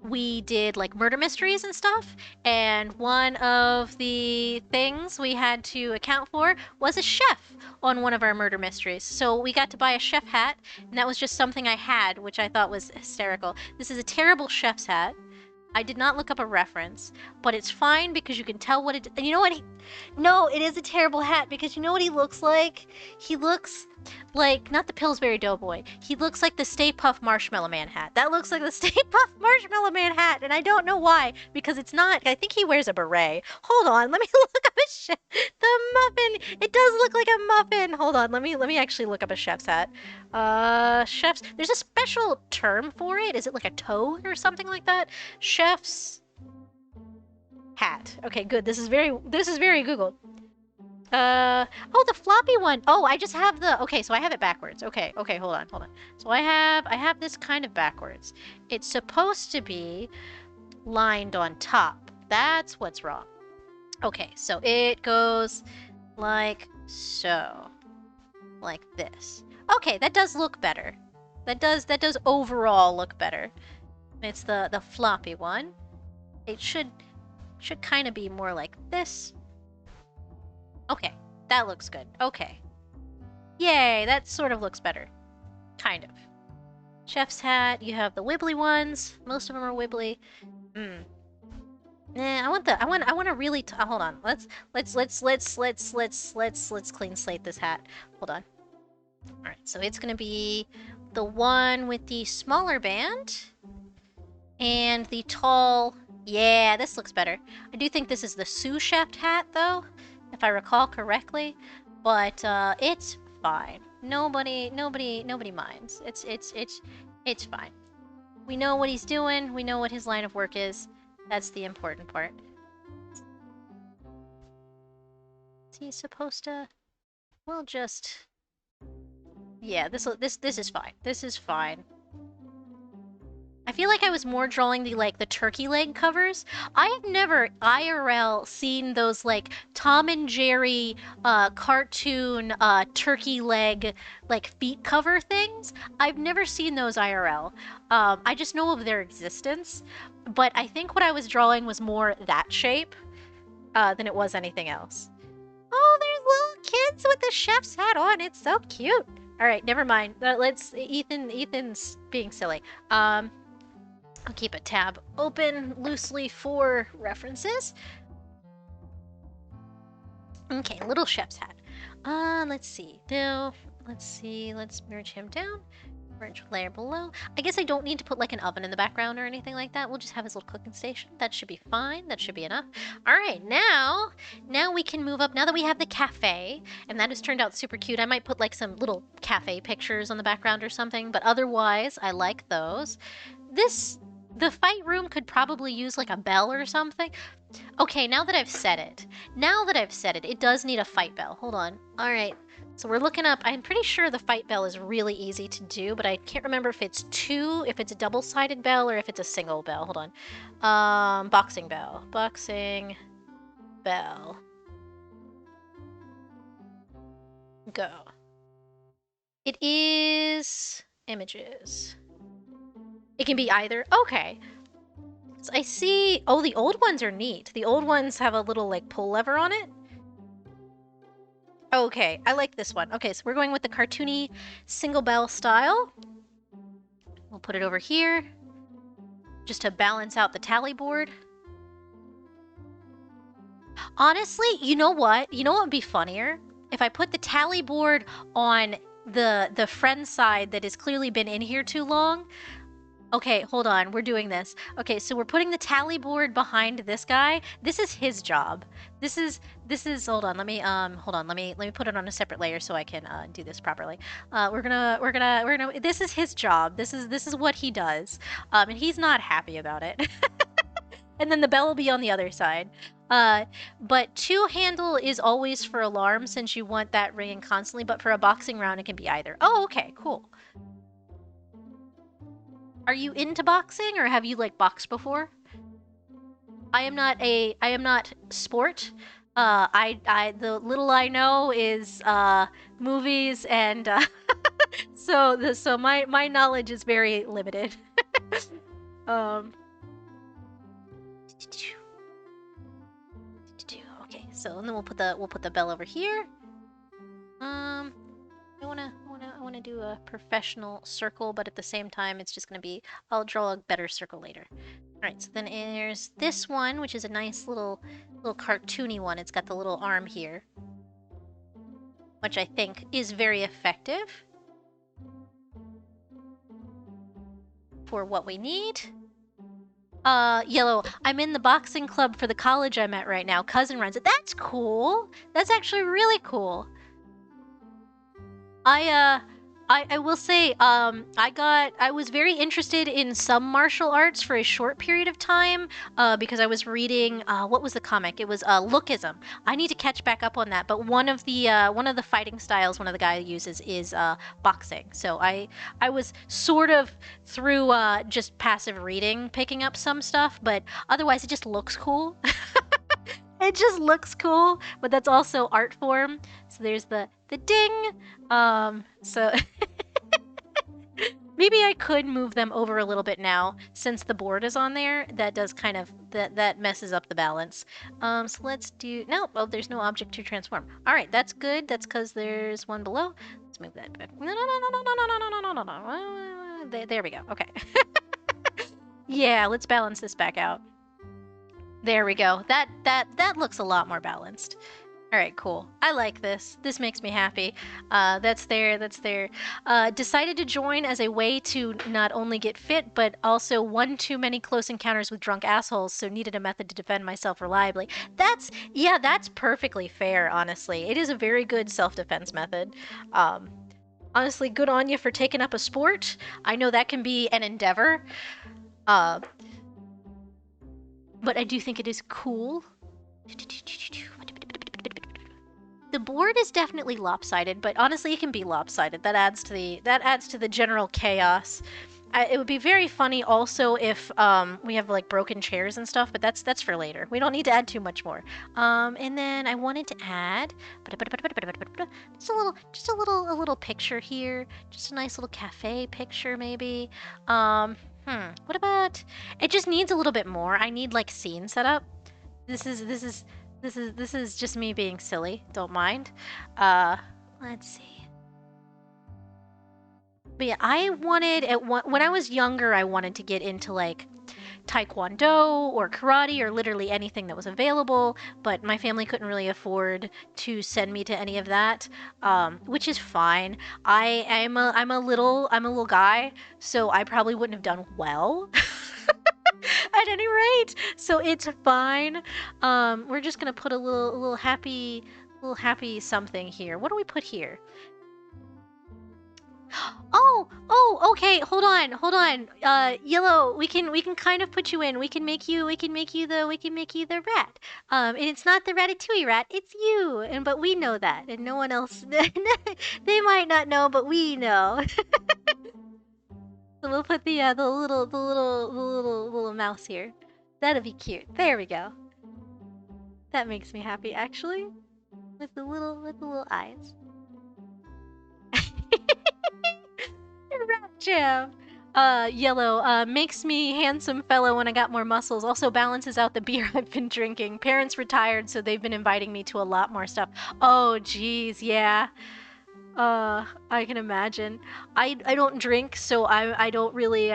we did like murder mysteries and stuff, and one of the things we had to account for was a chef on one of our murder mysteries. So we got to buy a chef hat, and that was just something I had, which I thought was hysterical. This is a terrible chef's hat. I did not look up a reference, but it's fine because you can tell what it... You know what? No, it is a terrible hat because you know what he looks like? He looks like, not the Pillsbury Doughboy. He looks like the Stay Puft Marshmallow Man hat. That looks like the Stay Puft Marshmallow Man hat, and I don't know why, because it's not... I think he wears a beret. Hold on, let me look up the muffin. It does look like a muffin. Hold on, let me actually look up a chef's hat. Chef's... There's a special term for it. Is it like a toad or something like that? Chef's hat. Okay, good. This is very Googled. Oh, the floppy one. Oh, I just have the... Okay, so I have it backwards. Okay, hold on. So I have this kind of backwards. It's supposed to be lined on top. That's what's wrong. Okay, so it goes like so. Like this. Okay, that does look better. That does overall look better. It's the floppy one. It should kind of be more like this. Okay, that looks good. Okay. Yay, that sort of looks better. Kind of. Chef's hat, you have the wibbly ones. Most of them are wibbly. Nah, I want to really hold on. Let's clean slate this hat. Hold on. All right, so it's going to be the one with the smaller band and the tall. Yeah, this looks better. I do think this is the sous chef hat though, if I recall correctly, but it's fine. Nobody minds. It's fine. We know what he's doing. We know what his line of work is. That's the important part. Is he supposed to? We'll just... Yeah, this is fine. This is fine. I feel like I was more drawing the turkey leg covers. I have never IRL seen those Tom and Jerry cartoon turkey leg feet cover things. I've never seen those IRL. I just know of their existence, but I think what I was drawing was more that shape than it was anything else. Oh, there's little kids with the chef's hat on. It's so cute. All right, never mind. Ethan's being silly. I'll keep a tab open loosely for references. Okay, little chef's hat. Let's see. Let's merge him down. Merge layer below. I guess I don't need to put an oven in the background or anything like that. We'll just have his little cooking station. That should be fine. That should be enough. All right, now we can move up. Now that we have the cafe, and that has turned out super cute. I might put some little cafe pictures on the background or something, but otherwise I like those. The fight room could probably use a bell or something. Okay, now that I've said it, it does need a fight bell. Hold on. All right. So we're looking up. I'm pretty sure the fight bell is really easy to do, but I can't remember if it's a double-sided bell or if it's a single bell. Hold on. Boxing bell. Boxing bell. Go. It is images. It can be either. Okay. So I see. Oh, the old ones are neat. The old ones have a little pull lever on it. Okay, I like this one. Okay, so we're going with the cartoony single bell style. We'll put it over here just to balance out the tally board. Honestly, you know what? You know what would be funnier? If I put the tally board on the friend side that has clearly been in here too long. Okay, hold on. We're doing this. Okay, so we're putting the tally board behind this guy. This is his job. This is hold on. Let me put it on a separate layer so I can do this properly. This is his job. This is what he does. And he's not happy about it. And then the bell will be on the other side. But two handle is always for alarm since you want that ringing constantly, but for a boxing round it can be either. Oh, okay, cool. Are you into boxing or have you like boxed before? I am not sport. The little I know is movies and so my knowledge is very limited. Okay, so and then we'll put the bell over here. I wanna do a professional circle, but at the same time, it's just gonna be. I'll draw a better circle later. All right, so then there's this one, which is a nice little cartoony one. It's got the little arm here, which I think is very effective for what we need. Yellow, I'm in the boxing club for the college I'm at right now. Cousin runs it. That's cool. That's actually really cool. I will say, I was very interested in some martial arts for a short period of time, because I was reading, what was the comic? It was, Lookism. I need to catch back up on that, but one of the fighting styles one of the guys uses is, boxing. So I was sort of through, just passive reading picking up some stuff, but otherwise it just looks cool. It just looks cool, but that's also art form. So there's the ding. So maybe I could move them over a little bit now since the board is on there. That does kind of that messes up the balance. So let's do oh, there's no object to transform. All right, that's good. That's because there's one below. Let's move that back. No. There we go. Okay. Yeah, let's balance this back out. There we go. That looks a lot more balanced. All right, cool. I like this. This makes me happy. That's there. Decided to join as a way to not only get fit, but also won too many close encounters with drunk assholes, so needed a method to defend myself reliably. That's perfectly fair, honestly. It is a very good self-defense method. Honestly, good on you for taking up a sport. I know that can be an endeavor. But I do think it is cool. The board is definitely lopsided, but honestly, it can be lopsided. That adds to the general chaos. It would be very funny also if we have like broken chairs and stuff, but that's for later. We don't need to add too much more. And then I wanted to add just a little picture here, just a nice little cafe picture maybe. What about? It just needs a little bit more. I need like scene setup. This is just me being silly. Don't mind. Let's see. But yeah, I wanted when I was younger, I wanted to get into like taekwondo or karate or literally anything that was available, but my family couldn't really afford to send me to any of that, which is fine. I'm a little guy, so I probably wouldn't have done well at any rate, so it's fine. We're just gonna put a little happy something here. What do we put here? Oh, okay, hold on. Yellow, we can kind of put you in. We can make you the rat. And it's not the Ratatouille rat, it's you. But we know that, and no one else. They might not know, but we know. So we'll put the little mouse here. That'll be cute. There we go. That makes me happy, actually. With the little eyes. Rat jam. Yellow, makes me handsome fellow when I got more muscles. Also balances out the beer I've been drinking. Parents retired, so they've been inviting me to a lot more stuff. Oh, geez, yeah. I can imagine. I don't drink, so I don't really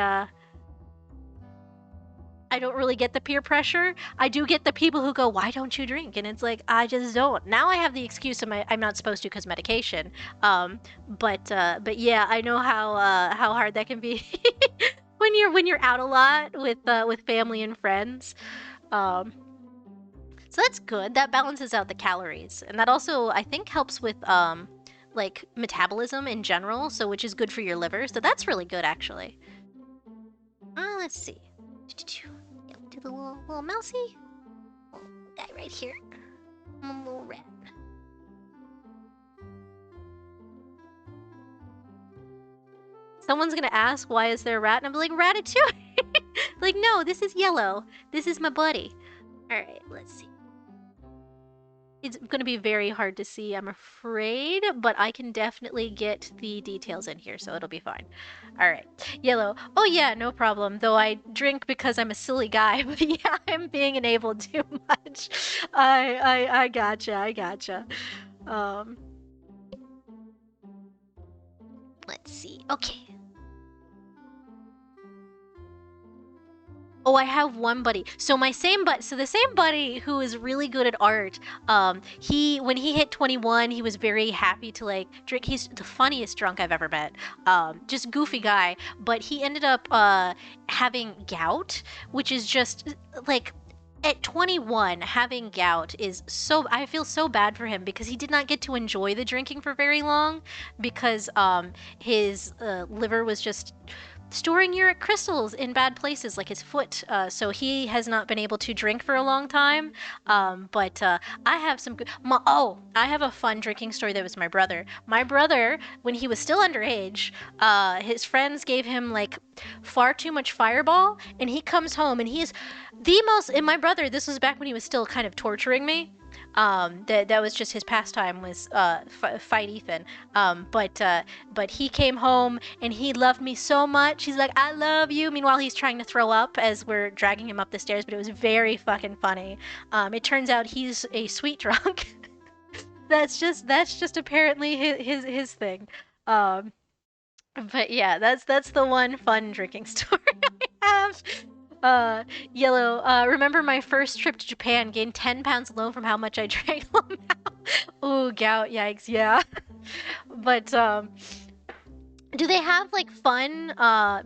get the peer pressure. I do get the people who go, "Why don't you drink?" And it's like, I just don't. Now I have the excuse of I'm not supposed to because medication. But yeah, I know how hard that can be. when you're out a lot with family and friends. So that's good. That balances out the calories, and that also I think helps with like metabolism in general. So which is good for your liver. So that's really good actually. Let's see. Yeah, do the little mousey. Little guy right here. Little rat. Someone's gonna ask, why is there a rat? And I'm like, Ratatouille! Like, no, this is yellow. This is my buddy. Alright, let's see. It's gonna be very hard to see, I'm afraid, but I can definitely get the details in here, so it'll be fine. Alright, yellow. Oh yeah, no problem, though I drink because I'm a silly guy, but yeah, I'm being enabled too much. I gotcha. Let's see, okay. Oh, I have one buddy. So the same buddy who is really good at art, when he hit 21, he was very happy to like drink. He's the funniest drunk I've ever met. Just goofy guy, but he ended up having gout, which is just like at 21 having gout is so, I feel so bad for him because he did not get to enjoy the drinking for very long because his liver was just storing uric crystals in bad places like his foot, so he has not been able to drink for a long time. But I have some good I have a fun drinking story. That was my brother, when he was still underage, his friends gave him like far too much Fireball, and he comes home and he is the most, and my brother, this was back when he was still kind of torturing me. That was just his pastime, was fight Ethan. But he came home and he loved me so much. He's like, I love you. Meanwhile, he's trying to throw up as we're dragging him up the stairs, but it was very fucking funny. It turns out he's a sweet drunk. That's just apparently his thing. But yeah, that's the one fun drinking story I have. Yellow, remember my first trip to Japan, gained 10 pounds alone from how much I drank Ooh, gout, yikes, yeah. But, do they have, like, fun,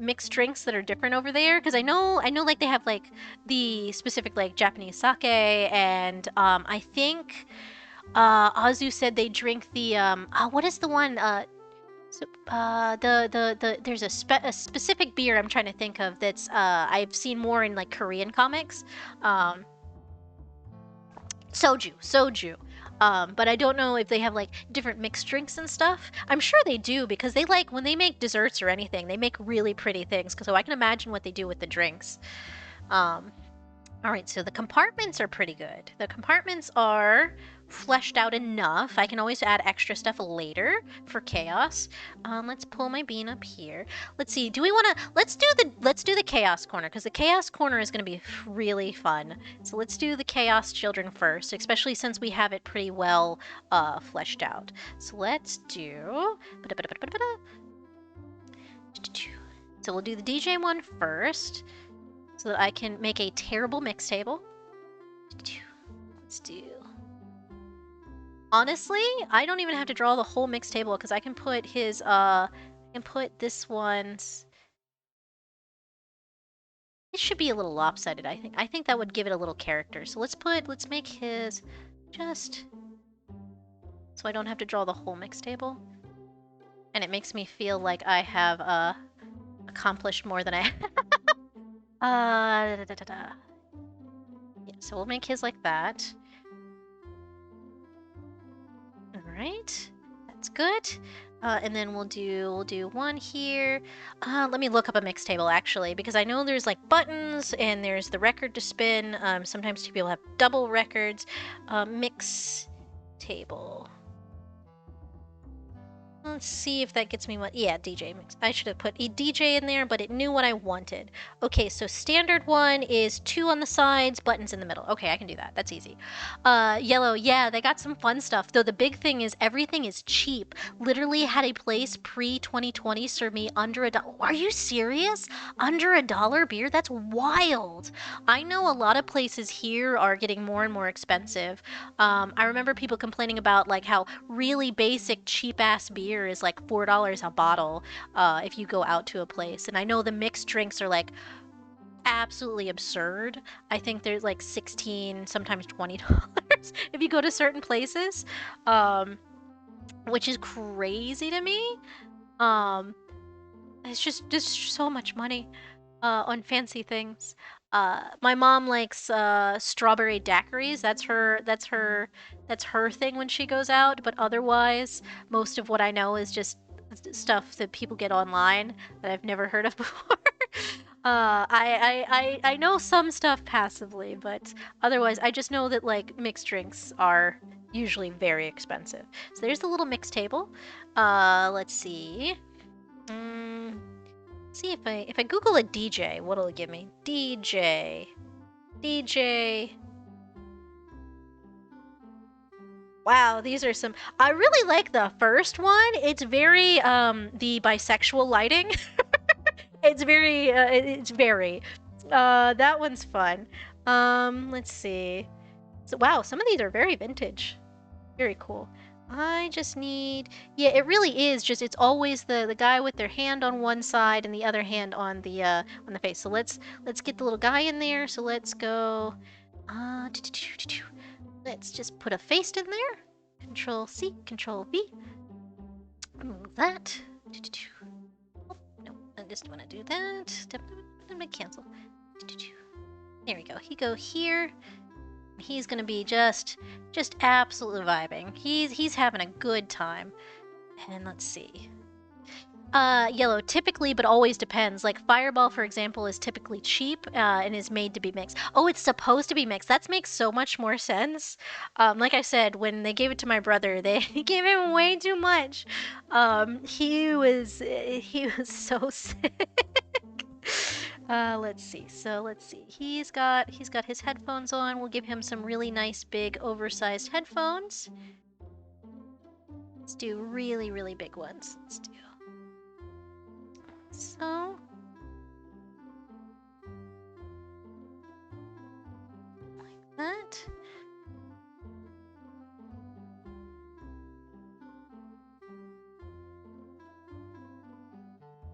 mixed drinks that are different over there? Because I know, like, they have, like, the specific, like, Japanese sake, and, I think, Azu said they drink the, what is the one, so, there's a specific beer I'm trying to think of that's I've seen more in like Korean comics. Soju. But I don't know if they have like different mixed drinks and stuff. I'm sure they do because they like when they make desserts or anything, they make really pretty things. So I can imagine what they do with the drinks. All right, so the compartments are pretty good. The compartments are fleshed out enough. I can always add extra stuff later for chaos. Let's pull my bean up here. Let's see. Do we want to? Let's do the chaos corner, because the chaos corner is going to be really fun. So let's do the chaos children first, especially since we have it pretty well fleshed out. So let's do. So we'll do the DJ one first, so that I can make a terrible mix table. Let's do. Honestly, I don't even have to draw the whole mix table because I can put his, I can put this one's. It should be a little lopsided, I think. I think that would give it a little character. So let's make his just so I don't have to draw the whole mix table. And it makes me feel like I have accomplished more than I have. Yeah, so we'll make his like that. Alright, that's good. And then we'll do one here. Let me look up a mix table actually, because I know there's like buttons and there's the record to spin. Sometimes people have double records. Mix table. Let's see if that gets me what. Yeah, DJ mix. I should have put a DJ in there, but it knew what I wanted. Okay, so standard one is 2 on the sides, buttons in the middle. Okay, I can do that. That's easy. Yellow, yeah, they got some fun stuff. Though the big thing is everything is cheap. Literally had a place pre-2020 serve me under $1. Are you serious? Under $1 beer? That's wild. I know a lot of places here are getting more and more expensive. I remember people complaining about like how really basic cheap ass beer beer is like $4 a bottle if you go out to a place. And I know the mixed drinks are like absolutely absurd. I think there's like 16, sometimes $20 if you go to certain places, which is crazy to me. It's just so much money on fancy things. My mom likes strawberry daiquiris. That's her thing when she goes out. But otherwise, most of what I know is just stuff that people get online that I've never heard of before. I know some stuff passively, but otherwise, I just know that like mixed drinks are usually very expensive. So there's the little mix table. Let's see. See if I Google a DJ, what'll it give me? DJ. Wow, these are some. I really like the first one. It's very the bisexual lighting. It's very that one's fun. Let's see. So, wow, some of these are very vintage. Very cool. I just need, yeah, it really is just, it's always the guy with their hand on one side and the other hand on the face. So let's get the little guy in there. So let's go, let's just put a face in there. Control C, Control V. Move that. Oh, no, I just want to do that. I'm gonna cancel. There we go. He go here. He's gonna be just absolutely vibing. He's having a good time. And let's see. Yellow typically, but always depends. Like Fireball, for example, is typically cheap and is made to be mixed. Oh, it's supposed to be mixed. That makes so much more sense. Like I said, when they gave it to my brother, they gave him way too much. He was so sick. Let's see. So let's see. He's got his headphones on. We'll give him some really nice big oversized headphones. Let's do really, really big ones. Let's do. So. Like that.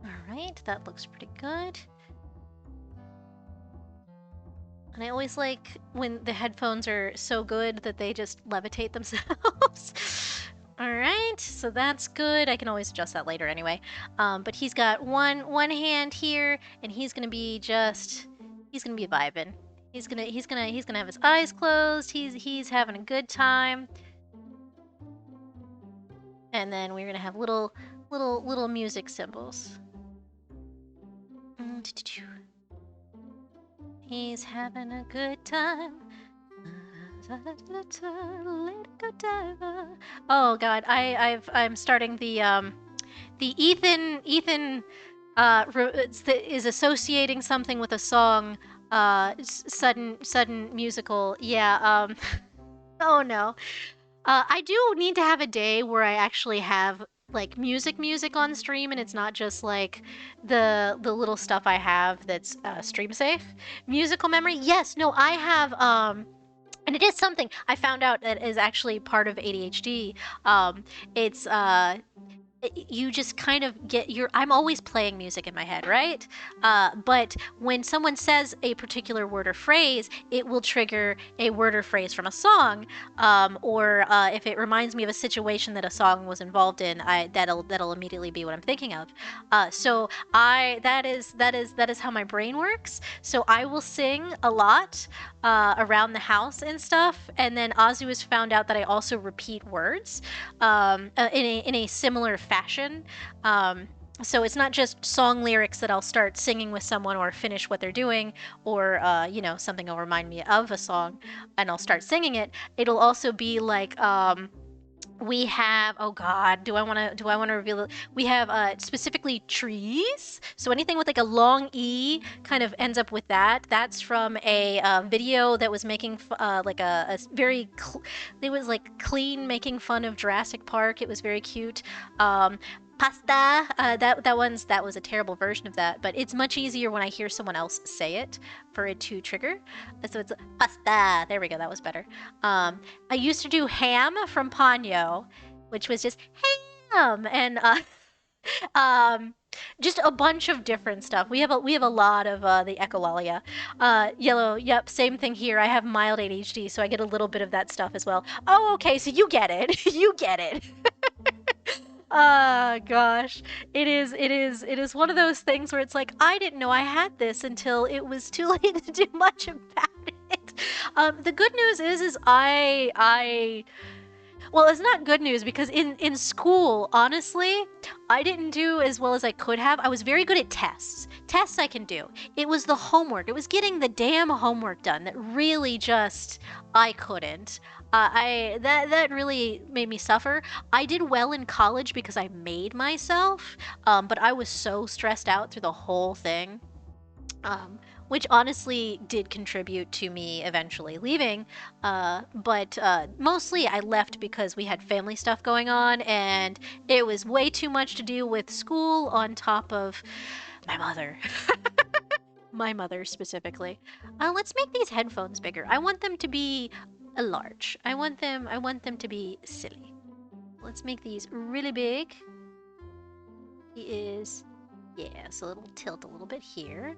All right, that looks pretty good. And I always like when the headphones are so good that they just levitate themselves. All right, so that's good. I can always adjust that later anyway. But he's got one hand here, and he's gonna be vibing. He's gonna have his eyes closed. He's having a good time. And then we're gonna have little music symbols. He's having a good time. Oh God, I'm starting the Ethan is associating something with a song. Sudden musical. Yeah. Oh no. I do need to have a day where I actually have like music on stream and it's not just like the little stuff I have that's stream safe. Musical memory, yes. No, I have and it is something I found out that is actually part of ADHD. It's you just kind of get I'm always playing music in my head, right? But when someone says a particular word or phrase, it will trigger a word or phrase from a song, or if it reminds me of a situation that a song was involved in, that'll immediately be what I'm thinking of. So that is how my brain works. So I will sing a lot around the house and stuff, and then Azu has found out that I also repeat words in a similar fashion. So it's not just song lyrics that I'll start singing with someone or finish what they're doing, or something will remind me of a song and I'll start singing it. It'll also be like we have, oh God, do I want to reveal it? We have specifically trees. So anything with like a long E kind of ends up with that. That's from a video that was making like a very, it was like clean making fun of Jurassic Park. It was very cute. Pasta, that was a terrible version of that, but it's much easier when I hear someone else say it for it to trigger. So it's pasta. There we go. That was better. I used to do ham from Ponyo, which was just And um, just a bunch of different stuff. We have a lot of the echolalia. Yellow, yep, same thing here. I have mild ADHD, so I get a little bit of that stuff as well. Oh, okay, so you get it. You get it. Gosh. It is one of those things where it's like I didn't know I had this until it was too late to do much about it. The good news is I well, it's not good news because in school, honestly, I didn't do as well as I could have. I was very good at tests. Tests I can do. It was the homework. It was getting the damn homework done that really just I couldn't. I that really made me suffer. I did well in college because I made myself, but I was so stressed out through the whole thing. Um, which honestly did contribute to me eventually leaving. But mostly I left because we had family stuff going on, and it was way too much to do with school on top of my mother. My mother specifically. Let's make these headphones bigger. I want them to be large. I want them to be silly. Let's make these really big. He is, yeah, so it'll tilt a little bit here.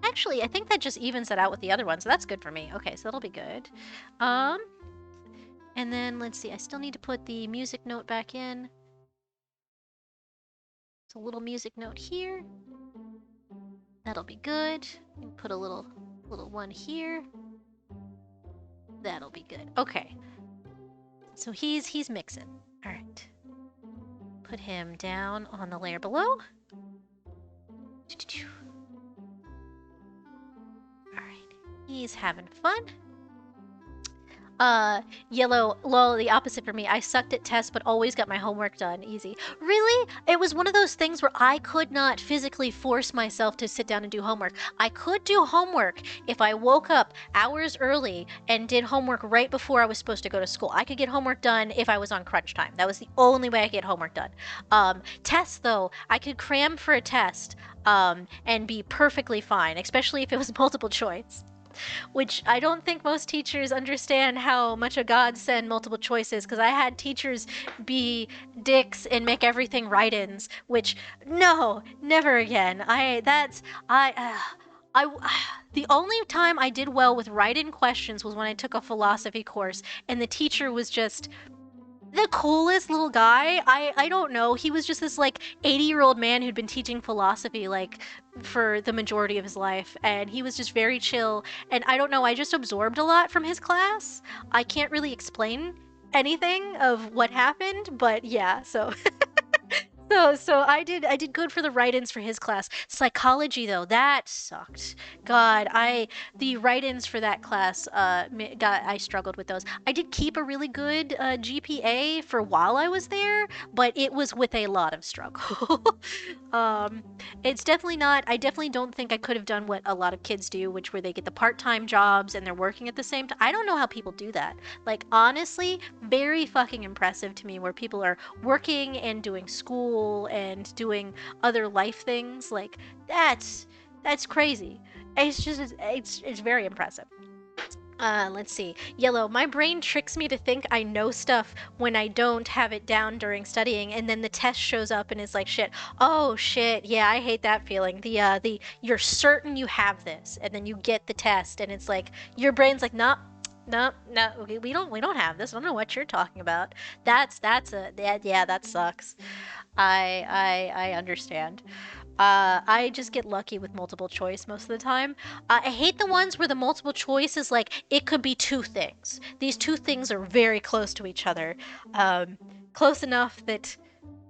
Actually, I think that just evens it out with the other one, so that's good for me. Okay, so that'll be good. And then let's see, I still need to put the music note back in. So a little music note here. That'll be good. Put a little one here. That'll be good. Okay. So he's mixing. All right. Put him down on the layer below. Alright, he's having fun. Yellow, lol, the opposite for me. I sucked at tests, but always got my homework done. Easy. Really? It was one of those things where I could not physically force myself to sit down and do homework. I could do homework if I woke up hours early and did homework right before I was supposed to go to school. I could get homework done if I was on crunch time. That was the only way I could get homework done. Tests, though, I could cram for a test and be perfectly fine, especially if it was multiple choice. Which I don't think most teachers understand how much a godsend multiple choice is, because I had teachers be dicks and make everything write-ins, which, no, never again. The only time I did well with write-in questions was when I took a philosophy course, and the teacher was just the coolest little guy. I don't know. He was just this like 80-year-old man who'd been teaching philosophy like for the majority of his life, and he was just very chill. And I don't know, I just absorbed a lot from his class. I can't really explain anything of what happened, but yeah, so so I did good for the write-ins for his class. Psychology though, that sucked. God, the write-ins for that class, I struggled with those. I did keep a really good GPA for while I was there, but it was with a lot of struggle. It's definitely not. I definitely don't think I could have done what a lot of kids do, which where they get the part-time jobs and they're working at the same time. I don't know how people do that. Like honestly, very fucking impressive to me, where people are working and doing school and doing other life things. Like that's crazy. It's just it's very impressive. Let's see. Yellow, my brain tricks me to think I know stuff when I don't have it down during studying, and then the test shows up and it's like, shit. Oh, shit. Yeah, I hate that feeling. You're certain you have this, and then you get the test, and it's like, your brain's like, nah, no, no, okay, we don't have this. I don't know what you're talking about. Yeah, that sucks. I understand. I just get lucky with multiple choice most of the time. I hate the ones where the multiple choice is like, it could be two things. These two things are very close to each other. Close enough that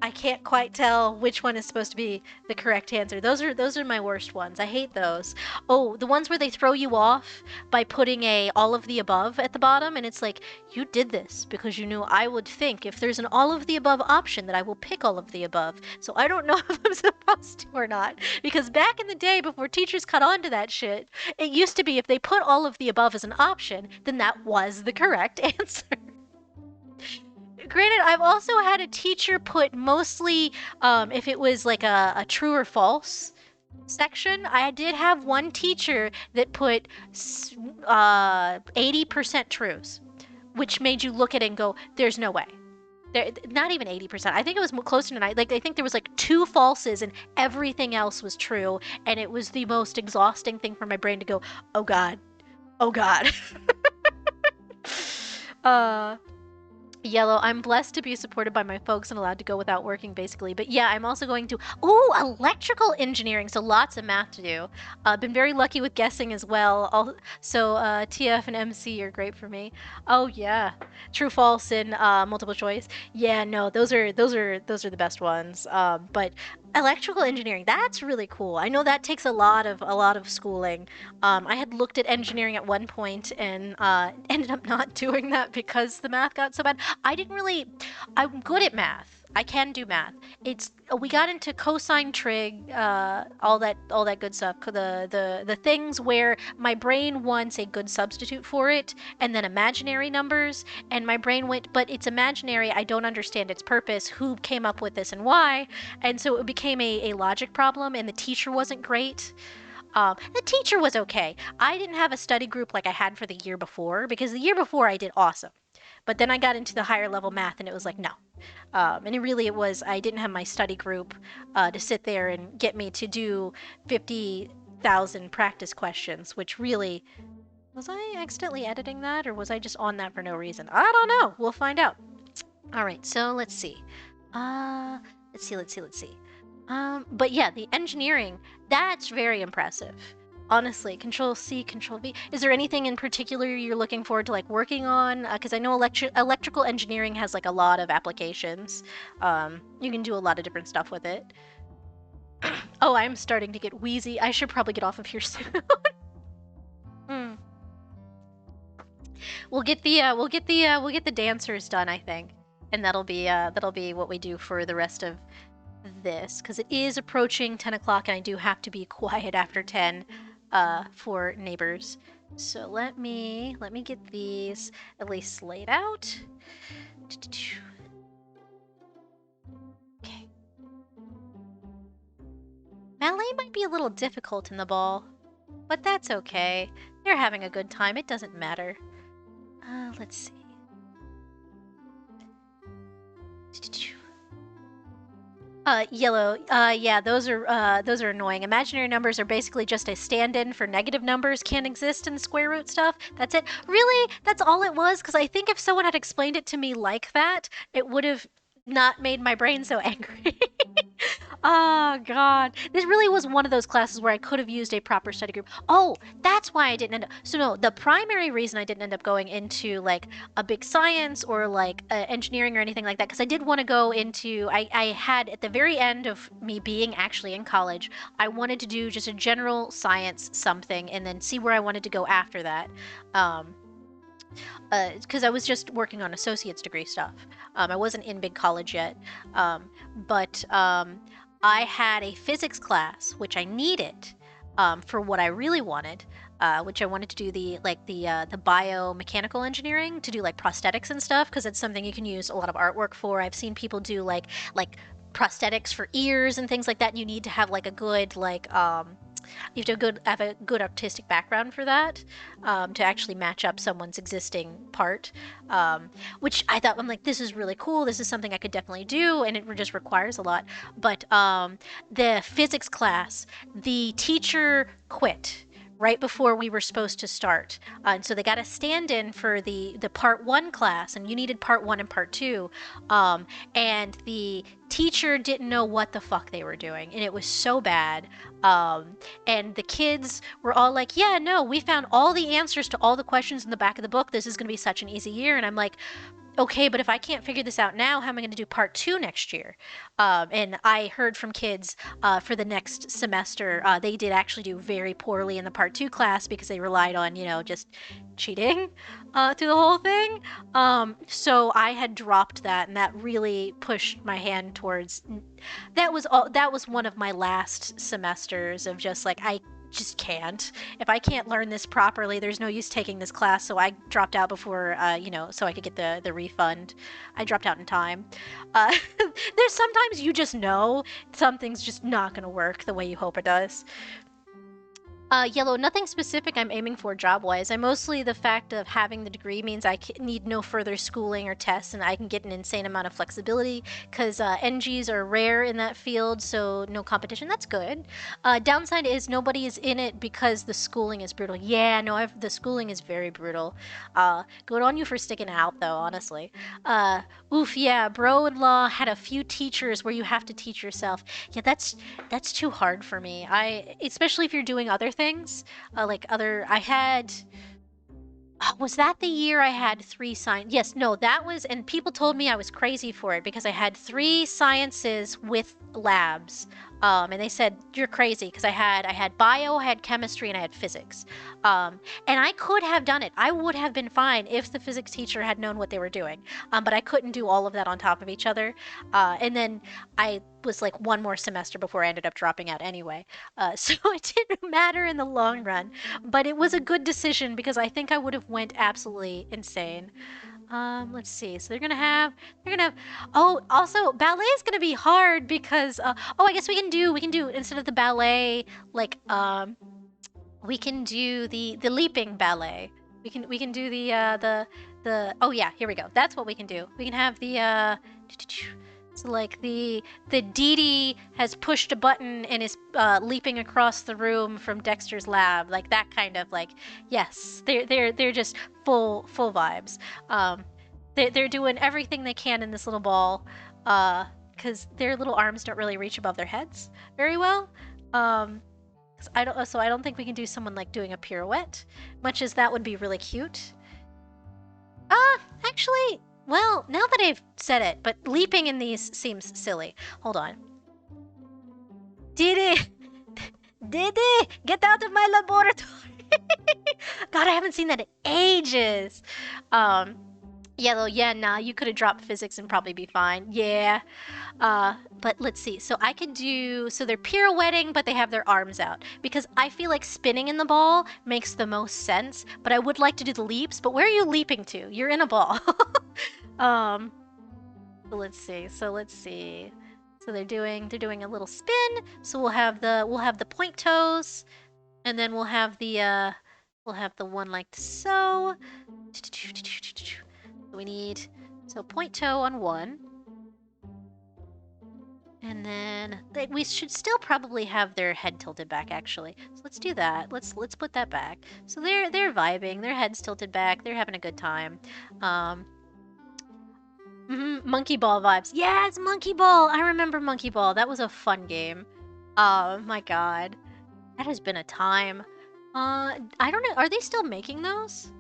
I can't quite tell which one is supposed to be the correct answer. Those are my worst ones. I hate those. Oh, the ones where they throw you off by putting a all of the above at the bottom, and it's like, you did this because you knew I would think if there's an all of the above option that I will pick all of the above. So I don't know if I'm supposed to or not. Because back in the day, before teachers caught on to that shit, it used to be if they put all of the above as an option, then that was the correct answer. Granted, I've also had a teacher put mostly, if it was like a true or false section. I did have one teacher that put 80% trues, which made you look at it and go, there's no way. There, not even 80%. I think it was closer to 90. Like, I think there was like 2 falses and everything else was true. And it was the most exhausting thing for my brain to go, oh God, oh God. Yellow, I'm blessed to be supported by my folks and allowed to go without working, basically. But yeah, I'm also going to... Ooh, electrical engineering, so lots of math to do. Been very lucky with guessing as well. So TF and MC are great for me. Oh yeah, true, false, and multiple choice. Yeah, no, those are the best ones. But electrical engineering, that's really cool. I know that takes a lot of schooling. I had looked at engineering at one point and ended up not doing that because the math got so bad. I'm good at math. I can do math. We got into cosine trig, all that good stuff. The things where my brain wants a good substitute for it, and then imaginary numbers, and my brain went, but it's imaginary. I don't understand its purpose. Who came up with this and why? And so it became a logic problem, and the teacher wasn't great. The teacher was okay. I didn't have a study group like I had for the year before, because the year before I did awesome. But then I got into the higher level math and it was like, no. And it was, I didn't have my study group to sit there and get me to do 50,000 practice questions, which really, was I accidentally editing that or was I just on that for no reason? I don't know. We'll find out. All right, so let's see. Let's see. But yeah, the engineering, that's very impressive. Honestly, Control C, Control V. Is there anything in particular you're looking forward to like working on? Because I know electrical engineering has like a lot of applications. You can do a lot of different stuff with it. Oh, I'm starting to get wheezy. I should probably get off of here soon. We'll get the dancers done, I think, and that'll be what we do for the rest of this, because it is approaching 10 o'clock and I do have to be quiet after 10 for neighbors. So let me get these at least laid out. Okay. Ballet might be a little difficult in the ball, but that's okay. They're having a good time. It doesn't matter. Let's see. Yellow. Yeah, those are annoying. Imaginary numbers are basically just a stand-in for negative numbers. Can't exist in square root stuff. That's it. Really? That's all it was? Because I think if someone had explained it to me like that, it would have not made my brain so angry. Oh, God. This really was one of those classes where I could have used a proper study group. Oh, that's why I didn't end up... So no, the primary reason I didn't end up going into, like, a big science or, like, engineering or anything like that, because I did want to go into... I had, at the very end of me being actually in college, I wanted to do just a general science something and then see where I wanted to go after that. Because I was just working on associate's degree stuff. I wasn't in big college yet. But I had a physics class, which I needed for what I really wanted, which I wanted to do the biomechanical engineering, to do like prosthetics and stuff, because it's something you can use a lot of artwork for. I've seen people do like prosthetics for ears and things like that. And you need to have like a good you have to have a good artistic background for that, to actually match up someone's existing part, which I thought, I'm like, this is really cool. This is something I could definitely do, and it just requires a lot. But the physics class, the teacher quit right before we were supposed to start. And so they got a stand-in for the part 1 class, and you needed part 1 and part 2. And the teacher didn't know what the fuck they were doing, and it was so bad. And the kids were all like, yeah, no, we found all the answers to all the questions in the back of the book. This is going to be such an easy year. And I'm like, okay, but if I can't figure this out now, how am I going to do part 2 next year? And I heard from kids for the next semester, they did actually do very poorly in the part 2 class because they relied on, just cheating through the whole thing. So I had dropped that, and that really pushed my hand towards... That was one of my last semesters of just like, I just can't. If I can't learn this properly, there's no use taking this class. So I dropped out before, so I could get the refund. I dropped out in time. There's sometimes you just know something's just not going to work the way you hope it does. Yellow, nothing specific I'm aiming for job-wise. I mostly, the fact of having the degree means I need no further schooling or tests, and I can get an insane amount of flexibility, because NGs are rare in that field, so no competition. That's good. Downside is nobody is in it because the schooling is brutal. Yeah, no, the schooling is very brutal. Good on you for sticking out, though, honestly. Oof, yeah, bro-in-law had a few teachers where you have to teach yourself. Yeah, that's too hard for me. Especially if you're doing other things, I had, was that the year I had 3 science? Yes, no, that was, and people told me I was crazy for it because I had 3 sciences with labs. And they said you're crazy because I had bio, I had chemistry, and I had physics. And I could have done it. I would have been fine if the physics teacher had known what they were doing. But I couldn't do all of that on top of each other. And then I was like one more semester before I ended up dropping out anyway. So it didn't matter in the long run. But it was a good decision because I think I would have went absolutely insane. Let's see. So they're gonna have. Oh, also ballet is gonna be hard because. Oh, I guess we can do instead of the ballet, like we can do the leaping ballet. We can do the. Oh yeah, here we go. That's what we can do. We can have the. So like the Dee Dee has pushed a button and is leaping across the room from Dexter's lab, like that kind of like, yes, they're just full vibes. They're doing everything they can in this little ball, because their little arms don't really reach above their heads very well. I don't think we can do someone like doing a pirouette, much as that would be really cute. Actually, well, now that I've said it, but leaping in these seems silly. Hold on. Didi! Didi! Get out of my laboratory! God, I haven't seen that in ages! Yellow, yeah, nah, you could have dropped physics and probably be fine. Yeah. But let's see. So I could do... So they're pirouetting, but they have their arms out. Because I feel like spinning in the ball makes the most sense, but I would like to do the leaps. But where are you leaping to? You're in a ball. So let's see. So they're doing a little spin. So we'll have the point toes, and then we'll have the one like so. We need point toe on one. And then we should still probably have their head tilted back, actually. So let's do that. Let's put that back. So they're vibing. Their head's tilted back. They're having a good time. Monkey Ball vibes. Yes, Monkey Ball. I remember Monkey Ball. That was a fun game. Oh my god, that has been a time. I don't know. Are they still making those?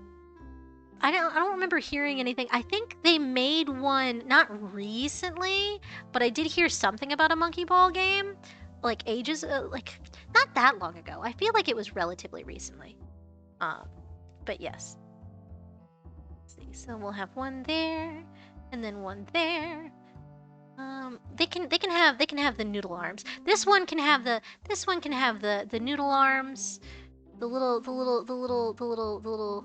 I don't remember hearing anything. I think they made one not recently, but I did hear something about a Monkey Ball game, like ages, like not that long ago. I feel like it was relatively recently. But yes. Let's see. So we'll have one there, and then one there. They can have the noodle arms. This one can have the noodle arms. The little.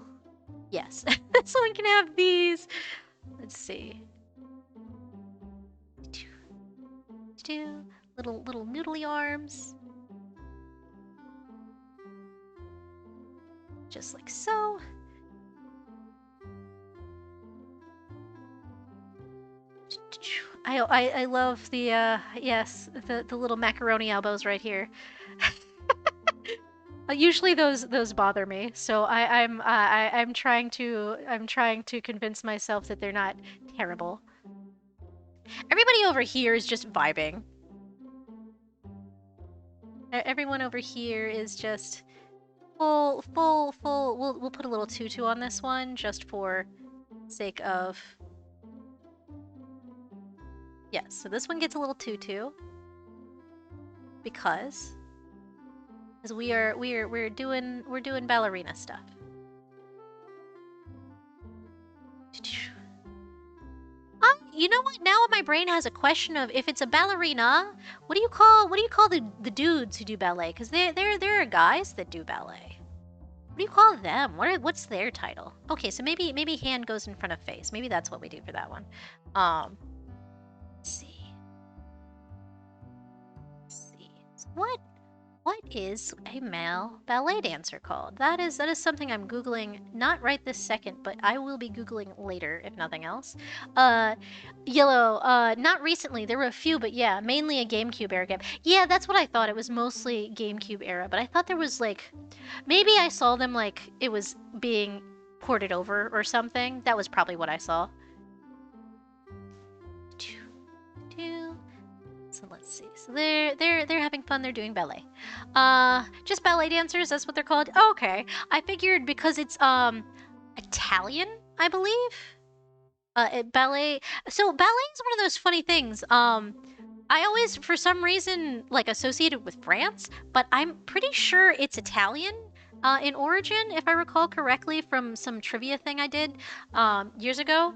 Yes, this one can have these. Let's see. Two little noodly arms. Just like so. I love the yes, the little macaroni elbows right here. Usually those bother me, so I'm trying to convince myself that they're not terrible. Everybody over here is just vibing. Everyone over here is just full. We'll put a little tutu on this one just for sake of. Yes, so this one gets a little tutu because we're doing ballerina stuff. You know what? Now my brain has a question of if it's a ballerina, what do you call the dudes who do ballet? Because there are guys that do ballet. What do you call them? What's their title? Okay, so maybe hand goes in front of face. Maybe that's what we do for that one. Let's see. So what What is a male ballet dancer called? That is something I'm Googling, not right this second, but I will be Googling later, if nothing else. Yellow, not recently, there were a few, but yeah, mainly a GameCube era game. Yeah, that's what I thought, it was mostly GameCube era, but I thought there was like, maybe I saw them like it was being ported over or something. That was probably what I saw. So let's see. So they're having fun. They're doing ballet. Just ballet dancers. That's what they're called. Oh, okay. I figured because it's Italian, I believe. Ballet. So ballet is one of those funny things. I always, for some reason, like associated with France, but I'm pretty sure it's Italian. In origin, if I recall correctly from some trivia thing I did years ago.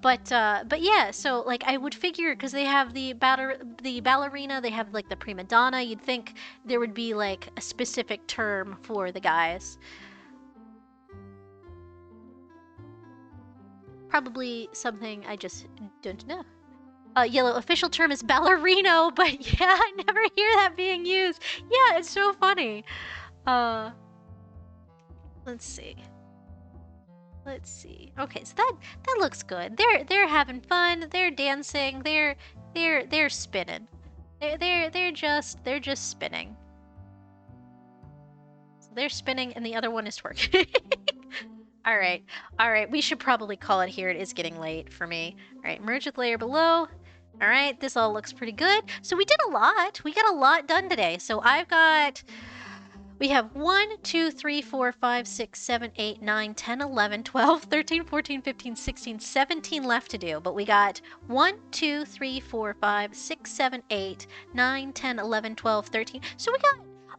But yeah, so like I would figure because they have the ballerina, they have like the prima donna. You'd think there would be like a specific term for the guys. Probably something I just don't know. Yellow official term is ballerino, but yeah, I never hear that being used. Yeah, it's so funny. Let's see. Let's see. Okay, so that looks good. They're having fun. They're dancing. They're spinning. They're just spinning. So they're spinning, and the other one is twerking. All right. We should probably call it here. It is getting late for me. All right, merge with layer below. All right, this all looks pretty good. So we did a lot. We got a lot done today. So we have 1, 2, 3, 4, 5, 6, 7, 8, 9, 10, 11, 12, 13, 14, 15, 16, 17 left to do. But we got 1, 2, 3, 4, 5, 6, 7, 8, 9, 10, 11, 12, 13. So we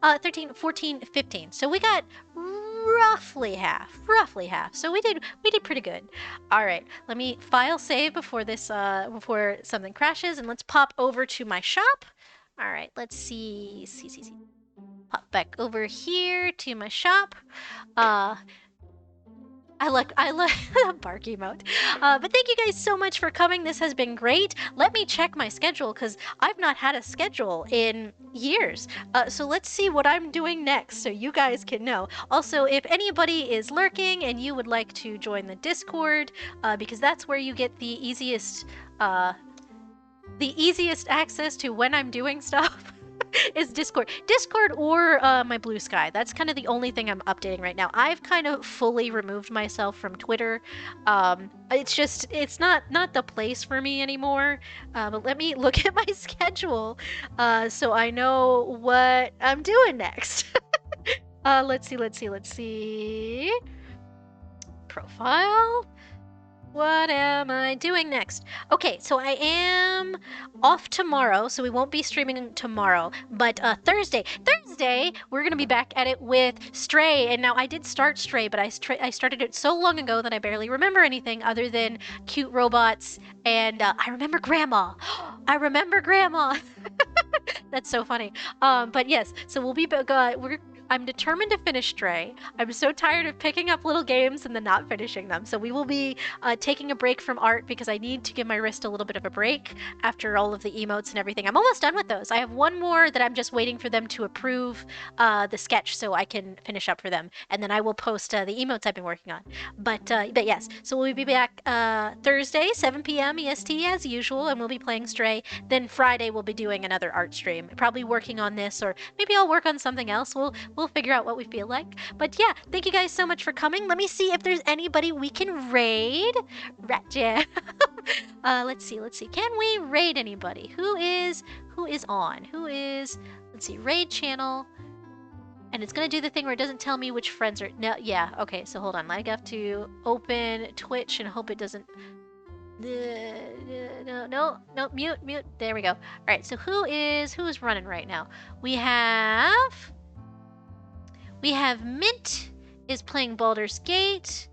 got 13, 14, 15. So we got roughly half. So we did pretty good. All right, let me file save before before something crashes, and let's pop over to my shop. All right, let's see. Pop back over here to my shop. I like the bark emote. But thank you guys so much for coming. This has been great. Let me check my schedule because I've not had a schedule in years. So let's see what I'm doing next so you guys can know. Also, if anybody is lurking and you would like to join the Discord, because that's where you get the easiest access to when I'm doing stuff. Is Discord or my Blue Sky. That's kind of the only thing I'm updating right now. I've kind of fully removed myself from Twitter. It's not the place for me anymore. But let me look at my schedule so I know what I'm doing next. Let's see. Profile. What am I doing next? Okay, so I am off tomorrow, so we won't be streaming tomorrow. But Thursday, we're gonna be back at it with Stray. And now I did start Stray, but I started it so long ago that I barely remember anything other than cute robots. And I remember Grandma. I remember Grandma. That's so funny. But yes, so we'll be I'm determined to finish Stray. I'm so tired of picking up little games and then not finishing them. So we will be taking a break from art because I need to give my wrist a little bit of a break after all of the emotes and everything. I'm almost done with those. I have one more that I'm just waiting for them to approve the sketch so I can finish up for them. And then I will post the emotes I've been working on. But yes, so we'll be back Thursday, 7 p.m. EST as usual, and we'll be playing Stray. Then Friday we'll be doing another art stream, probably working on this, or maybe I'll work on something else. We'll figure out what we feel like. But yeah, thank you guys so much for coming. Let me see if there's anybody we can raid. Rat Jam. Let's see. Can we raid anybody? Who is on? Let's see, raid channel. And it's gonna do the thing where it doesn't tell me which friends are. No, yeah, okay, so hold on. I have to open Twitch and hope it doesn't. No, mute. There we go. All right, so who is running right now? We have Mint is playing Baldur's Gate.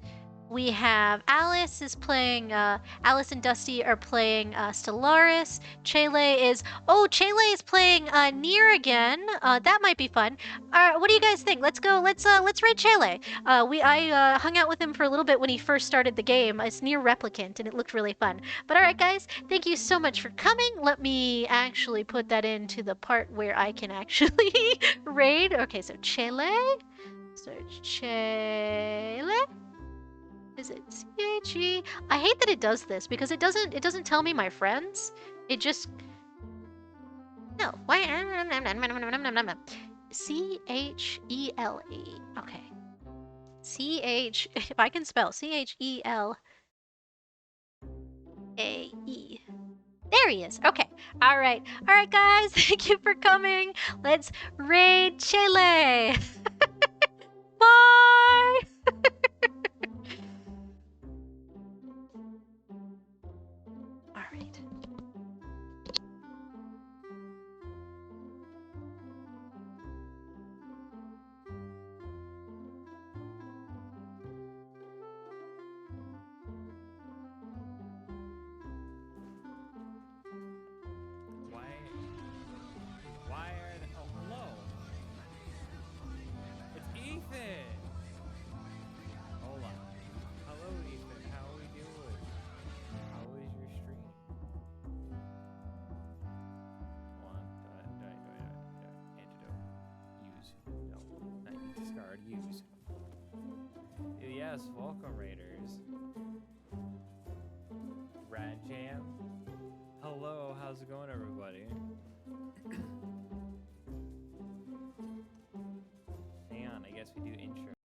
We have Alice is playing, Alice and Dusty are playing Stellaris. Chele is playing Nier again. That might be fun. What do you guys think? Let's go, let's raid Chele. I hung out with him for a little bit when he first started the game. It's Nier Replicant and it looked really fun. But alright guys, thank you so much for coming. Let me actually put that into the part where I can actually raid. Okay, so Chele. Search Chele. Is it C-H-E? I hate that it does this because it doesn't tell me my friends. It just no. Why? C-H-E-L-E. Okay. C-H. If I can spell C-H-E-L-A-E. There he is. Okay. All right. All right, guys. Thank you for coming. Let's raid Chile. Bye. All right. Why are they? Oh, hello. It's Ethan. Hola. Hello, Ethan. How are we doing? How was your stream? Hold on. Do I antidote? Use. No. Not use. Discard. Use. Yes. Welcome, Raiders. Rad Jam. Hello. How's it going, everybody? Hang on, I guess we do intro.